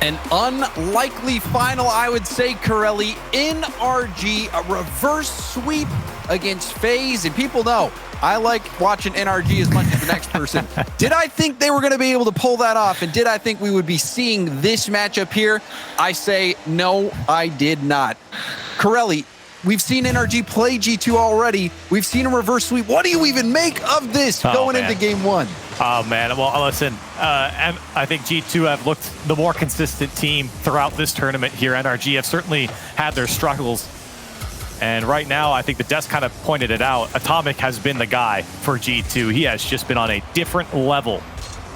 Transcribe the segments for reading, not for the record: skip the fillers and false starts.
An unlikely final, I would say, Corelli. NRG, a reverse sweep against FaZe. And people know I like watching NRG as much as the next person. Did I think they were going to be able to pull that off? And did I think we would be seeing this matchup here? I say, no, I did not. Corelli, we've seen NRG play G2 already. We've seen a reverse sweep. What do you even make of this going into game one? Oh, man. Well, listen, and I think G2 have looked the more consistent team throughout this tournament here. NRG have certainly had their struggles. And right now, I think the desk kind of pointed it out. Atomic has been the guy for G2. He has just been on a different level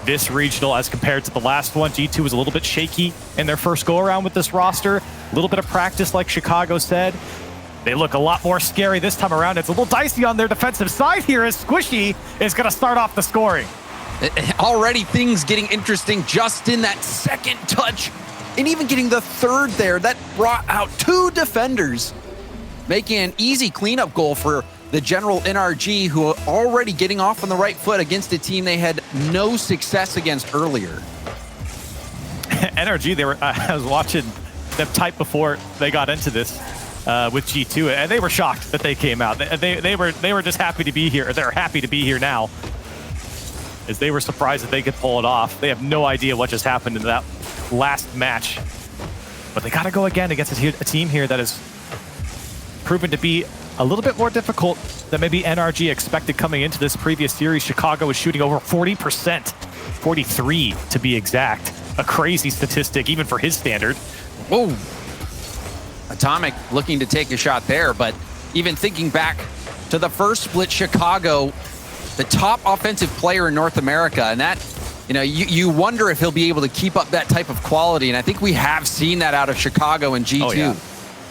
this regional as compared to the last one. G2 was a little bit shaky in their first go-around with this roster. A little bit of practice, like Chicago said. They look a lot more scary this time around. It's a little dicey on their defensive side here as Squishy is going to start off the scoring. Already things getting interesting just in that second touch, and even getting the third there. That brought out two defenders, making an easy cleanup goal for the general NRG, who are already getting off on the right foot against a team they had no success against earlier. NRG, I was watching them type before they got into this with G2, and they were shocked that they came out. They were just happy to be here. They're happy to be here now, as they were surprised that they could pull it off. They have no idea what just happened in that last match, but they got to go again against a team here that has proven to be a little bit more difficult than maybe NRG expected coming into this previous series. Chicago was shooting over 40%, 43 to be exact. A crazy statistic, even for his standard. Whoa. Atomic looking to take a shot there, but even thinking back to the first split, Chicago, the top offensive player in North America, and that, you wonder if he'll be able to keep up that type of quality, and I think we have seen that out of Chicago and G2. Oh, yeah.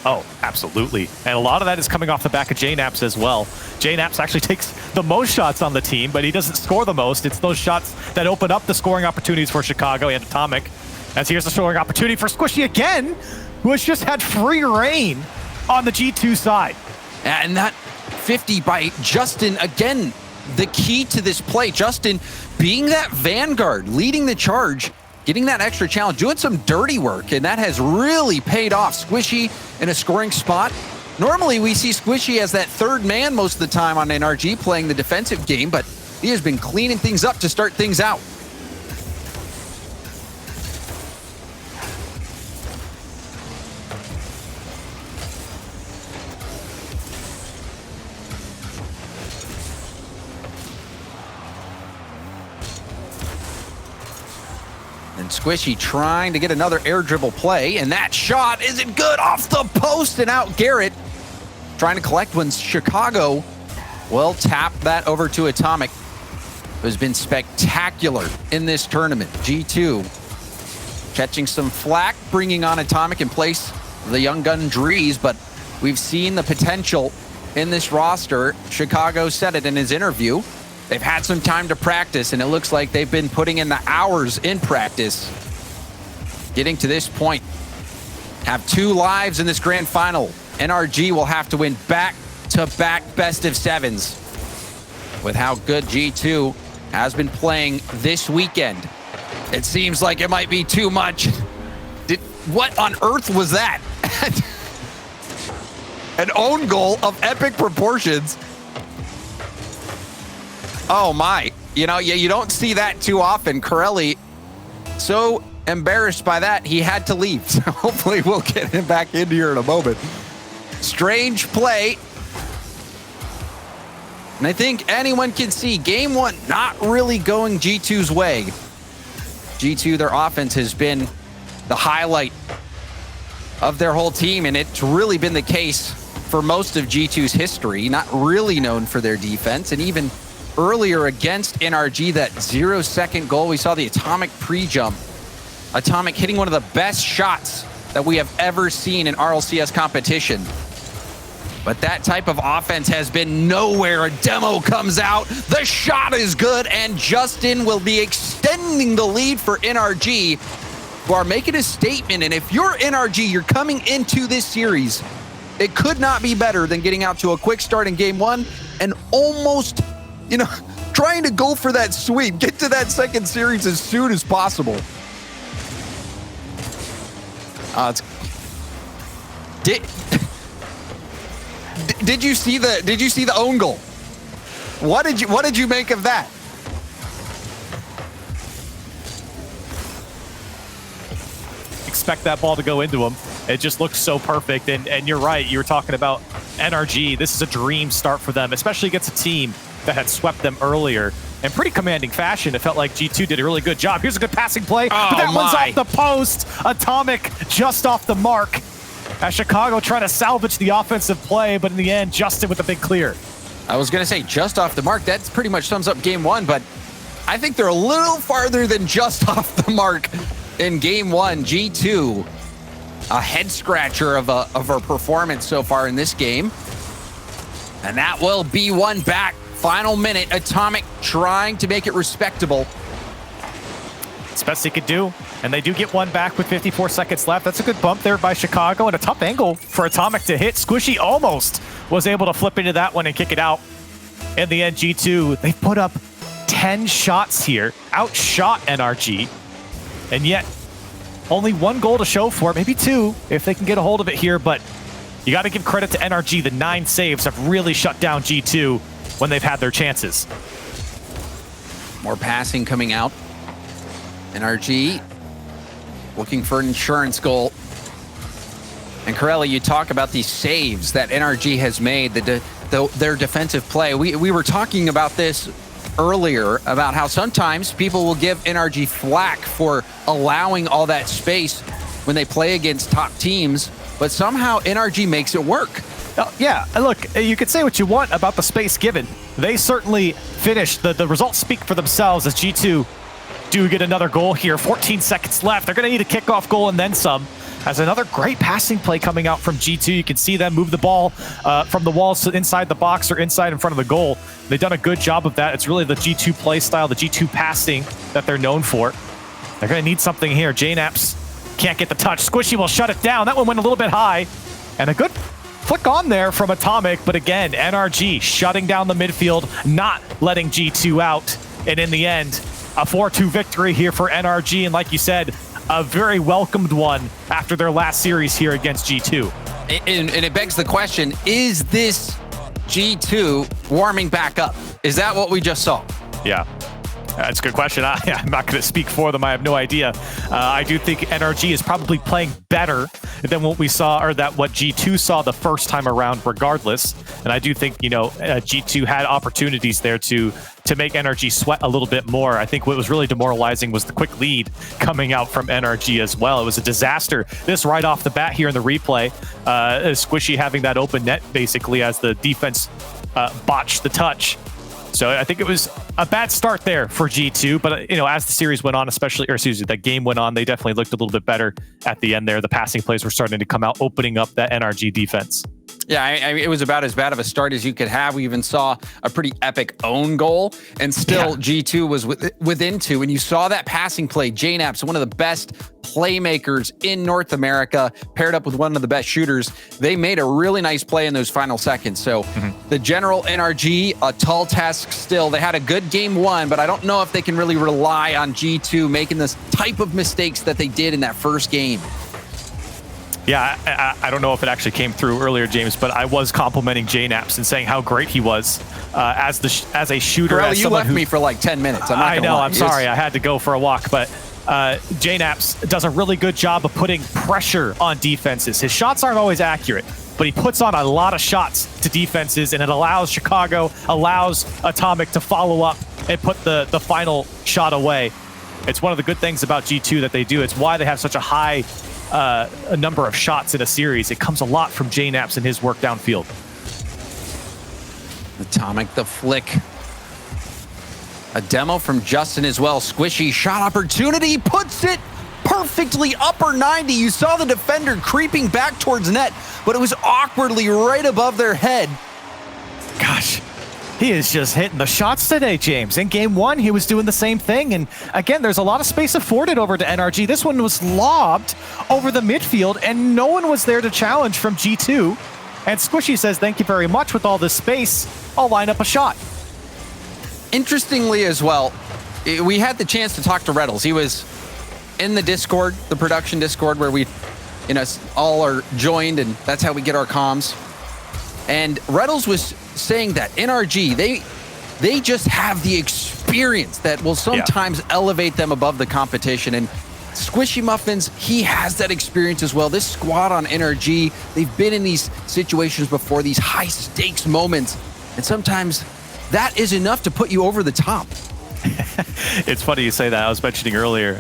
Oh, absolutely. And a lot of that is coming off the back of JNaps as well. JNaps actually takes the most shots on the team, but he doesn't score the most. It's those shots that open up the scoring opportunities for Chicago and Atomic. As here's the scoring opportunity for Squishy again, who has just had free reign on the G2 side. And that 50 by Justin, again, the key to this play. Justin being that vanguard, leading the charge, getting that extra challenge, doing some dirty work, and that has really paid off. Squishy in a scoring spot. Normally, we see Squishy as that third man most of the time on NRG, playing the defensive game, but he has been cleaning things up to start things out. And Squishy trying to get another air dribble play, and that shot isn't good, off the post and out. Garrett trying to collect when Chicago will tap that over to Atomic, who has been spectacular in this tournament. G2 catching some flack, bringing on Atomic in place of the young gun Drees, but we've seen the potential in this roster. Chicago said it in his interview. They've had some time to practice, and it looks like they've been putting in the hours in practice. Getting to this point, have 2 lives in this grand final. NRG will have to win back-to-back best of 7s with how good G2 has been playing this weekend. It seems like it might be too much. What on earth was that? An own goal of epic proportions. Oh my, you don't see that too often. Corelli, so embarrassed by that, he had to leave. So hopefully we'll get him back in here in a moment. Strange play. And I think anyone can see game one not really going G2's way. G2, their offense has been the highlight of their whole team, and it's really been the case for most of G2's history. Not really known for their defense, and even earlier against NRG, that 0-second goal, we saw the Atomic pre-jump. Atomic hitting one of the best shots that we have ever seen in RLCS competition. But that type of offense has been nowhere. A demo comes out, the shot is good, and Justin will be extending the lead for NRG, who are making a statement. And if you're NRG, you're coming into this series, it could not be better than getting out to a quick start in game one and almost, trying to go for that sweep, get to that second series as soon as possible. Did you see the own goal? What did you make of that? Expect that ball to go into him. It just looks so perfect. And you're right. You were talking about NRG. This is a dream start for them, especially against a team that had swept them earlier in pretty commanding fashion. It felt like G2 did a really good job. Here's a good passing play, but that one's off the post. Atomic just off the mark. As Chicago trying to salvage the offensive play, but in the end, Justin with the big clear. I was going to say just off the mark. That pretty much sums up game one, but I think they're a little farther than just off the mark in game one. G2, a head scratcher of a performance so far in this game. And that will be one back. Final minute, Atomic trying to make it respectable. It's best they could do. And they do get one back with 54 seconds left. That's a good bump there by Chicago and a tough angle for Atomic to hit. Squishy almost was able to flip into that one and kick it out. In the end, G2, they put up 10 shots here, outshot NRG, and yet only one goal to show for it, maybe two if they can get a hold of it here, but you got to give credit to NRG. The 9 saves have really shut down G2 when they've had their chances. More passing coming out. NRG looking for an insurance goal. And Corelli, you talk about these saves that NRG has made, their defensive play. We were talking about this earlier, about how sometimes people will give NRG flack for allowing all that space when they play against top teams, but somehow NRG makes it work. Yeah, look, you could say what you want about the space given. They certainly finished. The results speak for themselves as G2 do get another goal here. 14 seconds left. They're going to need a kickoff goal and then some. As another great passing play coming out from G2. You can see them move the ball from the walls to inside the box or inside in front of the goal. They've done a good job of that. It's really the G2 play style, the G2 passing that they're known for. They're going to need something here. JNAPS can't get the touch. Squishy will shut it down. That one went a little bit high. And a good flick on there from Atomic. But again, NRG shutting down the midfield, not letting G2 out. And in the end, a 4-2 victory here for NRG. And like you said, a very welcomed one after their last series here against G2. And it begs the question, is this G2 warming back up? Is that what we just saw? Yeah. That's a good question. I'm not going to speak for them. I have no idea. I do think NRG is probably playing better than what we saw, or that what G2 saw the first time around regardless. And I do think, G2 had opportunities there to make NRG sweat a little bit more. I think what was really demoralizing was the quick lead coming out from NRG as well. It was a disaster. This right off the bat here in the replay, Squishy having that open net basically as the defense botched the touch. So I think it was a bad start there for G2, but as the series went on, that game went on, they definitely looked a little bit better at the end there. The passing plays were starting to come out, opening up that NRG defense. Yeah, it was about as bad of a start as you could have. We even saw a pretty epic own goal, and still G2 was within 2. And you saw that passing play. JNAPS, one of the best playmakers in North America, paired up with one of the best shooters. They made a really nice play in those final seconds. So the general NRG, a tall task still. They had a good game one, but I don't know if they can really rely on G2 making this type of mistakes that they did in that first game. Yeah, I don't know if it actually came through earlier, James, but I was complimenting JNAPS and saying how great he was as a shooter. Corelli, you left me for like 10 minutes. I know, I'm sorry. I had to go for a walk, but JNAPS does a really good job of putting pressure on defenses. His shots aren't always accurate, but he puts on a lot of shots to defenses, and it allows Chicago, allows Atomic to follow up and put the final shot away. It's one of the good things about G2 that they do. It's why they have such a high a number of shots in a series. It comes a lot from JNAPS and his work downfield. Atomic, the flick. A demo from Justin as well. Squishy shot opportunity, puts it perfectly upper 90. You saw the defender creeping back towards net, but it was awkwardly right above their head. Gosh, he is just hitting the shots today, James. In game one, he was doing the same thing. And again, there's a lot of space afforded over to NRG. This one was lobbed over the midfield, and no one was there to challenge from G2. And Squishy says, thank you very much. With all this space, I'll line up a shot. Interestingly as well, we had the chance to talk to Reddles. He was in the Discord, the production Discord, where we all are joined, and that's how we get our comms. And Reynolds was saying that NRG, they just have the experience that will sometimes elevate them above the competition. And Squishy Muffins, he has that experience as well. This squad on NRG, they've been in these situations before, these high stakes moments. And sometimes that is enough to put you over the top. It's funny you say that. I was mentioning earlier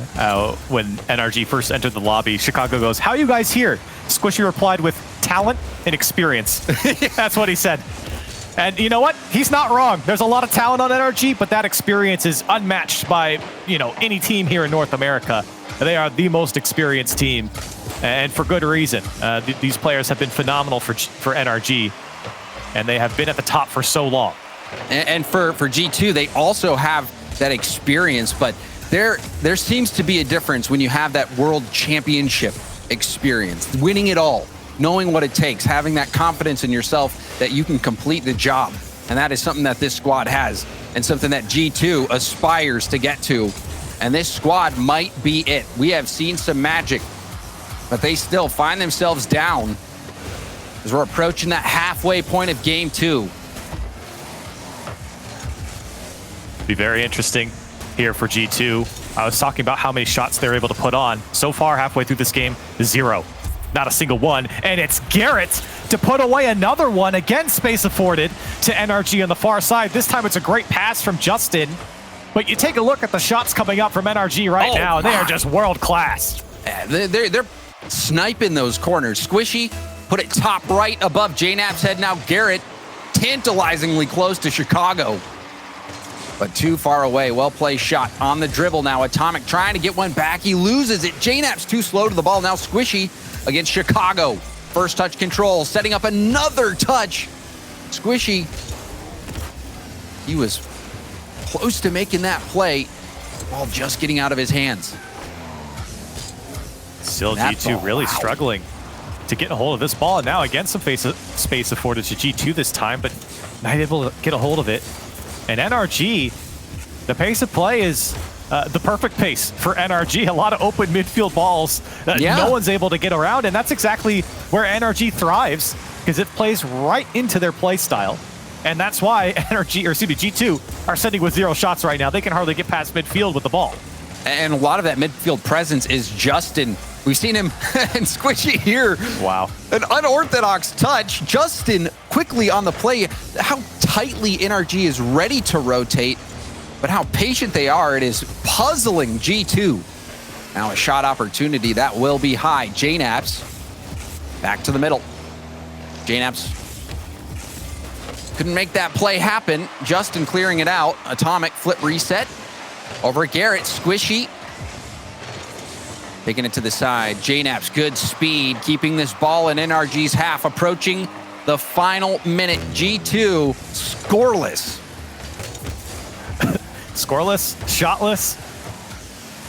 when NRG first entered the lobby, Chicago goes, "How are you guys here?" Squishy replied with talent and experience. That's what he said. And you know what? He's not wrong. There's a lot of talent on NRG, but that experience is unmatched by, any team here in North America. They are the most experienced team, and for good reason. These players have been phenomenal for NRG, and they have been at the top for so long. And for G2, they also have that experience, but there seems to be a difference when you have that world championship experience, winning it all, knowing what it takes, having that confidence in yourself that you can complete the job. And that is something that this squad has, and something that G2 aspires to get to. And this squad might be it. We have seen some magic, but they still find themselves down as we're approaching that halfway point of game 2. Be very interesting here for G2. I was talking about how many shots they're able to put on. So far, halfway through this game, 0. Not a single one. And it's Garrett to put away another one. Again, space afforded to NRG on the far side. This time it's a great pass from Justin. But you take a look at the shots coming up from NRG right now. They are just world class. They're sniping those corners. Squishy put it top right above JNAP's head. Now Garrett tantalizingly close to Chicago, but too far away. Well placed shot on the dribble now. Atomic trying to get one back. He loses it. JNAP's too slow to the ball. Now Squishy against Chicago. First touch control, setting up another touch. Squishy, he was close to making that play, ball just getting out of his hands. Still G2 really struggling to get a hold of this ball. And now again, some space afforded to G2 this time, but not able to get a hold of it. And NRG, the pace of play is the perfect pace for NRG. A lot of open midfield balls that no one's able to get around, and that's exactly where NRG thrives, because it plays right into their play style. And that's why G2 are sending with 0 shots right now. They can hardly get past midfield with the ball. And a lot of that midfield presence is Justin. We've seen him and Squishy here. Wow. An unorthodox touch. Justin quickly on the play. How tightly NRG is ready to rotate, but how patient they are. It is puzzling G2. Now a shot opportunity that will be high. JNAPS back to the middle. JNAPS couldn't make that play happen. Justin clearing it out. Atomic flip reset. Over Garrett. Squishy taking it to the side. JNAP's good speed, keeping this ball in NRG's half, approaching the final minute. G2 scoreless. Scoreless, shotless,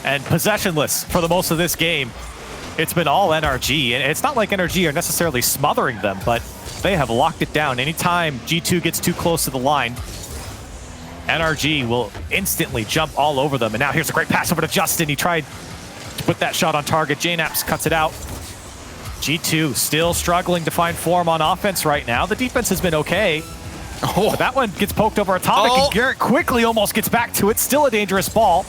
and possessionless for the most of this game. It's been all NRG, and it's not like NRG are necessarily smothering them, but they have locked it down. Anytime G2 gets too close to the line, NRG will instantly jump all over them. And now here's a great pass over to Justin. He tried to put that shot on target. JNAPS cuts it out. G2 still struggling to find form on offense right now. The defense has been okay. But that one gets poked over Atomic, and Garrett quickly almost gets back to it. Still a dangerous ball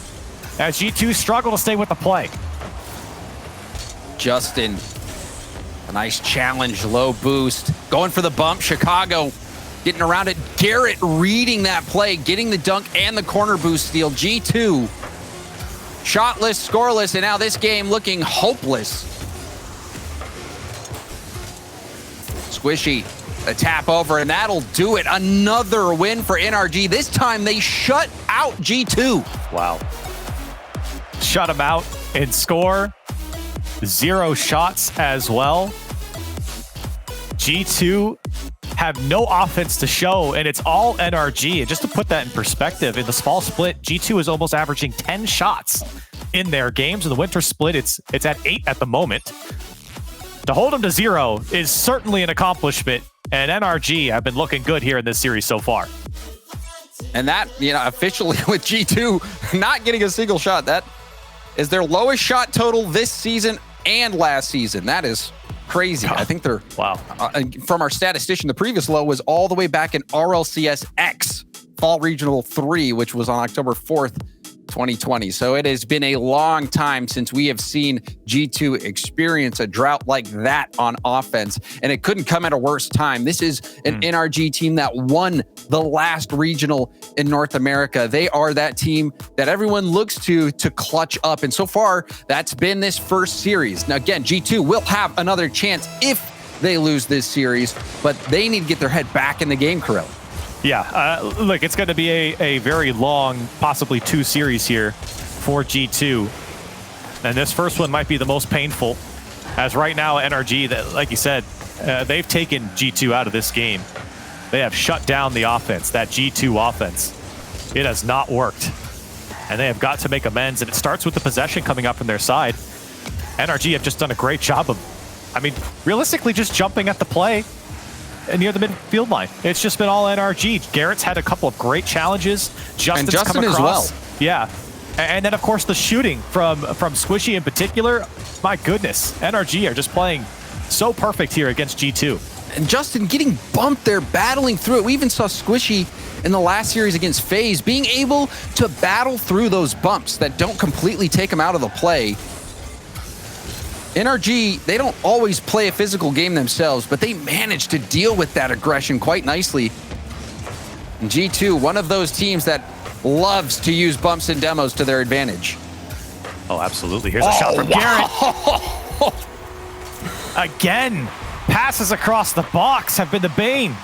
as G2 struggle to stay with the play. Justin, a nice challenge, low boost. Going for the bump. Chicago getting around it. Garrett reading that play, getting the dunk and the corner boost steal. G2 shotless, scoreless, and now this game looking hopeless. Squishy, a tap over, and that'll do it. Another win for NRG. This time they shut out G2. Wow. Shut them out and score. 0 shots as well. G2 have no offense to show, and it's all NRG. And just to put that in perspective, in the small split, G2 is almost averaging 10 shots in their games. In the winter split, it's at 8 at the moment. To hold them to 0 is certainly an accomplishment, and NRG have been looking good here in this series so far. And that, officially with G2 not getting a single shot, that is their lowest shot total this season and last season. That is crazy. I think they're wow. From our statistician, the previous low was all the way back in RLCS X Fall Regional 3, which was on October 4th, 2020. So it has been a long time since we have seen G2 experience a drought like that on offense, and it couldn't come at a worse time. This is an NRG team that won the last regional in North America. They are that team that everyone looks to clutch up, and so far, that's been this first series. Now, again, G2 will have another chance if they lose this series, but they need to get their head back in the game, Kirill. Yeah, look, it's going to be a very long, possibly 2 series here for G2. And this first one might be the most painful, as right now NRG, that, like you said, they've taken G2 out of this game. They have shut down the offense, that G2 offense. It has not worked. And they have got to make amends, and it starts with the possession coming up from their side. NRG have just done a great job of, I mean, realistically just jumping at the play near the midfield line. It's just been all NRG. Garrett's had a couple of great challenges. Justin's Justin come across. as well. Yeah. And then, of course, the shooting from Squishy in particular. My goodness. NRG are just playing so perfect here against G2. And Justin getting bumped there, battling through it. We even saw Squishy in the last series against FaZe being able to battle through those bumps that don't completely take him out of the play. NRG, they don't always play a physical game themselves, but they manage to deal with that aggression quite nicely. And G2, one of those teams that loves to use bumps and demos to their advantage. Oh, absolutely. Here's a shot from Garrett. Again, passes across the box have been the bane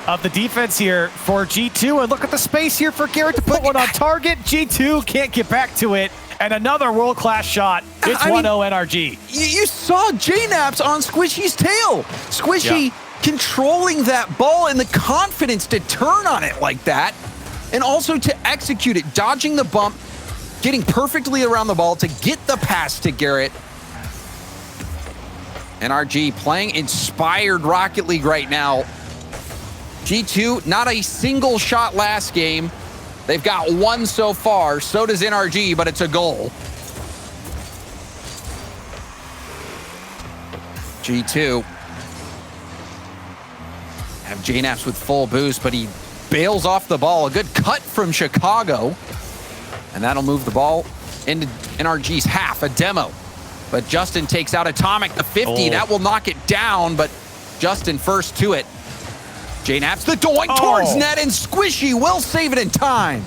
of the defense here for G2. And look at the space here for Garrett to put one on target. G2 can't get back to it. And another world-class shot. It's 1-0 NRG. You saw JNaps on Squishy's tail. Squishy controlling that ball and the confidence to turn on it like that. And also to execute it, dodging the bump, getting perfectly around the ball to get the pass to Garrett. NRG playing inspired Rocket League right now. G2, not a single shot last game. They've got 1 so far. So does NRG, but it's a goal. G2 have JNaps with full boost, but he bails off the ball. A good cut from Chicago. And that'll move the ball into NRG's half, a demo. But Justin takes out Atomic, the 50. That will knock it down, but Justin first to it. JNaps the doink towards net, and Squishy will save it in time.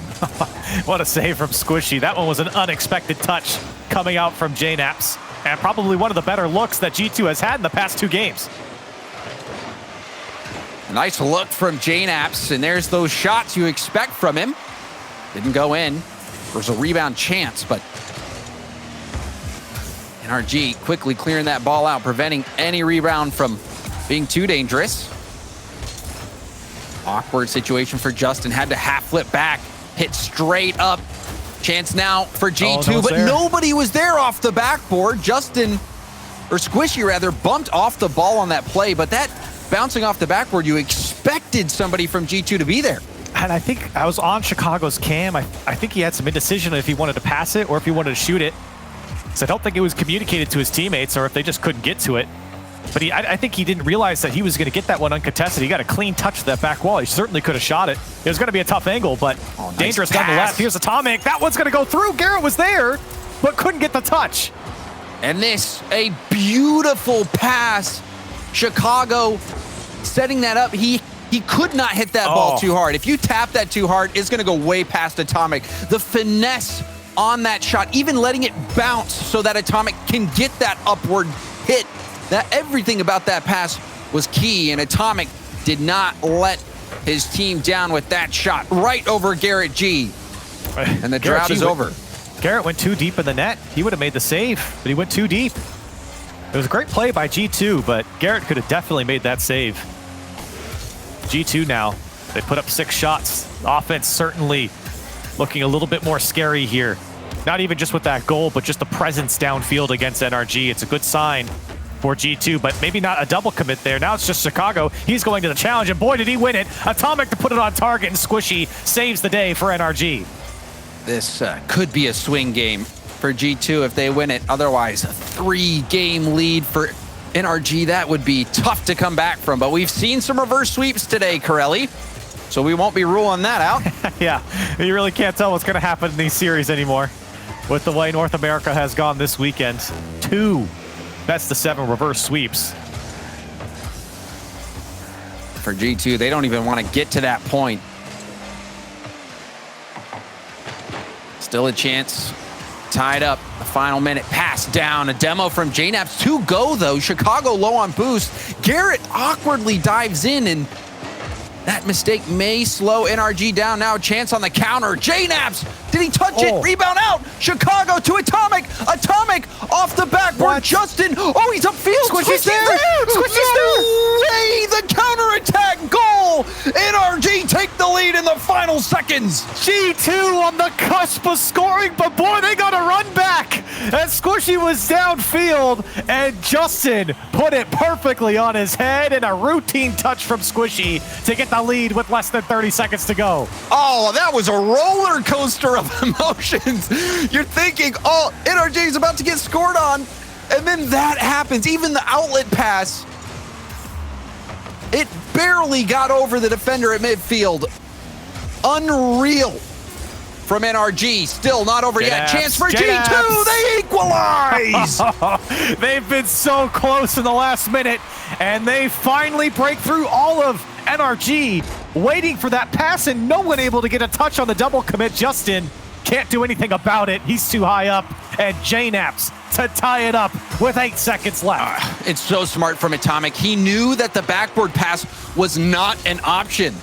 What a save from Squishy. That one was an unexpected touch coming out from JNaps, and probably one of the better looks that G2 has had in the past 2 games. Nice look from JNaps, and there's those shots you expect from him. Didn't go in. There's a rebound chance, but NRG quickly clearing that ball out, preventing any rebound from being too dangerous. Awkward situation for Justin. Had to half flip back, hit straight up. Chance now for G2, but nobody was there off the backboard. Justin, or Squishy rather, bumped off the ball on that play, but that bouncing off the backboard, you expected somebody from G2 to be there. And I think I was on Chicago's cam. I think he had some indecision if he wanted to pass it or if he wanted to shoot it. So I don't think it was communicated to his teammates or if they just couldn't get to it. But I think he didn't realize that he was going to get that one uncontested. He got a clean touch to that back wall. He certainly could have shot it. It was going to be a tough angle, but dangerous nonetheless. Here's Atomic. That one's going to go through. Garrett was there, but couldn't get the touch. And this, a beautiful pass. Chicago setting that up. He could not hit that ball too hard. If you tap that too hard, it's going to go way past Atomic. The finesse on that shot, even letting it bounce so that Atomic can get that upward hit. That everything about that pass was key, and Atomic did not let his team down with that shot right over Garrett G. And the drought is over. Garrett went too deep in the net. He would have made the save, but he went too deep. It was a great play by G2, but Garrett could have definitely made that save. G2 now, they put up 6 shots. Offense certainly looking a little bit more scary here. Not even just with that goal, but just the presence downfield against NRG. It's a good sign for G2, but maybe not a double commit there. Now it's just Chicago. He's going to the challenge, and boy, did he win it. Atomic to put it on target, and Squishy saves the day for NRG. This could be a swing game. for G2 if they win it. Otherwise, a 3-game lead for NRG. That would be tough to come back from. But we've seen some reverse sweeps today, Corelli, so we won't be ruling that out. Yeah, you really can't tell what's going to happen in these series anymore with the way North America has gone this weekend. 2 best-of-7 reverse sweeps. For G2, they don't even want to get to that point. Still a chance. Tied up. The final minute. Pass down. A demo from JNAPS. 2 go, though. Chicago low on boost. Garrett awkwardly dives in, and that mistake may slow NRG down. Now a chance on the counter. JNAPS, did he touch it? Rebound out. Chicago to Atomic. Atomic off the backboard. Justin. Oh, he's upfield. Squishy's there. Squishy's there. Hey, the counterattack goal. NRG take the lead in the final seconds. G2 on the cusp of scoring, but boy, they got a run back. And Squishy was downfield, and Justin put it perfectly on his head, and a routine touch from Squishy to get the lead with less than 30 seconds to go. Oh, that was a roller coaster of emotions. You're thinking, oh, NRG is about to get scored on, and then that happens. Even the outlet pass, it barely got over the defender at midfield. Unreal from NRG. Still not over yet. Chance for G2. They equalize. They've been so close in the last minute, and they finally break through all of NRG, waiting for that pass, and no one able to get a touch on the double commit. Justin can't do anything about it. He's too high up, and JNAPS to tie it up with 8 seconds left. It's so smart from Atomic. He knew that the backboard pass was not an option.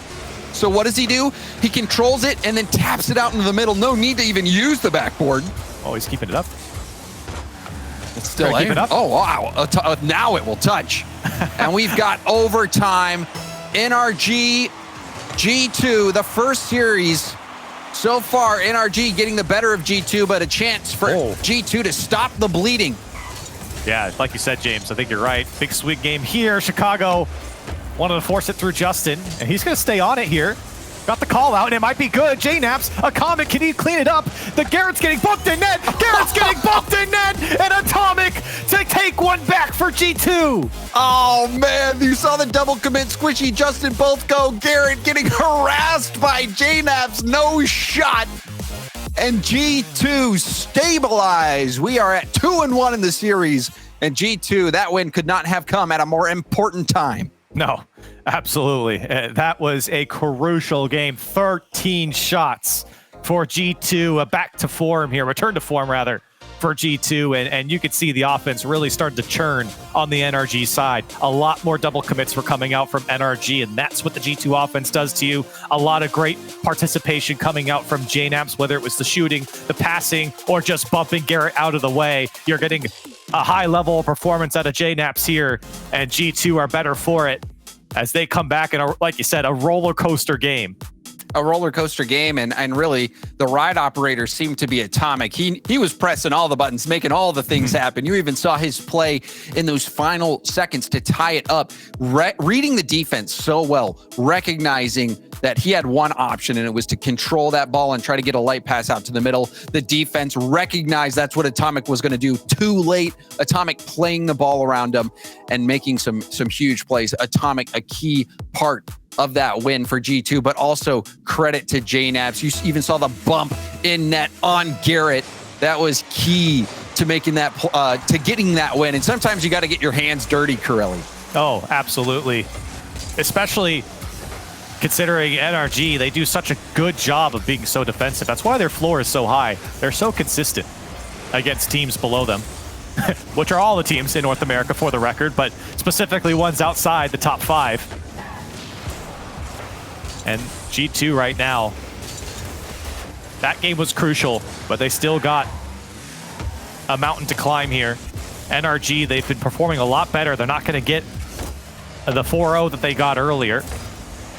So what does he do? He controls it and then taps it out into the middle. No need to even use the backboard. Oh, he's keeping it up. It's still keep it up. Oh, wow. Now it will touch. And we've got overtime. NRG, G2, the first series. So far, NRG getting the better of G2, but a chance for G2 to stop the bleeding. Yeah, like you said, James, I think you're right. Big sweep game here. Chicago wanted to force it through Justin, and he's going to stay on it here. Got the call out, and it might be good. JNAPS, a comment, can he clean it up? The Garrett's getting bumped in net. Garrett's getting bumped in net, and Atomic to take one back for G2. Oh, man, you saw the double commit. Squishy, Justin both go. Garrett getting harassed by JNAPS. No shot. And G2 stabilize. We are at 2-1 in the series, and G2, that win could not have come at a more important time. No, absolutely. That was a crucial game. 13 shots for G2. Back to form here. Return to form, rather, for G2. And you could see the offense really started to churn on the NRG side. A lot more double commits were coming out from NRG, and that's what the G2 offense does to you. A lot of great participation coming out from JNAPS, whether it was the shooting, the passing, or just bumping Garrett out of the way. You're getting a high level of performance out of JNAPS here, and G2 are better for it as they come back in, like you said, a roller coaster game. A roller coaster game, and really the ride operator seemed to be Atomic. He was pressing all the buttons, making all the things happen. You even saw his play in those final seconds to tie it up, reading the defense so well, recognizing that he had one option, and it was to control that ball and try to get a light pass out to the middle. The defense recognized that's what Atomic was going to do. Too late. Atomic playing the ball around him and making some huge plays. Atomic, a key part of that win for G2, but also credit to JNAPS. You even saw the bump in net on Garrett. That was key to making that, to getting that win. And sometimes you got to get your hands dirty, Corelli. Oh, absolutely. Especially considering NRG, they do such a good job of being so defensive. That's why their floor is so high. They're so consistent against teams below them, which are all the teams in North America for the record, but specifically ones outside the top 5. And G2 right now, that game was crucial, but they still got a mountain to climb here. NRG, they've been performing a lot better. They're not going to get the 4-0 that they got earlier.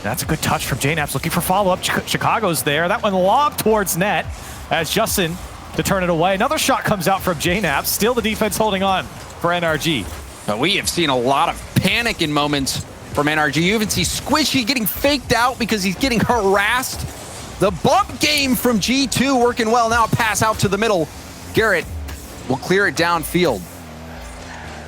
That's a good touch from JNAPS, looking for follow-up. Chicago's there. That one lobbed towards net as Justin to turn it away. Another shot comes out from JNAPS. Still the defense holding on for NRG. But we have seen a lot of panic in moments from NRG. You even see Squishy getting faked out because he's getting harassed. The bump game from G2 working well. Now a pass out to the middle. Garrett will clear it downfield.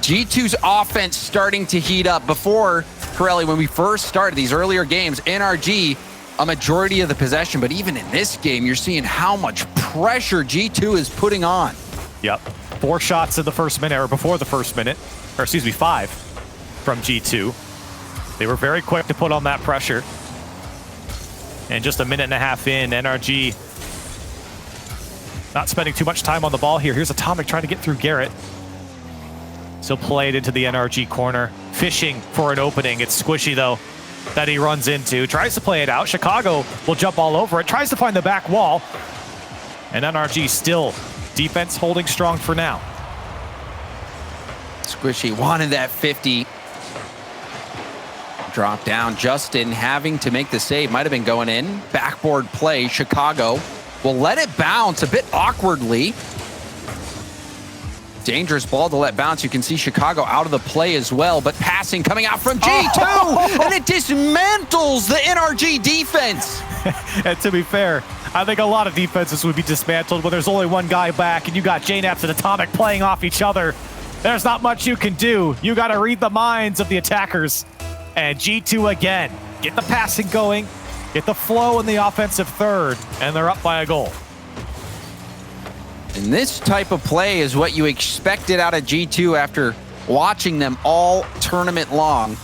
G2's offense starting to heat up. Before, Corelli, when we first started these earlier games, NRG, a majority of the possession. But even in this game, you're seeing how much pressure G2 is putting on. Yep. 4 shots in the first minute, or before the first minute. Or excuse me, 5 from G2. They were very quick to put on that pressure. And just a minute and a half in, NRG not spending too much time on the ball here. Here's Atomic trying to get through Garrett. Still played into the NRG corner, fishing for an opening. It's Squishy, though, that he runs into. Tries to play it out. Chicago will jump all over it. Tries to find the back wall. And NRG still defense holding strong for now. Squishy wanted that 50. Drop down. Justin having to make the save. Might have been going in. Backboard play. Chicago will let it bounce a bit awkwardly. Dangerous ball to let bounce. You can see Chicago out of the play as well, but passing coming out from G2, and it dismantles the NRG defense. And to be fair, I think a lot of defenses would be dismantled when there's only one guy back and you got JNaps and Atomic playing off each other. There's not much you can do. You got to read the minds of the attackers. And G2 again, get the passing going, get the flow in the offensive third, and they're up by a goal. And this type of play is what you expected out of G2 after watching them all tournament long.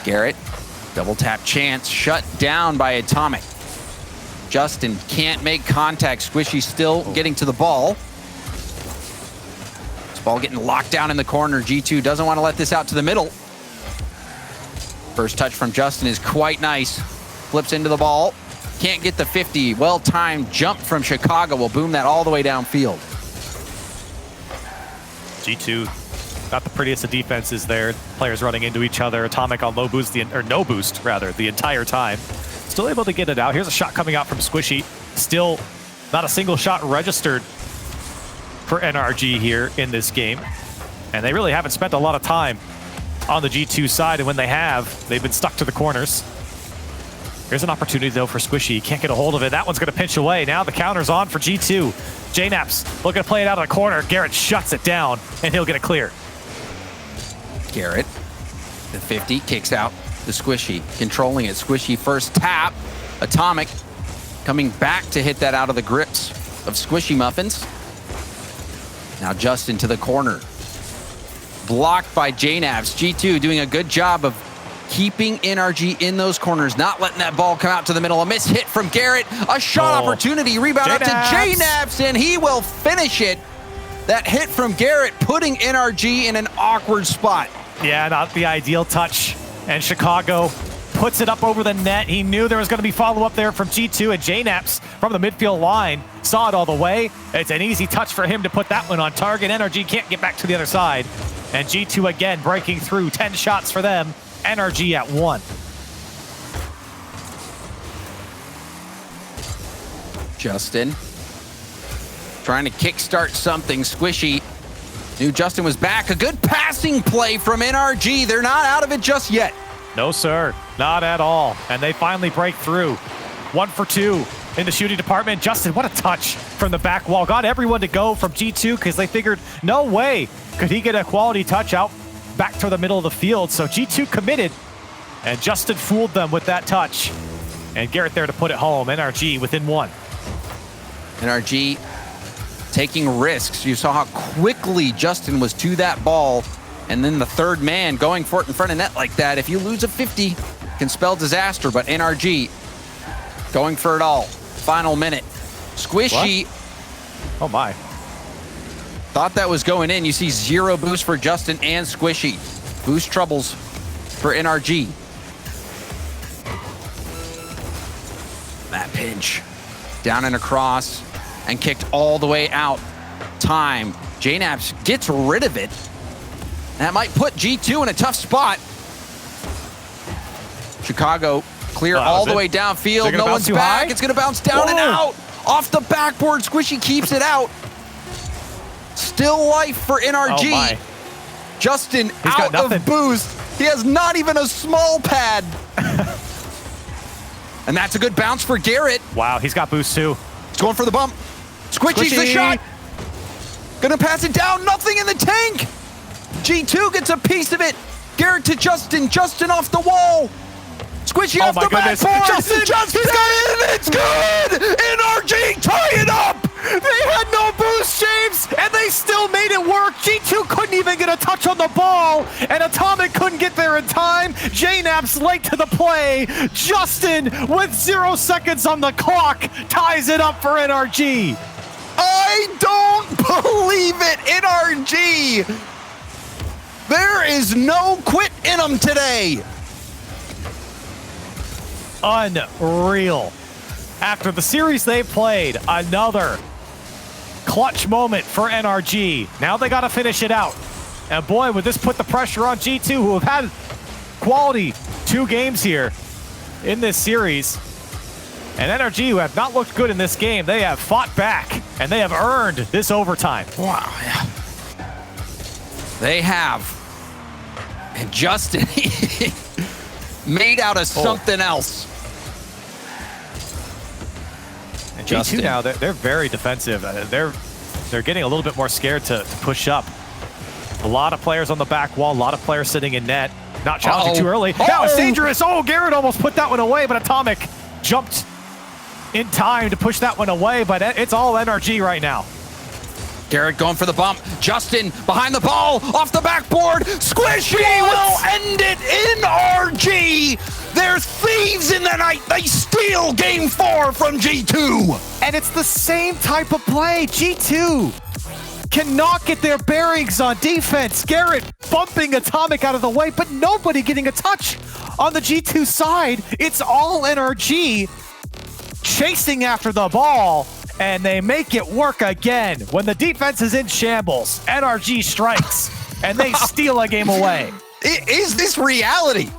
Garrett, double tap chance, shut down by Atomic. Justin can't make contact. Squishy still getting to the ball. This ball getting locked down in the corner. G2 doesn't want to let this out to the middle. First touch from Justin is quite nice. Flips into the ball. Can't get the 50. Well-timed jump from Chicago will boom that all the way downfield. G2 not the prettiest of defenses there. Players running into each other. Atomic on low boost, or no boost, rather, the entire time. Still able to get it out. Here's a shot coming out from Squishy. Still not a single shot registered for NRG here in this game. And they really haven't spent a lot of time on the G2 side. And when they have, they've been stuck to the corners. Here's an opportunity, though, for Squishy. He can't get a hold of it. That one's going to pinch away. Now the counter's on for G2. JNaps looking to play it out of the corner. Garrett shuts it down, and he'll get it clear. Garrett, the 50, kicks out to Squishy. Controlling it. Squishy first tap. Atomic coming back to hit that out of the grips of Squishy Muffins. Now Justin to the corner. Blocked by JNaps. G2 doing a good job of keeping NRG in those corners, not letting that ball come out to the middle. A miss hit from Garrett, a shot opportunity, rebound out to JNaps, and he will finish it. That hit from Garrett putting NRG in an awkward spot. Yeah, not the ideal touch. And Chicago puts it up over the net. He knew there was going to be follow-up there from G2, and JNaps from the midfield line saw it all the way. It's an easy touch for him to put that one on target. NRG can't get back to the other side. And G2 again breaking through. 10 shots for them. NRG at 1. Justin trying to kickstart something. Squishy knew Justin was back. A good passing play from NRG. They're not out of it just yet. No, sir. Not at all. And they finally break through. 1 for 2 in the shooting department. Justin, what a touch from the back wall. Got everyone to go from G2 because they figured, no way could he get a quality touch out back to the middle of the field. So G2 committed, and Justin fooled them with that touch. And Garrett there to put it home. NRG within 1. NRG taking risks. You saw how quickly Justin was to that ball, and then the third man going for it in front of net like that. If you lose a 50, can spell disaster, but NRG going for it all. Final minute. Squishy. What? Oh my. Thought that was going in. You see 0 boost for Justin and Squishy. Boost troubles for NRG. That pinch. Down and across and kicked all the way out. Time. JNaps gets rid of it. That might put G2 in a tough spot. Chicago clear all the way downfield. No one's back. High? It's going to bounce down and out. Off the backboard. Squishy keeps it out. Still life for NRG. Oh Justin out of boost. He has not even a small pad. And that's a good bounce for Garrett. Wow, he's got boost too. He's going for the bump. Squishy's the shot. Gonna pass it down, nothing in the tank. G2 gets a piece of it. Garrett to Justin, Justin off the wall. Squishy off the backboard. Justin got it, it's good! NRG, tie it up! They had no boost, James, and they still made it work. G2 couldn't even get a touch on the ball, and Atomic couldn't get there in time. JNAP's late to the play. Justin, with 0 seconds on the clock, ties it up for NRG. I don't believe it, NRG! There is no quit in them today. Unreal. After the series they played, another clutch moment for NRG. Now they got to finish it out. And boy, would this put the pressure on G2, who have had quality 2 games here in this series. And NRG, who have not looked good in this game, they have fought back, and they have earned this overtime. Wow, yeah. They have. And Justin made out of something else. And G2 now, they're very defensive. They're getting a little bit more scared to push up. A lot of players on the back wall, a lot of players sitting in net. Not challenging too early. That was dangerous. Oh, Garrett almost put that one away, but Atomic jumped in time to push that one away, but it's all NRG right now. Garrett going for the bump. Justin behind the ball, off the backboard. Squishy will end it. NRG. They're thieves in the night. They steal game 4 from G2. And it's the same type of play. G2 cannot get their bearings on defense. Garrett bumping Atomic out of the way, but nobody getting a touch on the G2 side. It's all NRG chasing after the ball, and they make it work again. When the defense is in shambles, NRG strikes, and they steal a game away. Is this reality?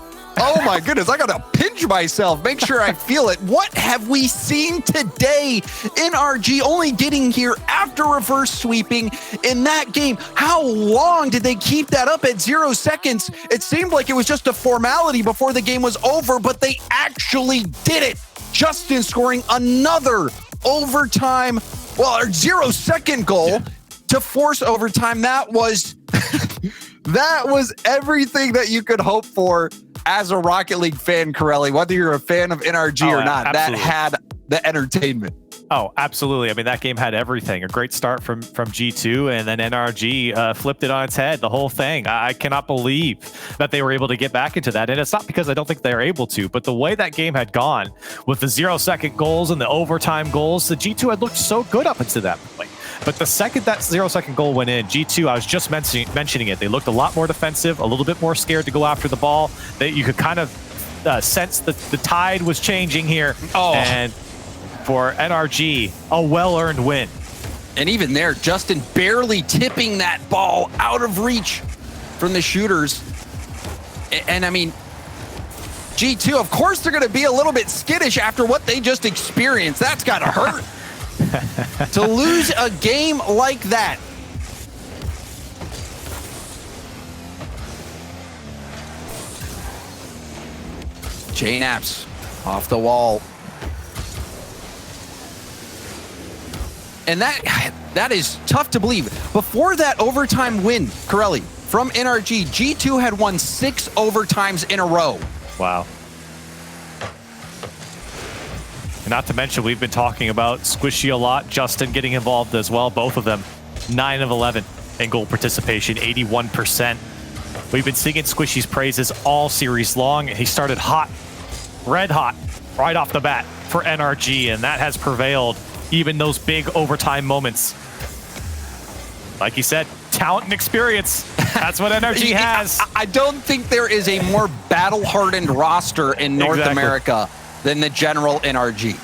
Oh my goodness, I gotta pinch myself, make sure I feel it. What have we seen today? NRG only getting here after reverse sweeping in that game. How long did they keep that up at 0 seconds? It seemed like it was just a formality before the game was over, but they actually did it. Justin scoring another overtime, well, a 0 second goal to force overtime. That was that was everything that you could hope for as a Rocket League fan, Corelli, whether you're a fan of NRG or not. Absolutely. That had the entertainment. Oh, absolutely. I mean, that game had everything. A great start from G2, and then NRG flipped it on its head, the whole thing. I cannot believe that they were able to get back into that. And it's not because I don't think they're able to, but the way that game had gone with the 0 second goals and the overtime goals, the G2 had looked so good up until that point. But the second that 0 second goal went in, G2, I was just mentioning it, they looked a lot more defensive, a little bit more scared to go after the ball. You could kind of sense that the tide was changing here. And for NRG, a well-earned win. And even there, Justin barely tipping that ball out of reach from the shooters. And I mean, G2, of course they're going to be a little bit skittish after what they just experienced. That's got to hurt. To lose a game like that. JNAP's off the wall. And that is tough to believe. Before that overtime win, Corelli, from NRG, G2 had won 6 overtimes in a row. Wow. And not to mention, we've been talking about Squishy a lot, Justin getting involved as well, both of them. 9 of 11 in goal participation, 81%. We've been singing Squishy's praises all series long. He started hot, red hot, right off the bat for NRG, and that has prevailed even those big overtime moments. Like you said, talent and experience. That's what NRG has. I don't think there is a more battle-hardened roster in North America than the general NRG.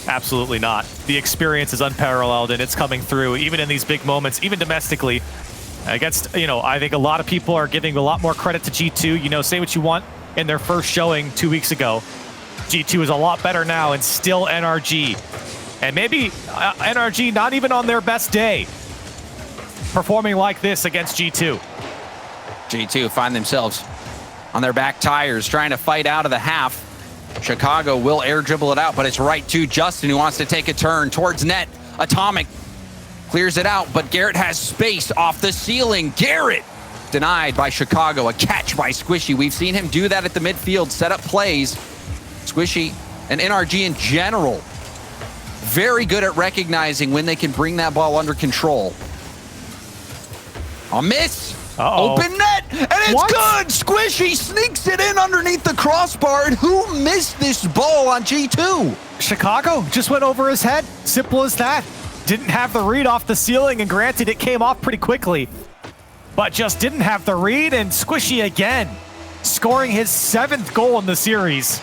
Absolutely not. The experience is unparalleled, and it's coming through even in these big moments, even domestically. Against, I think a lot of people are giving a lot more credit to G2. Say what you want in their first showing 2 weeks ago. G2 is a lot better now, and still NRG. And maybe NRG not even on their best day performing like this against G2. G2 find themselves on their back tires trying to fight out of the half. Chicago will air dribble it out, but it's right to Justin, who wants to take a turn towards net. Atomic clears it out, but Garrett has space off the ceiling. Garrett denied by Chicago. A catch by Squishy. We've seen him do that at the midfield, set up plays. Squishy and NRG in general, very good at recognizing when they can bring that ball under control. A miss. Open net, and it's good! Squishy sneaks it in underneath the crossbar, and who missed this ball on G2? Chicago just went over his head. Simple as that. Didn't have the read off the ceiling, and granted, it came off pretty quickly, but just didn't have the read, and Squishy again, scoring his 7th goal in the series.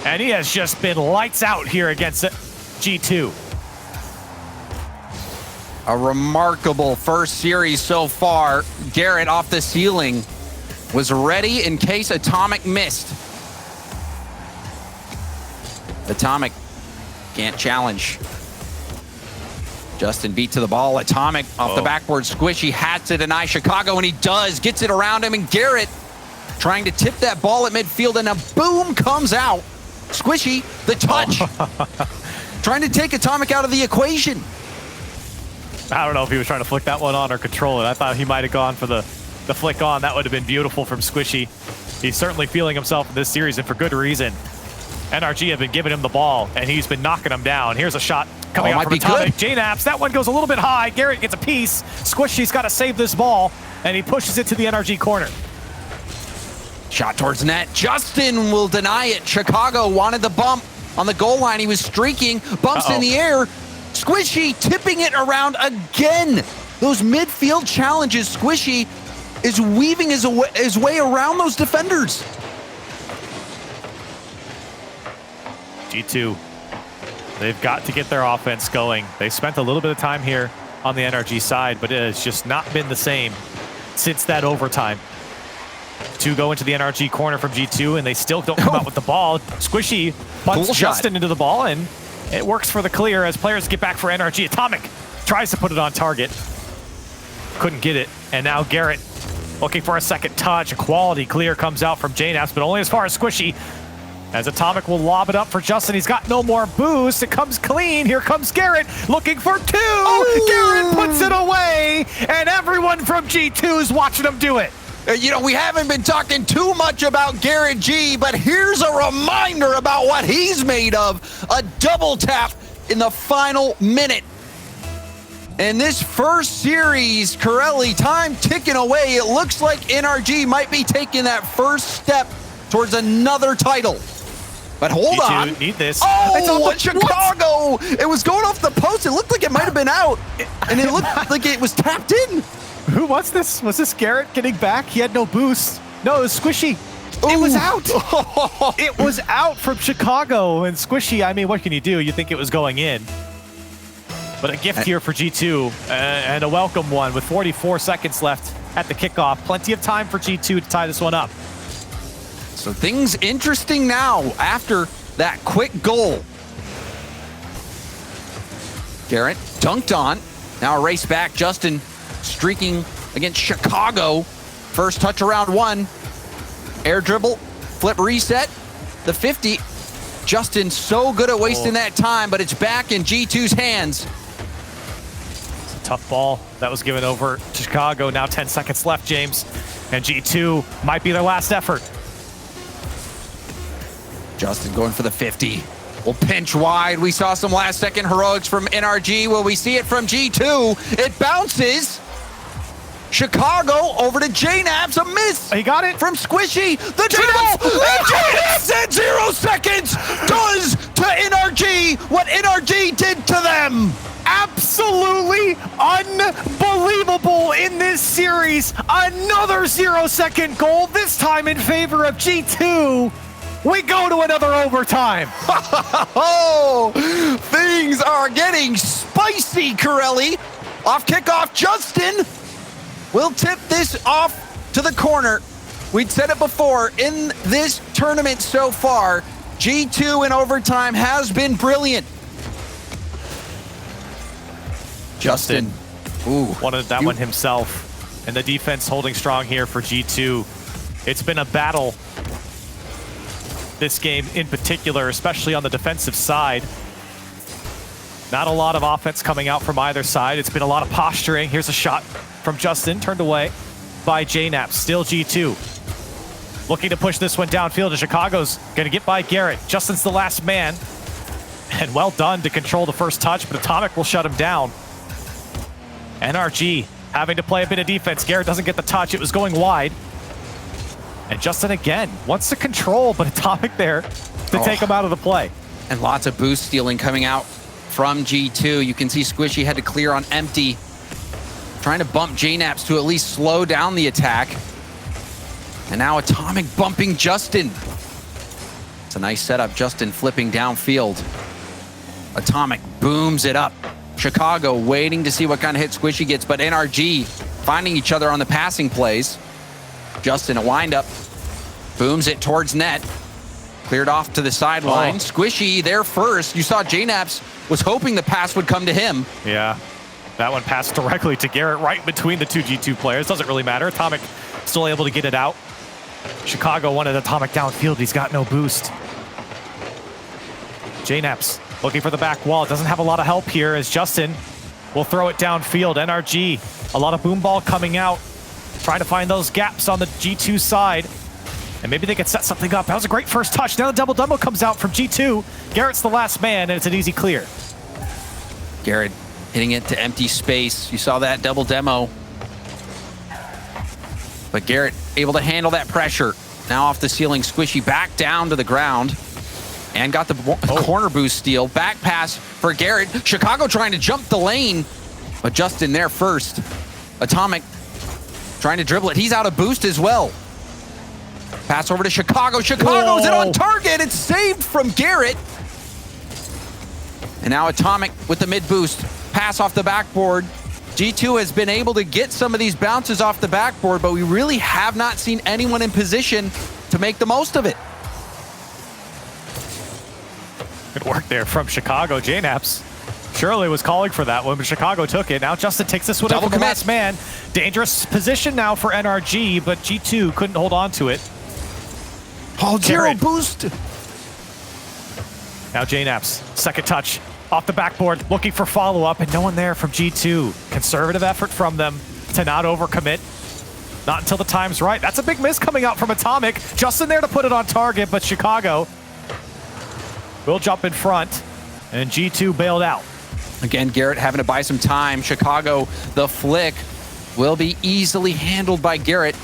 And he has just been lights out here against G2. A remarkable first series so far. Garrett off the ceiling was ready in case Atomic missed. Atomic can't challenge. Justin beat to the ball. Atomic off the backboard. Squishy had to deny Chicago, and he does. Gets it around him, and Garrett trying to tip that ball at midfield, and a boom comes out. Squishy, the touch. Trying to take Atomic out of the equation. I don't know if he was trying to flick that one on or control it. I thought he might have gone for the flick on. That would have been beautiful from Squishy. He's certainly feeling himself in this series, and for good reason. NRG have been giving him the ball, and he's been knocking them down. Here's a shot coming out from Atomic. J-Naps, that one goes a little bit high. Garrett gets a piece. Squishy's got to save this ball, and he pushes it to the NRG corner. Shot towards net. Justin will deny it. Chicago wanted the bump on the goal line. He was streaking. Bumps in the air. Squishy tipping it around again. Those midfield challenges. Squishy is weaving his way around those defenders. G2, they've got to get their offense going. They spent a little bit of time here on the NRG side, but it has just not been the same since that overtime. Two go into the NRG corner from G2, and they still don't come out with the ball. Squishy punts Justin into the ball, and it works for the clear as players get back for NRG. Atomic tries to put it on target. Couldn't get it, and now Garrett looking for a second touch. A quality clear comes out from J-Naps, but only as far as Squishy. As Atomic will lob it up for Justin. He's got no more boost. It comes clean. Here comes Garrett looking for two. Garrett puts it away, and everyone from G2 is watching him do it. You know, we haven't been talking too much about Garrett G, but here's a reminder about what he's made of. A double tap in the final minute. In this first series, Corelli, time ticking away. It looks like NRG might be taking that first step towards another title. But hold on. Need this. Oh, but Chicago! It was going off the post. It looked like it might have been out. And it looked like it was tapped in. Who was this? Was this Garrett getting back? He had no boost. No, it was Squishy. It was out. It was out from Chicago. And Squishy, I mean, what can you do? You think it was going in. But a gift here for G2 and a welcome one with 44 seconds left at the kickoff. Plenty of time for G2 to tie this one up. So things interesting now after that quick goal. Garrett dunked on. Now a race back. Justin streaking against Chicago. First touch around one. Air dribble. Flip reset. The 50. Justin so good at wasting that time, but it's back in G2's hands. It's a tough ball that was given over to Chicago. Now 10 seconds left, James. And G2 might be their last effort. Justin going for the 50. Will pinch wide. We saw some last second heroics from NRG. Will we see it from G2? It bounces. Chicago over to J-Naps. A miss. He got it. From Squishy. The dribble. And J-Naps at 0 seconds does to NRG what NRG did to them. Absolutely unbelievable in this series. Another 0-second goal, this time in favor of G2. We go to another overtime. Oh, things are getting spicy, Corelli. Off kickoff, Justin will tip this off to the corner. We'd said it before, in this tournament so far, G2 in overtime has been brilliant. Justin. Wanted that one himself. And the defense holding strong here for G2. It's been a battle this game in particular, especially on the defensive side. Not a lot of offense coming out from either side. It's been a lot of posturing. Here's a shot from Justin, turned away by JNAP. Still G2. Looking to push this one downfield, and Chicago's going to get by Garrett. Justin's the last man. And well done to control the first touch, but Atomic will shut him down. NRG having to play a bit of defense. Garrett doesn't get the touch. It was going wide. And Justin again wants to control, but Atomic there to take him out of the play. And lots of boost stealing coming out from G2. You can see Squishy had to clear on empty, trying to bump JNAPs to at least slow down the attack. And now Atomic bumping Justin. It's a nice setup. Justin flipping downfield. Atomic booms it up. Chicago waiting to see what kind of hit Squishy gets, but NRG finding each other on the passing plays. Justin, a windup, booms it towards net. Cleared off to the sideline. Squishy there first. You saw JNAPs was hoping the pass would come to him. Yeah, that one passed directly to Garrett, right between the two G2 players. Doesn't really matter. Atomic still able to get it out. Chicago wanted Atomic downfield. He's got no boost. JNAPs looking for the back wall. Doesn't have a lot of help here as Justin will throw it downfield. NRG, a lot of boom ball coming out. Trying to find those gaps on the G2 side. And maybe they could set something up. That was a great first touch. Now the double demo comes out from G2. Garrett's the last man, and it's an easy clear. Garrett hitting it to empty space. You saw that double demo. But Garrett able to handle that pressure. Now off the ceiling, Squishy back down to the ground. And got the corner boost steal. Back pass for Garrett. Chicago trying to jump the lane. But Justin there first. Atomic trying to dribble it. He's out of boost as well. Pass over to Chicago. Chicago's it on target. It's saved from Garrett. And now Atomic with the mid boost. Pass off the backboard. G2 has been able to get some of these bounces off the backboard, but we really have not seen anyone in position to make the most of it. Good work there from Chicago. JNAPs Shirley was calling for that one, but Chicago took it. Now Justin takes this one up from the last man. Dangerous position now for NRG, but G2 couldn't hold on to it. Oh, zero boost. Now JNAPs, second touch off the backboard, looking for follow-up, and no one there from G2. Conservative effort from them to not overcommit. Not until the time's right. That's a big miss coming out from Atomic. Justin there to put it on target, but Chicago will jump in front, and G2 bailed out. Again, Garrett having to buy some time. Chicago, the flick will be easily handled by Garrett.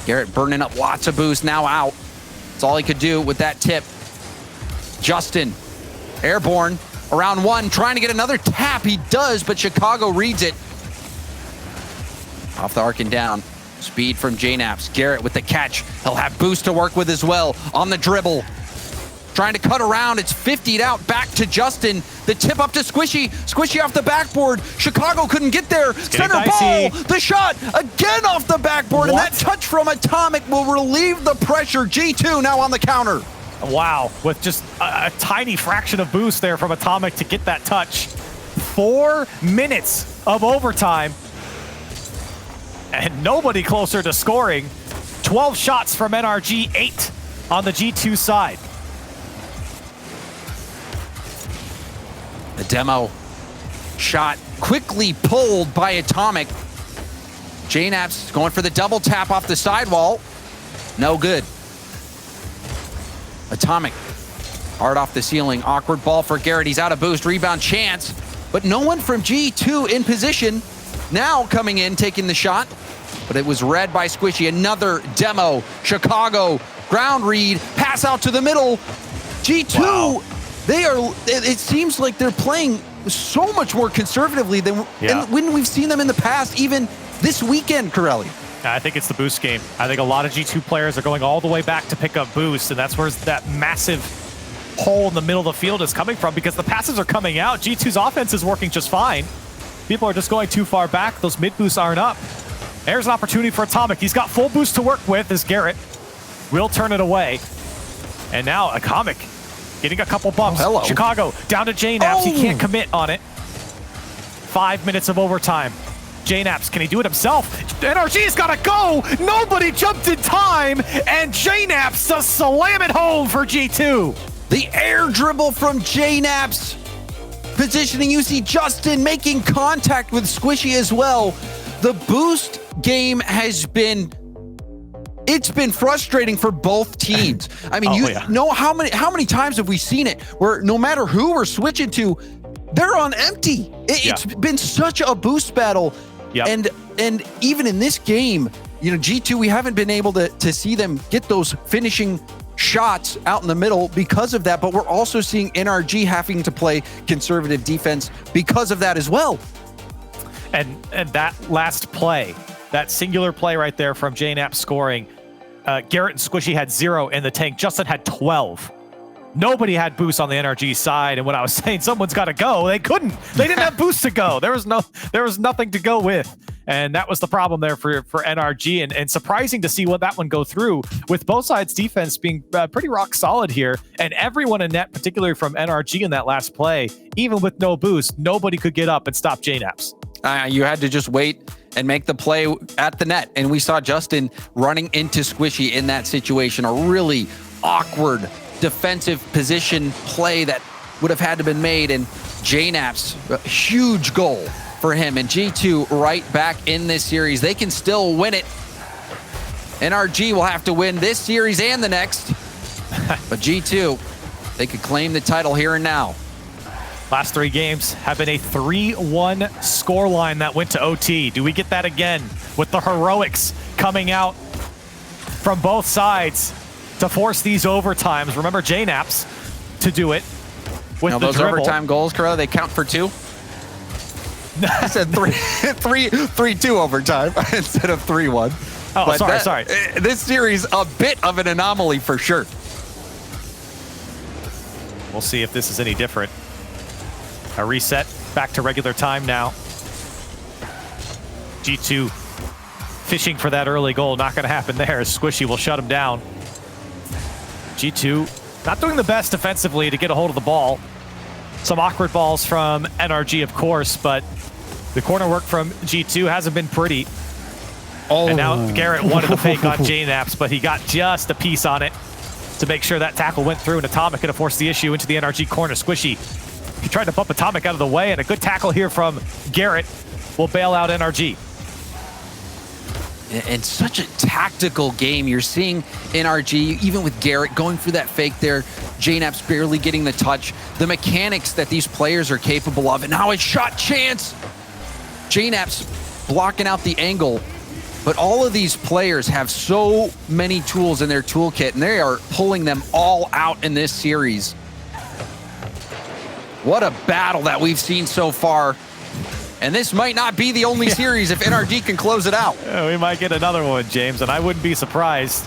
Garrett burning up lots of boost, now out. That's all he could do with that tip. Justin, airborne, around one, trying to get another tap. He does, but Chicago reads it. Off the arc and down. Speed from JNAPs. Garrett with the catch. He'll have boost to work with as well. On the dribble. Trying to cut around. It's 50'd out. Back to Justin. The tip up to Squishy. Squishy off the backboard. Chicago couldn't get there. Center ball. The shot again off the backboard. And that touch from Atomic will relieve the pressure. G2 now on the counter. Wow. With just a tiny fraction of boost there from Atomic to get that touch. 4 minutes of overtime. And nobody closer to scoring. 12 shots from NRG, 8 on the G2 side. The demo shot quickly pulled by Atomic. JNAPs going for the double tap off the sidewall. No good. Atomic hard off the ceiling. Awkward ball for Garrett. He's out of boost. Rebound chance. But no one from G2 in position. Now coming in, taking the shot. But it was read by Squishy. Another demo. Chicago. Ground read. Pass out to the middle. G2. Wow. It seems like they're playing so much more conservatively than when we've seen them in the past, even this weekend, Corelli. I think it's the boost game. I think a lot of G2 players are going all the way back to pick up boost, and that's where that massive hole in the middle of the field is coming from, because the passes are coming out. G2's offense is working just fine. People are just going too far back. Those mid boosts aren't up. There's an opportunity for Atomic. He's got full boost to work with as Garrett will turn it away. And now Atomic getting a couple bumps. Chicago down to JNAPs. He can't commit on it. 5 minutes of overtime. JNaps, can he do it himself? NRG's gotta go! Nobody jumped in time, and JNaps does slam it home for G2. The air dribble from JNaps. Positioning, you see Justin making contact with Squishy as well. The boost game has been, it's been frustrating for both teams. I mean, you know how many times have we seen it where no matter who we're switching to, they're on empty. It's been such a boost battle. And even in this game, you know, G2, we haven't been able to see them get those finishing shots out in the middle because of that, but we're also seeing NRG having to play conservative defense because of that as well. And that last play, that singular play right there from JNaps scoring, Garrett and Squishy had 0 in the tank. Justin had 12. Nobody had boosts on the NRG side, and when I was saying someone's got to go, they couldn't. They didn't have boosts to go. There was nothing to go with, and that was the problem there for NRG. And surprising to see what that one go through, with both sides' defense being pretty rock solid here, and everyone in net, particularly from NRG in that last play, even with no boost, nobody could get up and stop JNaps. You had to just wait and make the play at the net, and we saw Justin running into Squishy in that situation. A really awkward defensive position play that would have had to been made, and JNaps, a huge goal for him, and G2 right back in this series. They can still win it. NRG will have to win this series and the next, but G2, they could claim the title here and now. Last 3 games have been a 3-1 scoreline that went to OT. Do we get that again with the heroics coming out from both sides to force these overtimes? Remember JNaps to do it with the those dribble. overtime goals, Corella, they count for 2? I said 3-2 overtime instead of 3-1. Oh, but sorry. This series, a bit of an anomaly for sure. We'll see if this is any different. A reset, back to regular time now. G2 fishing for that early goal, not gonna happen there. Squishy will shut him down. G2 not doing the best defensively to get a hold of the ball. Some awkward balls from NRG, of course, but the corner work from G2 hasn't been pretty. And now Garrett wanted to fake on JNaps, but he got just a piece on it to make sure that tackle went through, and Atomic could have forced the issue into the NRG corner. Squishy, he tried to bump Atomic out of the way, and a good tackle here from Garrett will bail out NRG. And such a tactical game. You're seeing NRG, even with Garrett going through that fake there, JNaps barely getting the touch. The mechanics that these players are capable of, and now a shot chance. JNaps blocking out the angle. But all of these players have so many tools in their toolkit, and they are pulling them all out in this series. What a battle that we've seen so far. And this might not be the only series if NRG can close it out. Yeah, we might get another one, James, and I wouldn't be surprised.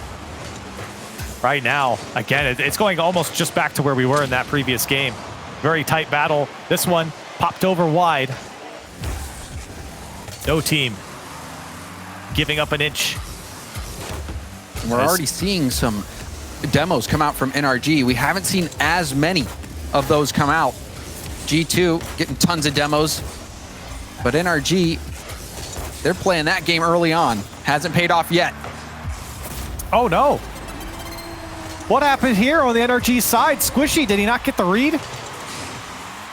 Right now, again, it's going almost just back to where we were in that previous game. Very tight battle. This one popped over wide. No team giving up an inch. We're already seeing some demos come out from NRG. We haven't seen as many of those come out. G2 getting tons of demos, but NRG, they're playing that game early on. Hasn't paid off yet. Oh no. What happened here on the NRG side? Squishy, did he not get the read?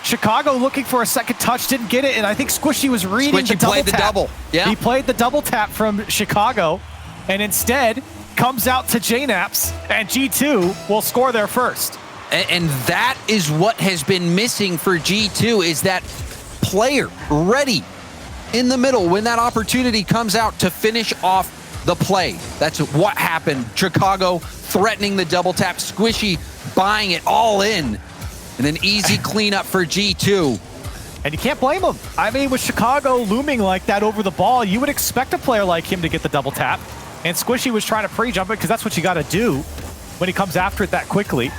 Chicago looking for a second touch, didn't get it, and I think Squishy was reading the double played the tap. double. Yeah. He played the double tap from Chicago, and instead comes out to JNaps, and G2 will score there first. And that is what has been missing for G2, is that player ready in the middle when that opportunity comes out to finish off the play. That's what happened. Chicago threatening the double tap, Squishy buying it all in, and an easy cleanup for G2. And you can't blame him. I mean, with Chicago looming like that over the ball, you would expect a player like him to get the double tap. And Squishy was trying to pre-jump it because that's what you got to do when he comes after it that quickly.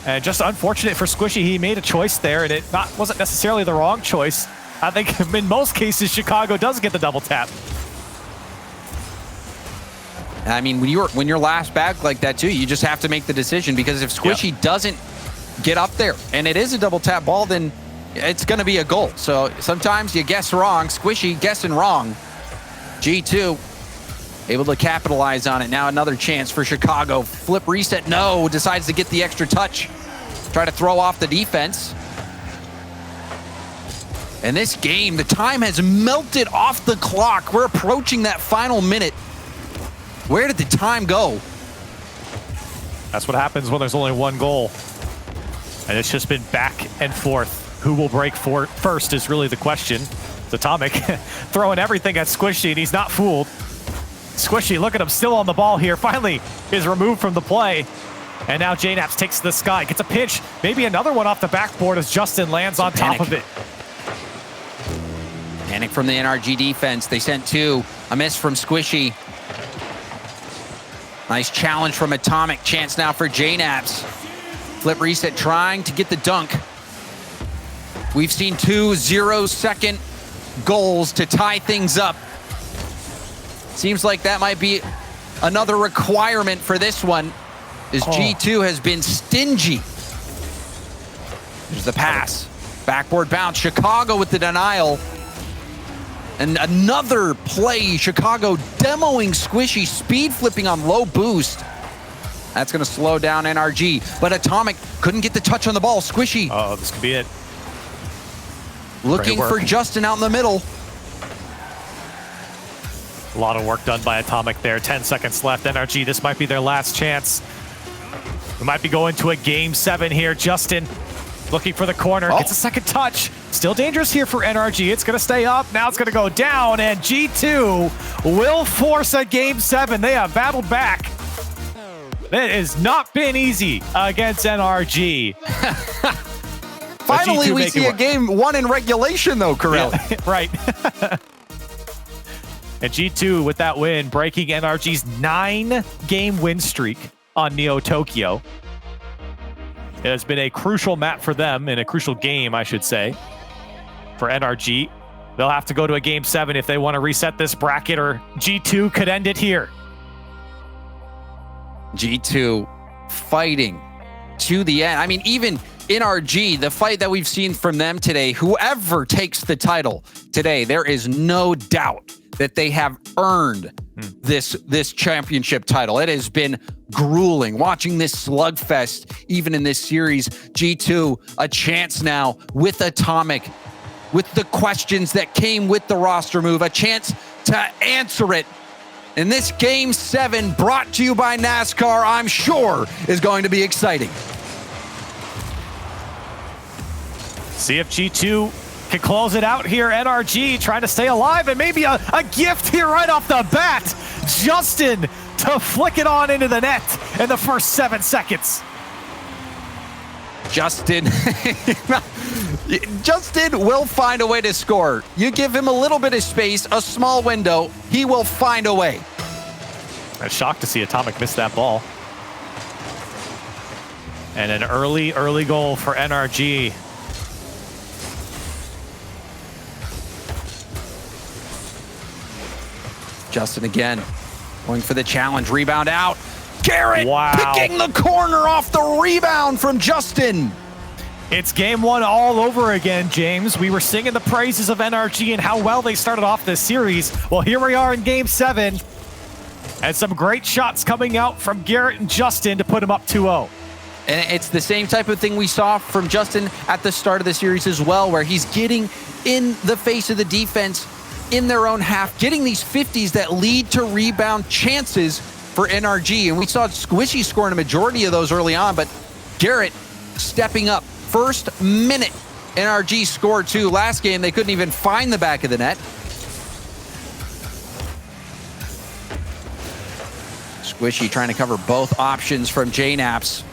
And just unfortunate for Squishy, he made a choice there, and it wasn't necessarily the wrong choice. I think in most cases, Chicago does get the double tap. I mean, when you're last back like that too, you just have to make the decision, because if Squishy doesn't get up there and it is a double tap ball, then it's going to be a goal. So sometimes you guess wrong. Squishy guessing wrong. G2 able to capitalize on it. Now another chance for Chicago. Flip reset, no. Decides to get the extra touch. Try to throw off the defense. And this game, the time has melted off the clock. We're approaching that final minute. Where did the time go? That's what happens when there's only one goal. And it's just been back and forth. Who will break first is really the question. It's Atomic throwing everything at Squishy, and he's not fooled. Squishy, look at him, still on the ball here. Finally is removed from the play. And now JNaps takes the sky, gets a pinch. Maybe another one off the backboard as Justin lands on top of it. Panic from the NRG defense. They sent two. A miss from Squishy. Nice challenge from Atomic. Chance now for JNaps. Flip reset trying to get the dunk. We've seen 2 0-second goals to tie things up. Seems like that might be another requirement for this one, as G2 has been stingy. There's the pass. Backboard bounce. Chicago with the denial. And another play. Chicago demoing Squishy, speed flipping on low boost. That's going to slow down NRG. But Atomic couldn't get the touch on the ball. Squishy. Oh, this could be it. Looking for Justin out in the middle. A lot of work done by Atomic there. 10 seconds left. NRG, this might be their last chance. We might be going to a game 7 here. Justin looking for the corner. Gets a second touch. Still dangerous here for NRG. It's going to stay up. Now it's going to go down. And G2 will force a game 7. They have battled back. It has not been easy against NRG. Finally, we see a game 1 in regulation, though, Correll. Yeah, right. And G2 with that win, breaking NRG's 9-game win streak on Neo Tokyo. It has been a crucial map for them, and a crucial game, I should say, for NRG. They'll have to go to a game 7 if they want to reset this bracket, or G2 could end it here. G2 fighting to the end. I mean, even NRG, the fight that we've seen from them today, whoever takes the title today, there is no doubt that they have earned this championship title. It has been grueling watching this slugfest, even in this series. G2, a chance now with Atomic, with the questions that came with the roster move, a chance to answer it. And this game 7, brought to you by NASCAR, I'm sure is going to be exciting. See if G2 can close it out here. NRG trying to stay alive, and maybe a gift here right off the bat. Justin to flick it on into the net in the first 7 seconds. Justin will find a way to score. You give him a little bit of space, a small window, he will find a way. I'm shocked to see Atomic miss that ball. And an early goal for NRG. Justin again, going for the challenge, rebound out. Garrett picking the corner off the rebound from Justin. It's game 1 all over again, James. We were singing the praises of NRG and how well they started off this series. Well, here we are in game 7. And some great shots coming out from Garrett and Justin to put him up 2-0. And it's the same type of thing we saw from Justin at the start of the series as well, where he's getting in the face of the defense in their own half, getting these 50s that lead to rebound chances for NRG. And we saw Squishy scoring a majority of those early on, but Garrett stepping up. First minute, NRG scored 2. Last game, they couldn't even find the back of the net. Squishy trying to cover both options from JNaps.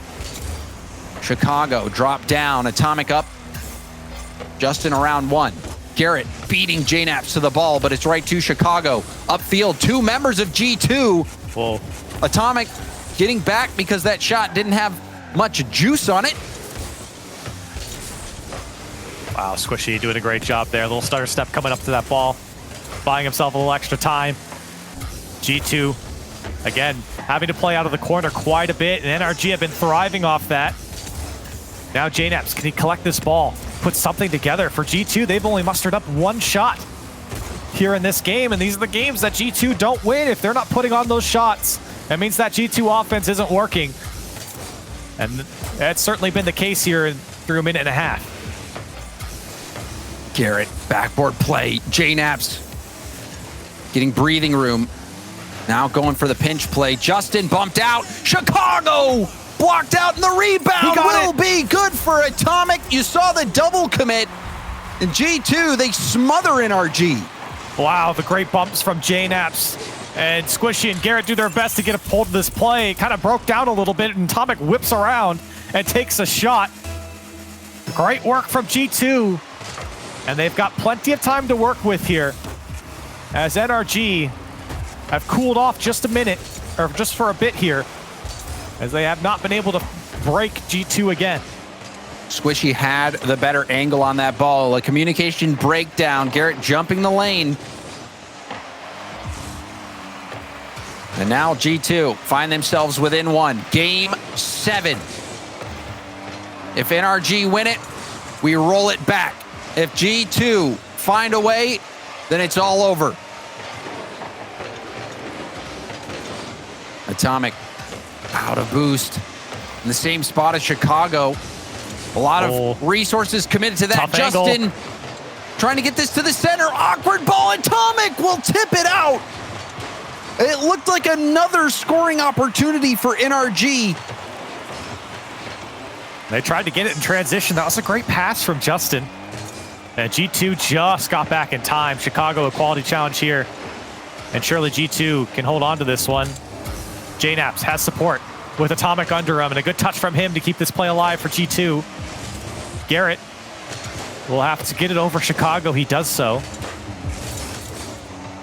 Chicago drop down, Atomic up. Justin around 1. Garrett beating JNaps to the ball, but it's right to Chicago. Upfield, 2 members of G2. Whoa. Atomic getting back because that shot didn't have much juice on it. Wow, Squishy doing a great job there. A little stutter step coming up to that ball, buying himself a little extra time. G2, again, having to play out of the corner quite a bit, and NRG have been thriving off that. Now JNaps, can he collect this ball? put something together. For G2, they've only mustered up one shot here in this game, and these are the games that G2 don't win if they're not putting on those shots. That means that G2 offense isn't working. And that's certainly been the case here through a minute and a half. Garrett, backboard play. J-Naps getting breathing room. Now going for the pinch play. Justin bumped out. Chicago blocked out, and the rebound will be good for Atomic. You saw the double commit. And G2, they smother NRG. Wow, the great bumps from J-Naps. And Squishy and Garrett do their best to get a hold of this play. It kind of broke down a little bit, and Atomic whips around and takes a shot. Great work from G2. And they've got plenty of time to work with here, as NRG have cooled off just a minute, or just for a bit here, as they have not been able to break G2 again. Squishy had the better angle on that ball. A communication breakdown. Garrett jumping the lane. And now G2 find themselves within one. Game 7. If NRG win it, we roll it back. If G2 find a way, then it's all over. Atomic out of boost in the same spot as Chicago. A lot of resources committed to that. Tough Justin angle. Trying to get this to the center. Awkward ball. Atomic will tip it out. It looked like another scoring opportunity for NRG. They tried to get it in transition. That was a great pass from Justin. And G2 just got back in time. Chicago, a quality challenge here. And surely G2 can hold on to this one. J-Naps has support with Atomic under him, and a good touch from him to keep this play alive for G2. Garrett will have to get it over Chicago. He does so.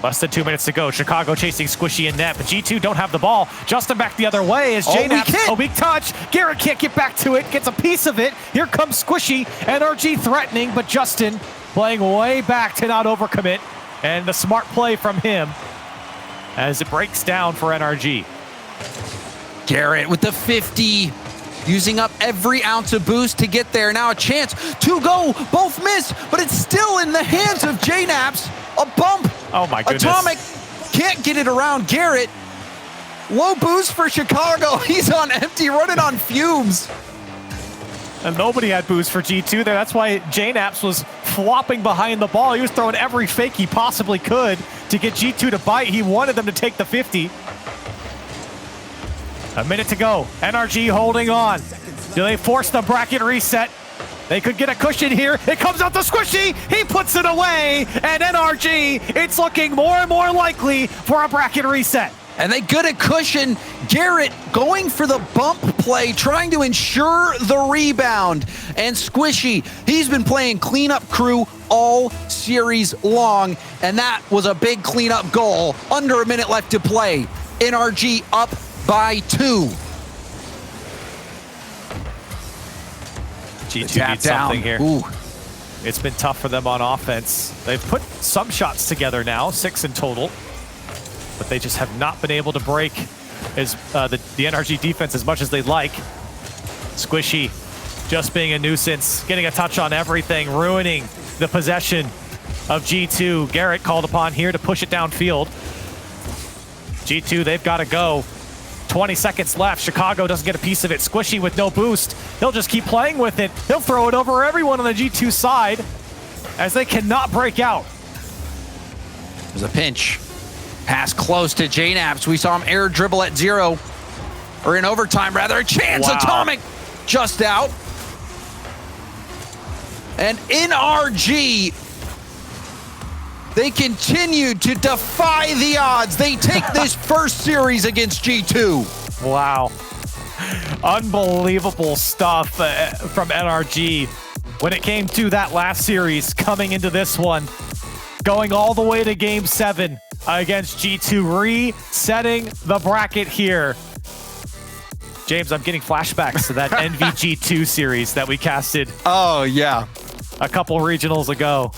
Less than 2 minutes to go. Chicago chasing Squishy and net, but G2 don't have the ball. Justin back the other way as J-Naps, a weak touch. Garrett can't get back to it, gets a piece of it. Here comes Squishy, NRG threatening, but Justin playing way back to not overcommit. And the smart play from him as it breaks down for NRG. Garrett with the 50, using up every ounce of boost to get there. Now a chance to go, both miss, but it's still in the hands of J-Naps. A bump. Oh my goodness. Atomic can't get it around Garrett. Low boost for Chicago. He's on empty, running on fumes. And nobody had boost for G2 there. That's why J-Naps was flopping behind the ball. He was throwing every fake he possibly could to get G2 to bite. He wanted them to take the 50. A minute to go. NRG holding on. Do they force the bracket reset? They could get a cushion here. It comes out to Squishy. He puts it away. And NRG, it's looking more and more likely for a bracket reset. And they get a cushion. Garrett going for the bump play, trying to ensure the rebound. And Squishy, he's been playing cleanup crew all series long. And that was a big cleanup goal. Under a minute left to play. NRG up by 2. G2 needs something here. Ooh. It's been tough for them on offense. They've put some shots together now, 6 in total, but they just have not been able to break the NRG defense as much as they'd like. Squishy just being a nuisance, getting a touch on everything, ruining the possession of G2. Garrett called upon here to push it downfield. G2, they've got to go. 20 seconds left. Chicago doesn't get a piece of it. Squishy with no boost. He'll just keep playing with it. He'll throw it over everyone on the G2 side as they cannot break out. There's a pinch. Pass close to J-Naps. We saw him air dribble at 0. Or in overtime, rather. A chance. Wow. Atomic just out. And NRG, they continue to defy the odds. They take this first series against G2. Wow. Unbelievable stuff from NRG when it came to that last series, coming into this one, going all the way to Game 7 against G2, resetting the bracket here. James, I'm getting flashbacks to that NVG2 series that we casted. Oh, yeah. A couple regionals ago.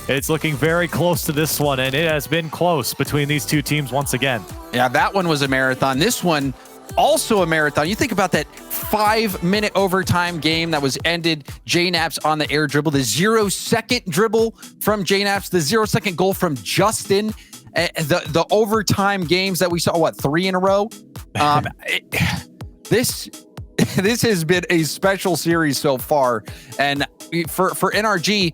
It's looking very close to this one, and it has been close between these two teams once again. Yeah, that one was a marathon. This one, also a marathon. You think about that 5-minute overtime game that was ended. JNaps on the air dribble, the 0-second dribble from JNaps, the 0-second goal from Justin, the overtime games that we saw, 3 in a row? This has been a special series so far. And for NRG,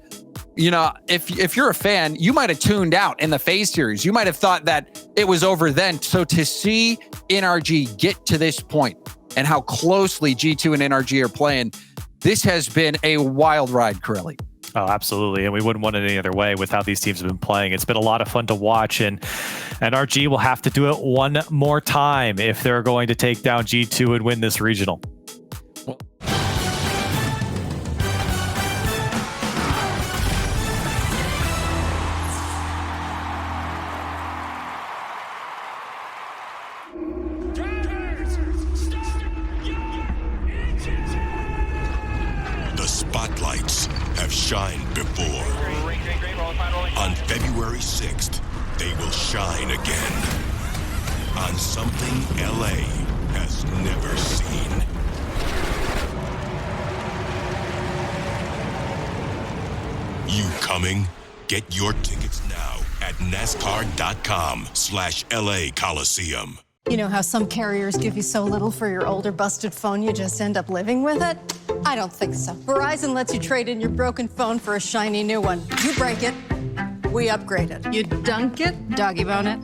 you know, if you're a fan, you might have tuned out in the phase series. You might have thought that it was over then. So to see NRG get to this point and how closely G2 and NRG are playing, this has been a wild ride, Corelli. Oh, absolutely. And we wouldn't want it any other way with how these teams have been playing. It's been a lot of fun to watch, and NRG will have to do it one more time if they're going to take down G2 and win this regional. Spotlights have shined before. On February 6th, they will shine again. On something LA has never seen. You coming? Get your tickets now at NASCAR.com/LA Coliseum. You know how some carriers give you so little for your older busted phone you just end up living with it? I don't think so. Verizon lets you trade in your broken phone for a shiny new one. You break it, we upgrade it. You dunk it, doggy bone it,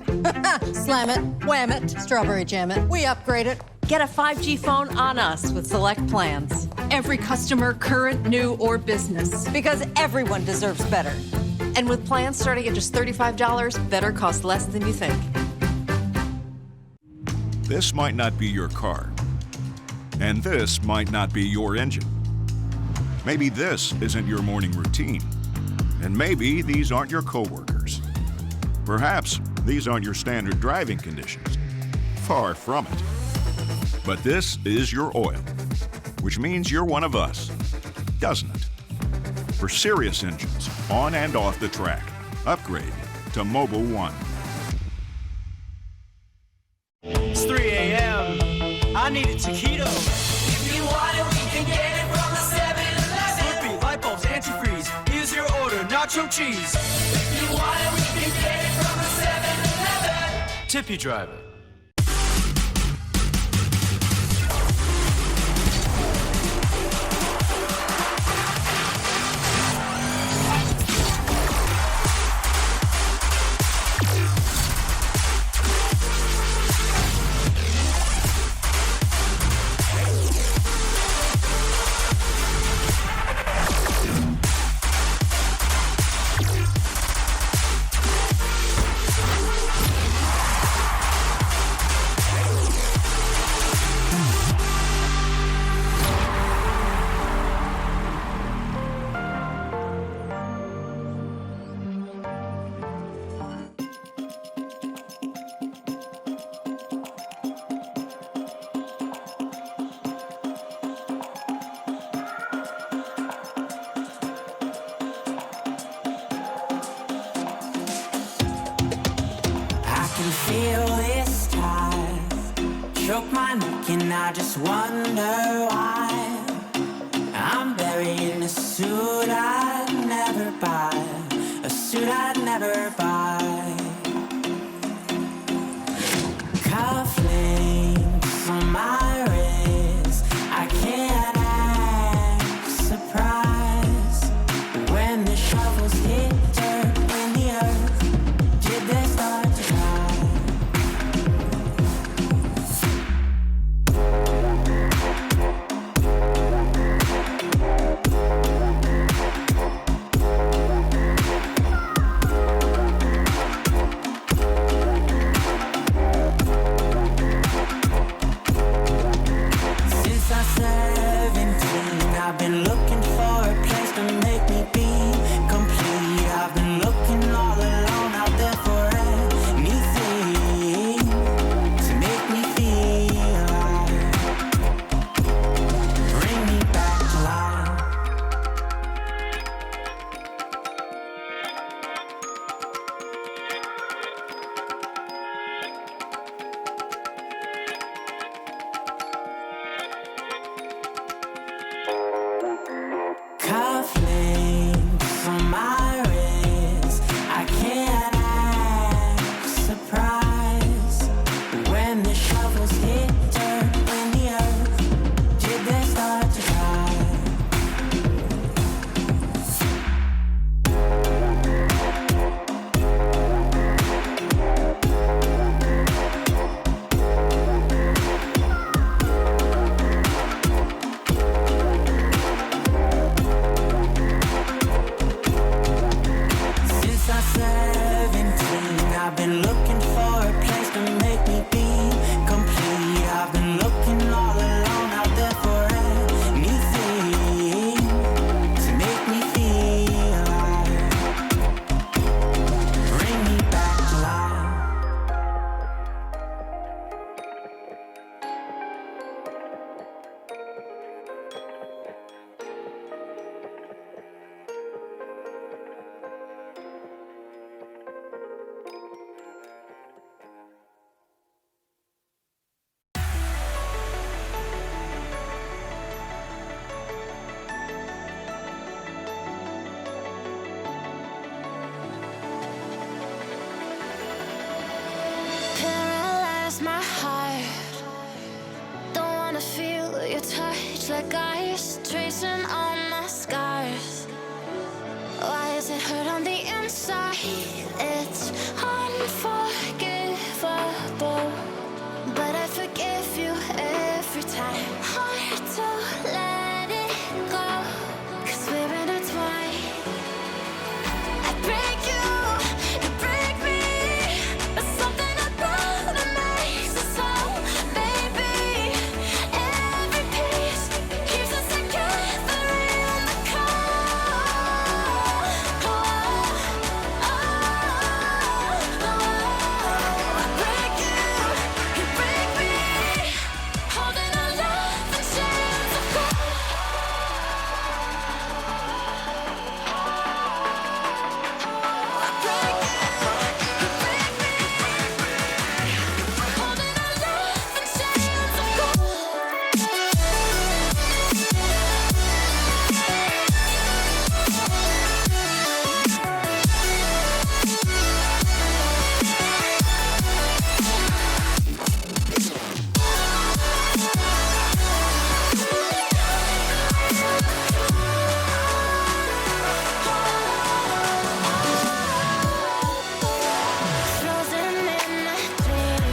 slam it, wham it, strawberry jam it, we upgrade it. Get a 5G phone on us with select plans. Every customer, current, new, or business. Because everyone deserves better. And with plans starting at just $35, better costs less than you think. This might not be your car, and this might not be your engine. Maybe this isn't your morning routine, and maybe these aren't your coworkers. Perhaps these aren't your standard driving conditions. Far from it. But this is your oil, which means you're one of us, doesn't it? For serious engines, on and off the track, upgrade to Mobil 1. It's 3 a.m. I need a taquito. If you want it, we can get it from the 7-Eleven. Slurpee, light bulbs, antifreeze. Here's your order, nacho cheese. If you want it, we can get it from the 7-Eleven. Tip your driver. Feel this tide choke my neck and I just wonder why I'm buried in a suit I'd never buy, a suit I'd never buy. Cufflinks on my wrist, I can't act surprised when the shovels hit dirt in the earth. Did they start to cry? Since I was 17, I've been looking for a place to make me be complete. I've been looking all alone out there for anything to make me feel alive. Bring me back to life. it hurt on the inside. It's unforgivable, but I forgive you every time. Hard to let it go, 'cause we're intertwined. I break you, you break me, but something about it makes us whole. Baby, every piece keeps us together in the cold. I break you break me, holding our love in chains of gold. I break you break me, holding our love in chains of frozen in a dream.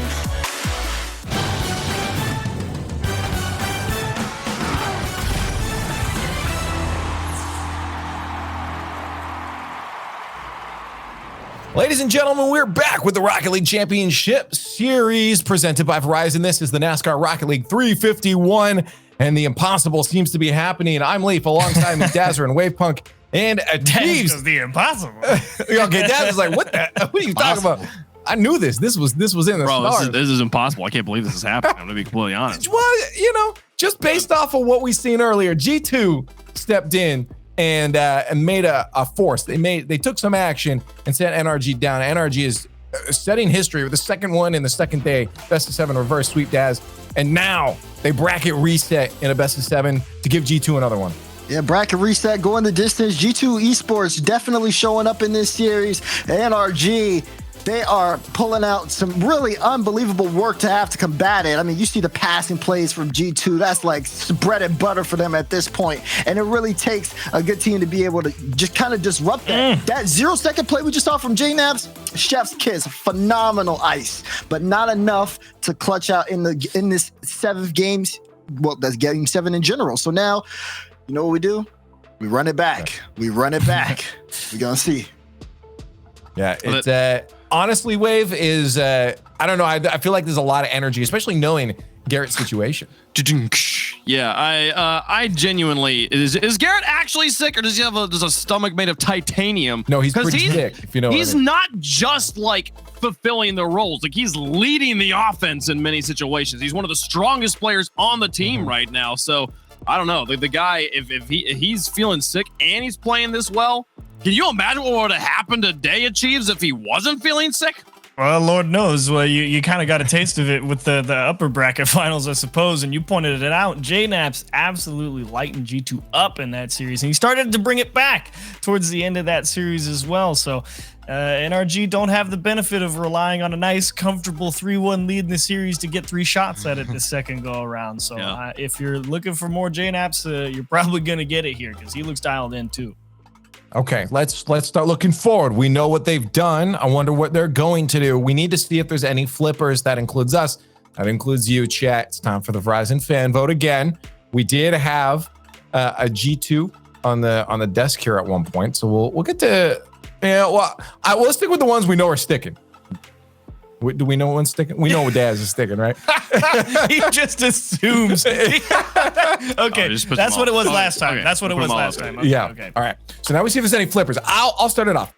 Ladies and gentlemen, we're back with the Rocket League Championship Series presented by Verizon. This is the NASCAR Rocket League 351, and the impossible seems to be happening. I'm Leaf alongside me, Dazzer and Wavepunk, and Jeeves. The impossible. Okay, Dazzer's like, what are you talking about? I knew this. This was in the stars. This is impossible. I can't believe this is happening. I'm gonna be completely honest. Well, just based off of what we seen earlier, G2 stepped in and made a force. They took some action and sent NRG down. NRG is setting history with the second one in the second day, best of 7 reverse sweep Daz, and now they bracket reset in a best of 7 to give G2 another one. Yeah, bracket reset, going the distance. G2 Esports definitely showing up in this series. NRG, they are pulling out some really unbelievable work to have to combat it. I mean, you see the passing plays from G2. That's like bread and butter for them at this point. And it really takes a good team to be able to just kind of disrupt that. That 0-second play we just saw from J-Nabs, chef's kiss, phenomenal ice, but not enough to clutch out in this 7th games. Well, that's game 7 in general. So now, you know what we do? We run it back. We run it back. We're going to see. Yeah, it's honestly, Wave is I don't know. I feel like there's a lot of energy, especially knowing Garrett's situation. Yeah, I genuinely is Garrett actually sick, or does he have a stomach made of titanium? No, he's pretty sick. If you know, he's not just like fulfilling the roles; like he's leading the offense in many situations. He's one of the strongest players on the team right now. So I don't know, the guy if he's feeling sick and he's playing this well. Can you imagine what would have happened to Day Achieves if he wasn't feeling sick? Well, Lord knows. Well, you kind of got a taste of it with the upper bracket finals, I suppose, and you pointed it out. J-Naps absolutely lightened G2 up in that series, and he started to bring it back towards the end of that series as well. So NRG don't have the benefit of relying on a nice, comfortable 3-1 lead in the series to get 3 shots at it the second go around. So if you're looking for more J-Naps, you're probably going to get it here because he looks dialed in too. Okay, let's start looking forward. We know what they've done. I wonder what they're going to do. We need to see if there's any flippers. That includes us. That includes you, chat. It's time for the Verizon fan vote again. We did have a G2 on the desk here at one point, so we'll get to we'll stick with the ones we know are sticking. Do we know one's sticking? We know Daz is sticking, right? He just assumes. Okay, that's what it was last time. Okay. That's what it was last time. Okay, yeah. Okay. All right. So now we see if there's any flippers. I'll start it off.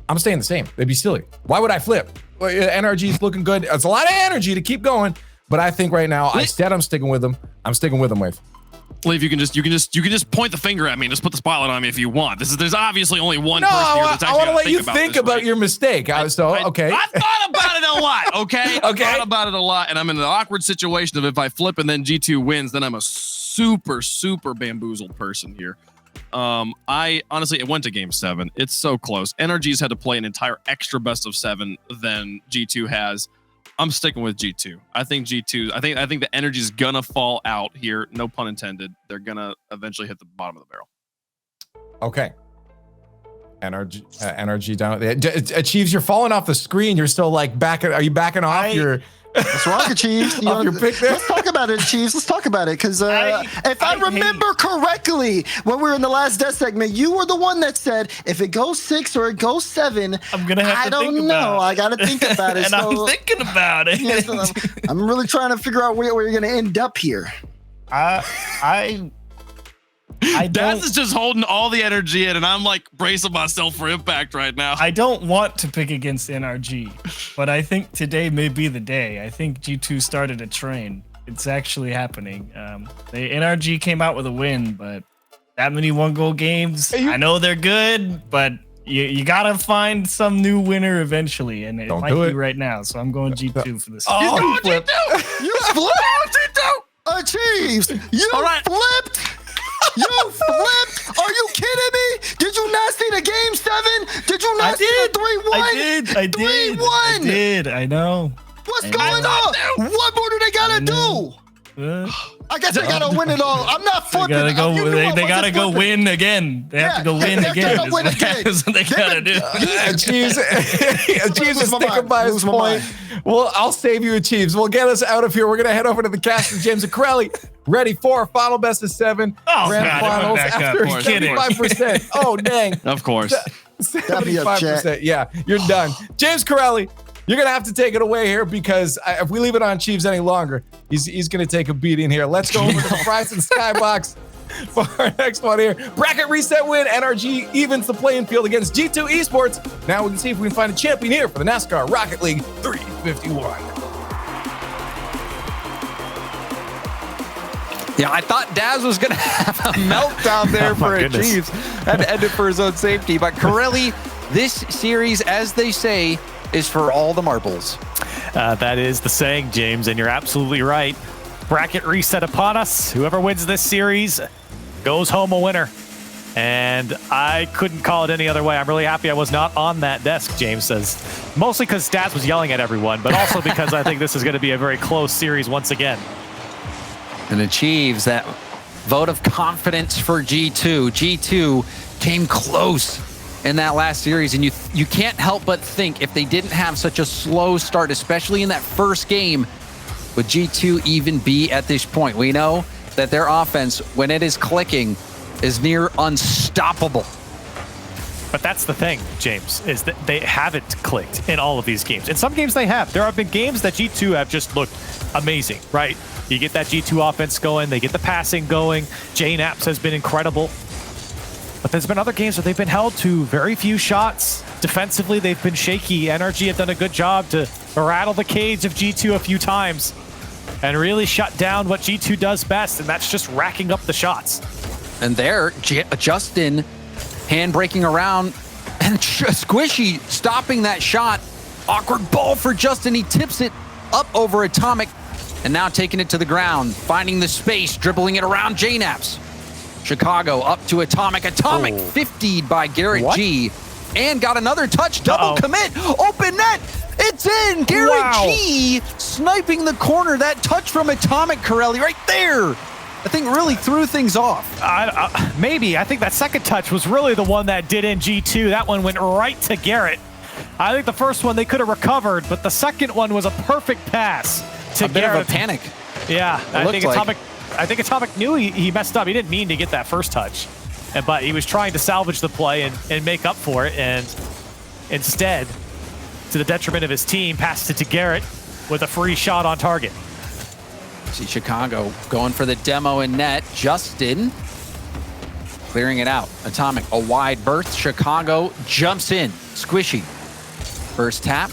I'm staying the same. They'd be silly. Why would I flip? Well, NRG is looking good. It's a lot of energy to keep going, but I think right now I said I'm sticking with them. I'm sticking with them, Wave. Leave, you can just point the finger at me and just put the spotlight on me if you want. There's obviously only one person here that's actually I want to let you about think this, about right? your mistake. Okay. I've thought about it a lot, okay? Okay. I've thought about it a lot, and I'm in an awkward situation of if I flip and then G2 wins, then I'm a super, super bamboozled person here. I honestly, it went to game 7. It's so close. NRG's had to play an entire extra best of 7 than G2 has. I'm sticking with G2. I think G2. I think the energy is gonna fall out here. No pun intended. They're gonna eventually hit the bottom of the barrel. Okay. NRG down. Achieves, you're falling off the screen. You're still like backing. Are you backing off your? That's wrong, Achieves. Your pick there? Let's talk about it, Achieves. Let's talk about it. Because if I remember correctly, when we were in the last death segment, you were the one that said, if it goes 6 or it goes 7, I'm going to have to think about it. I got to think about it. And I'm thinking about it. Yeah, so I'm really trying to figure out where you're going to end up here. Daz is just holding all the energy in, and I'm like bracing myself for impact right now. I don't want to pick against NRG, but I think today may be the day. I think G2 started a train. It's actually happening. The NRG came out with a win, but that many 1-goal games, I know they're good, but you gotta find some new winner eventually, and it might be right now. So I'm going G2 for this. Oh, you flipped! You flipped! Achieves! You flipped! You flipped! Are you kidding me? Did you not see the game 7? Did you not see the 3-1? I did. 3-1. I did. I know. What's going on? What more do they gotta do? I guess they gotta win it all. I'm not flipping. They gotta go win again. They have to go win again. Gotta win again. That's what they gotta do. Achieves is sticking by his point. Well, I'll save you, Achieves. We'll get us out of here. We're gonna head over to the cast with James and Corelli. Ready for our final best of 7 grand finals after 75%. Oh, dang. Of course. 75%. Yeah, you're done. James Corelli, you're going to have to take it away here because if we leave it on Chiefs any longer, he's going to take a beating here. Let's go over to the Verizon Skybox for our next one here. Bracket reset win. NRG evens the playing field against G2 Esports. Now we can see if we can find a champion here for the NASCAR Rocket League 351. Yeah, I thought Daz was going to have a meltdown there for Achieves. Had to end it for his own safety. But Corelli, this series, as they say, is for all the marbles. That is the saying, James, and you're absolutely right. Bracket reset upon us. Whoever wins this series goes home a winner. And I couldn't call it any other way. I'm really happy I was not on that desk, James says. Mostly because Daz was yelling at everyone, but also because I think this is going to be a very close series once again. And Achieves that vote of confidence for G2. G2 came close in that last series, and you can't help but think if they didn't have such a slow start, especially in that first game, would G2 even be at this point? We know that their offense, when it is clicking, is near unstoppable. But that's the thing, James, is that they haven't clicked in all of these games. In some games they have. There have been games that G2 have just looked amazing, right? You get that G2 offense going, they get the passing going. JNAPS has been incredible. But there's been other games where they've been held to very few shots. Defensively, they've been shaky. NRG have done a good job to rattle the cage of G2 a few times and really shut down what G2 does best, and that's just racking up the shots. And there, Justin hand-breaking around, and Squishy stopping that shot. Awkward ball for Justin. He tips it up over Atomic, and now taking it to the ground, finding the space, dribbling it around JNAPS. Chicago up to Atomic. Atomic 50'd by Garrett G, and got another touch, double commit, open net. It's in. Garrett G sniping the corner. That touch from Atomic, Corelli, right there, I think really threw things off. Maybe. I think that second touch was really the one that did in G2. That one went right to Garrett. I think the first one they could have recovered, but the second one was a perfect pass to Garrett. Bit of a panic. Yeah, I think Atomic knew he messed up. He didn't mean to get that first touch, but he was trying to salvage the play and make up for it, and instead, to the detriment of his team, passed it to Garrett with a free shot on target. See Chicago going for the demo in net. Justin clearing it out. Atomic, a wide berth. Chicago jumps in. Squishy. First tap.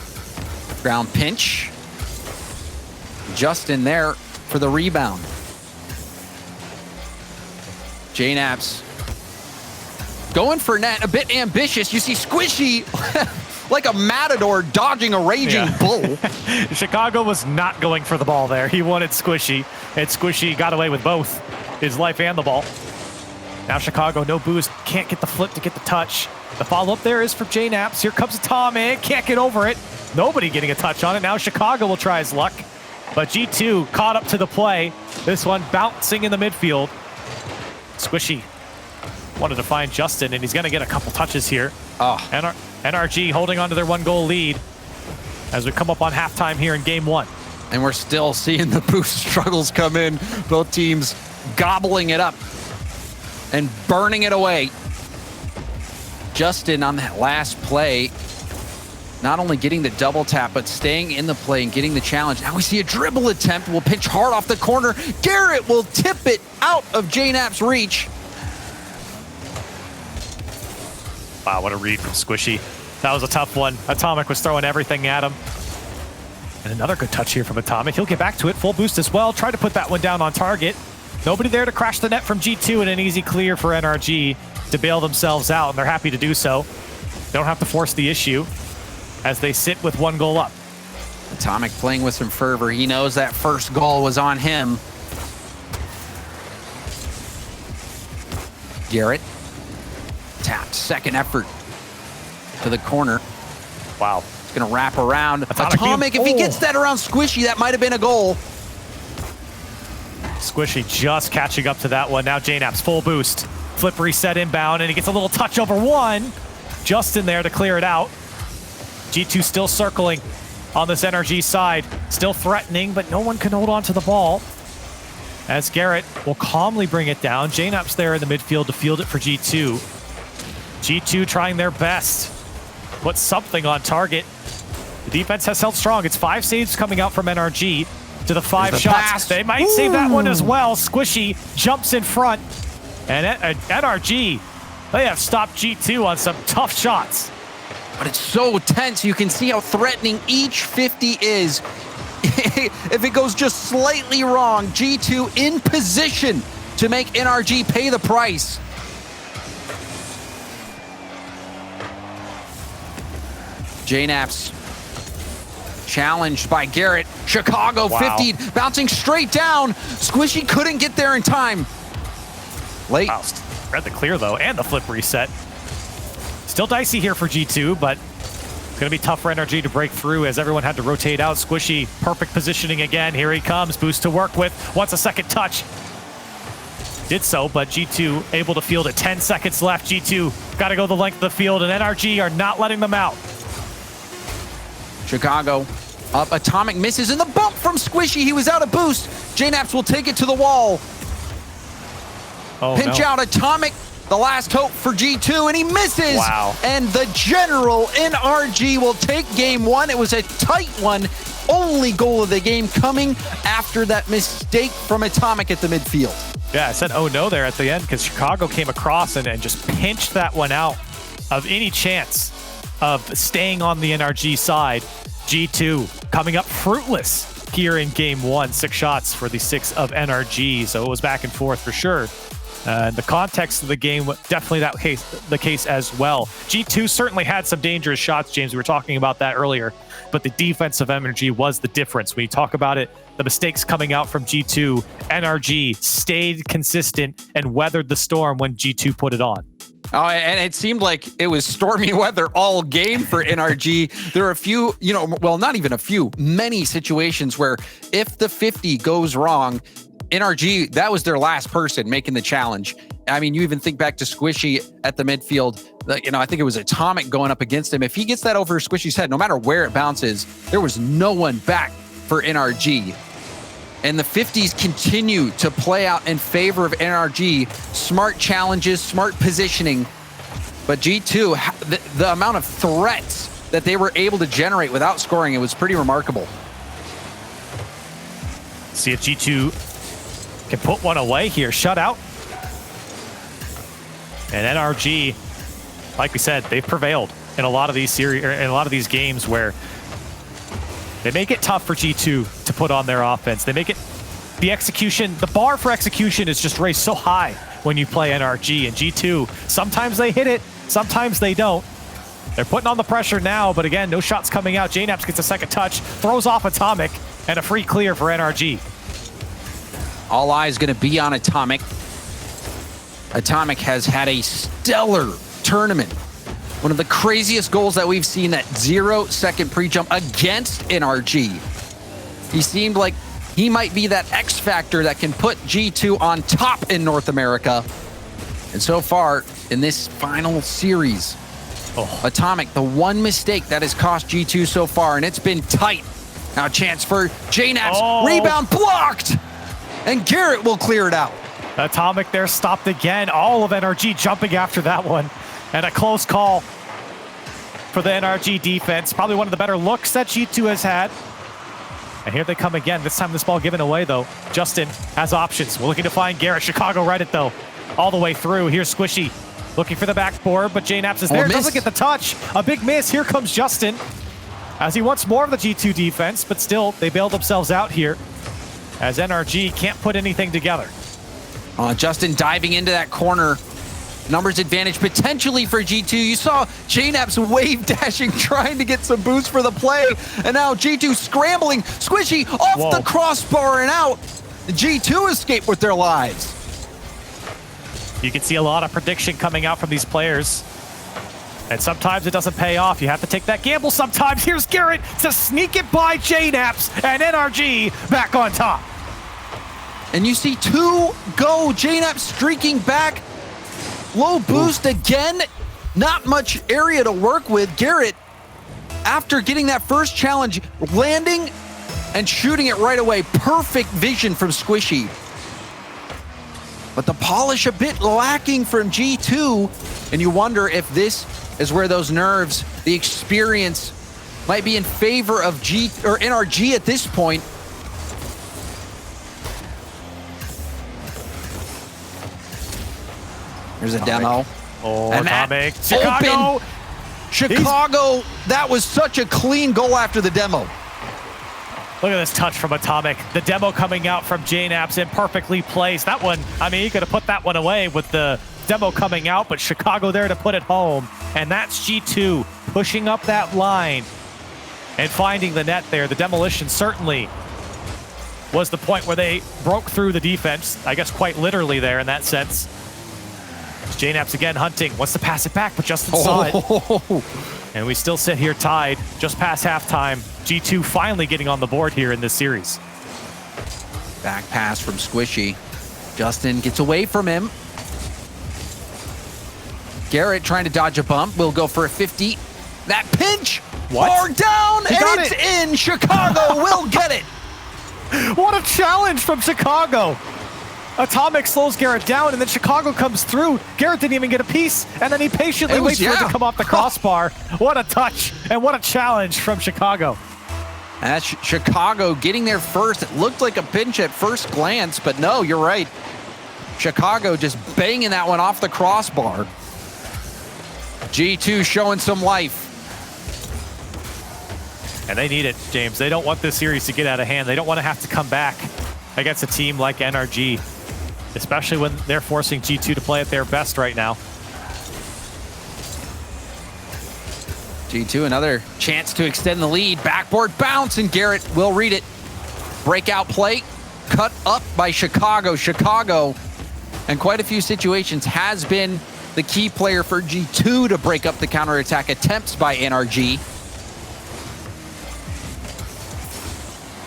Ground pinch. Justin there for the rebound. JNAPS going for net, a bit ambitious. You see Squishy like a matador dodging a raging bull. Chicago was not going for the ball there. He wanted Squishy, and Squishy got away with both his life and the ball. Now Chicago, no boost, can't get the flip to get the touch. The follow-up there is for JNAPS. Here comes Atomic, can't get over it. Nobody getting a touch on it. Now Chicago will try his luck, but G2 caught up to the play. This one bouncing in the midfield. Squishy wanted to find Justin, and he's going to get a couple touches here. Oh. NRG holding on to their 1-goal lead as we come up on halftime here in game 1. And we're still seeing the boost struggles come in. Both teams gobbling it up and burning it away. Justin on that last play, not only getting the double tap, but staying in the play and getting the challenge. Now we see a dribble attempt. Will pinch hard off the corner. Garrett will tip it out of JNAP's reach. Wow, what a read from Squishy. That was a tough one. Atomic was throwing everything at him. And another good touch here from Atomic. He'll get back to it. Full boost as well. Try to put that one down on target. Nobody there to crash the net from G2, and an easy clear for NRG to bail themselves out, and they're happy to do so. They don't have to force the issue as they sit with 1 goal up. Atomic playing with some fervor. He knows that first goal was on him. Garrett tapped, second effort to the corner. Wow. It's gonna wrap around. Atomic, if he gets that around Squishy, that might have been a goal. Squishy just catching up to that one. Now JNAP's full boost. Flip reset inbound, and he gets a little touch over one. Justin there to clear it out. G2 still circling on this NRG side. Still threatening, but no one can hold on to the ball. As Garrett will calmly bring it down. JNAP's there in the midfield to field it for G2. G2 trying their best. Put something on target. The defense has held strong. It's 5 saves coming out from NRG to the 5 shots. Pass. They might save that one as well. Squishy jumps in front. And NRG, they have stopped G2 on some tough shots. But it's so tense. You can see how threatening each 50 is. If it goes just slightly wrong, G2 in position to make NRG pay the price. JNAP's challenged by Garrett. Chicago 50 bouncing straight down. Squishy couldn't get there in time. Late. Wow. Read the clear though, and the flip reset. Still dicey here for G2, but gonna be tough for NRG to break through as everyone had to rotate out. Squishy, perfect positioning again. Here he comes, boost to work with. Wants a second touch. Did so, but G2 able to field it. 10 seconds left. G2 gotta go the length of the field, and NRG are not letting them out. Chicago up. Atomic misses, and the bump from Squishy. He was out of boost. JNAPs will take it to the wall. Oh, Pinch out Atomic, the last hope for G2, and he misses. Wow. And the general NRG will take game 1. It was a tight one. Only goal of the game coming after that mistake from Atomic at the midfield. Yeah, I said oh no there at the end because Chicago came across and just pinched that one out of any chance of staying on the NRG side. G2 coming up fruitless here in game 1. 6 shots for the 6 of NRG, so it was back and forth for sure. The context of the game, definitely the case as well. G2 certainly had some dangerous shots, James. We were talking about that earlier, but the defensive NRG was the difference. When you talk about it, the mistakes coming out from G2, NRG stayed consistent and weathered the storm when G2 put it on. Oh, and it seemed like it was stormy weather all game for NRG. There are a few, well, not even a few, many situations where if the 50 goes wrong, NRG, that was their last person making the challenge. I mean, you even think back to Squishy at the midfield. I think it was Atomic going up against him. If he gets that over Squishy's head, no matter where it bounces, there was no one back for NRG. And the 50s continue to play out in favor of NRG. Smart challenges, smart positioning. But G2, the amount of threats that they were able to generate without scoring, it was pretty remarkable. See if G2 can put one away here. Shut out. And NRG, like we said, they've prevailed in a lot of these series, or in a lot of these games where they make it tough for G2 to put on their offense. They make it, the execution, the bar for execution is just raised so high when you play NRG. And G2, sometimes they hit it, sometimes they don't. They're putting on the pressure now, but again, no shots coming out. JNAPs gets a second touch, throws off Atomic, and a free clear for NRG. All eyes going to be on Atomic. Atomic has had a stellar tournament. One of the craziest goals that we've seen, that 0-second pre-jump against NRG. He seemed like he might be that X factor that can put G2 on top in North America. And so far in this final series, Atomic, the one mistake that has cost G2 so far, and it's been tight. Now a chance for JNAPS. Rebound blocked. And Garrett will clear it out. Atomic there stopped again. All of NRG jumping after that one. And a close call for the NRG defense. Probably one of the better looks that G2 has had. And here they come again. This time this ball given away, though. Justin has options. We're looking to find Garrett. Chicago read it, though. All the way through. Here's Squishy looking for the backboard, but JNAPS is there. Doesn't get the touch. A big miss. Here comes Justin as he wants more of the G2 defense, but still, they bailed themselves out here as NRG can't put anything together. Justin diving into that corner. Numbers advantage potentially for G2. You saw JNAPS wave dashing, trying to get some boost for the play. And now G2 scrambling. Squishy off the crossbar and out. G2 escape with their lives. You can see a lot of prediction coming out from these players. And sometimes it doesn't pay off. You have to take that gamble sometimes. Here's Garrett to sneak it by JNAPS and NRG back on top. And you see 2 go. JNAPS streaking back. Low boost again. Not much area to work with. Garrett, after getting that first challenge, landing and shooting it right away. Perfect vision from Squishy. But the polish a bit lacking from G2. And you wonder if this is where those nerves, the experience, might be in favor of NRG at this point. There's a demo. And Atomic. Chicago. Open. Chicago, that was such a clean goal after the demo. Look at this touch from Atomic. The demo coming out from JNAPS and perfectly placed. That one, I mean, you could have put that one away with the demo coming out, but Chicago there to put it home. And that's G2 pushing up that line and finding the net there. The demolition certainly was the point where they broke through the defense. I guess quite literally there in that sense. JNAPS again hunting, wants to pass it back, but Justin saw it. And we still sit here tied just past halftime. G2 finally getting on the board here in this series. Back pass from Squishy. Justin gets away from him. Garrett trying to dodge a bump. Will go for a 50. That pinch. Far down, and it's in. Chicago will get it. What a challenge from Chicago. Atomic slows Garrett down, and then Chicago comes through. Garrett didn't even get a piece, and then he patiently waits for it to come off the crossbar. What a touch, and what a challenge from Chicago. That's Chicago getting there first. It looked like a pinch at first glance, but no, you're right. Chicago just banging that one off the crossbar. G2 showing some life. And they need it, James. They don't want this series to get out of hand. They don't want to have to come back against a team like NRG, especially when they're forcing G2 to play at their best right now. G2, another chance to extend the lead. Backboard bounce, and Garrett will read it. Breakout play, cut up by Chicago. Chicago, in quite a few situations, has been the key player for G2 to break up the counterattack attempts by NRG.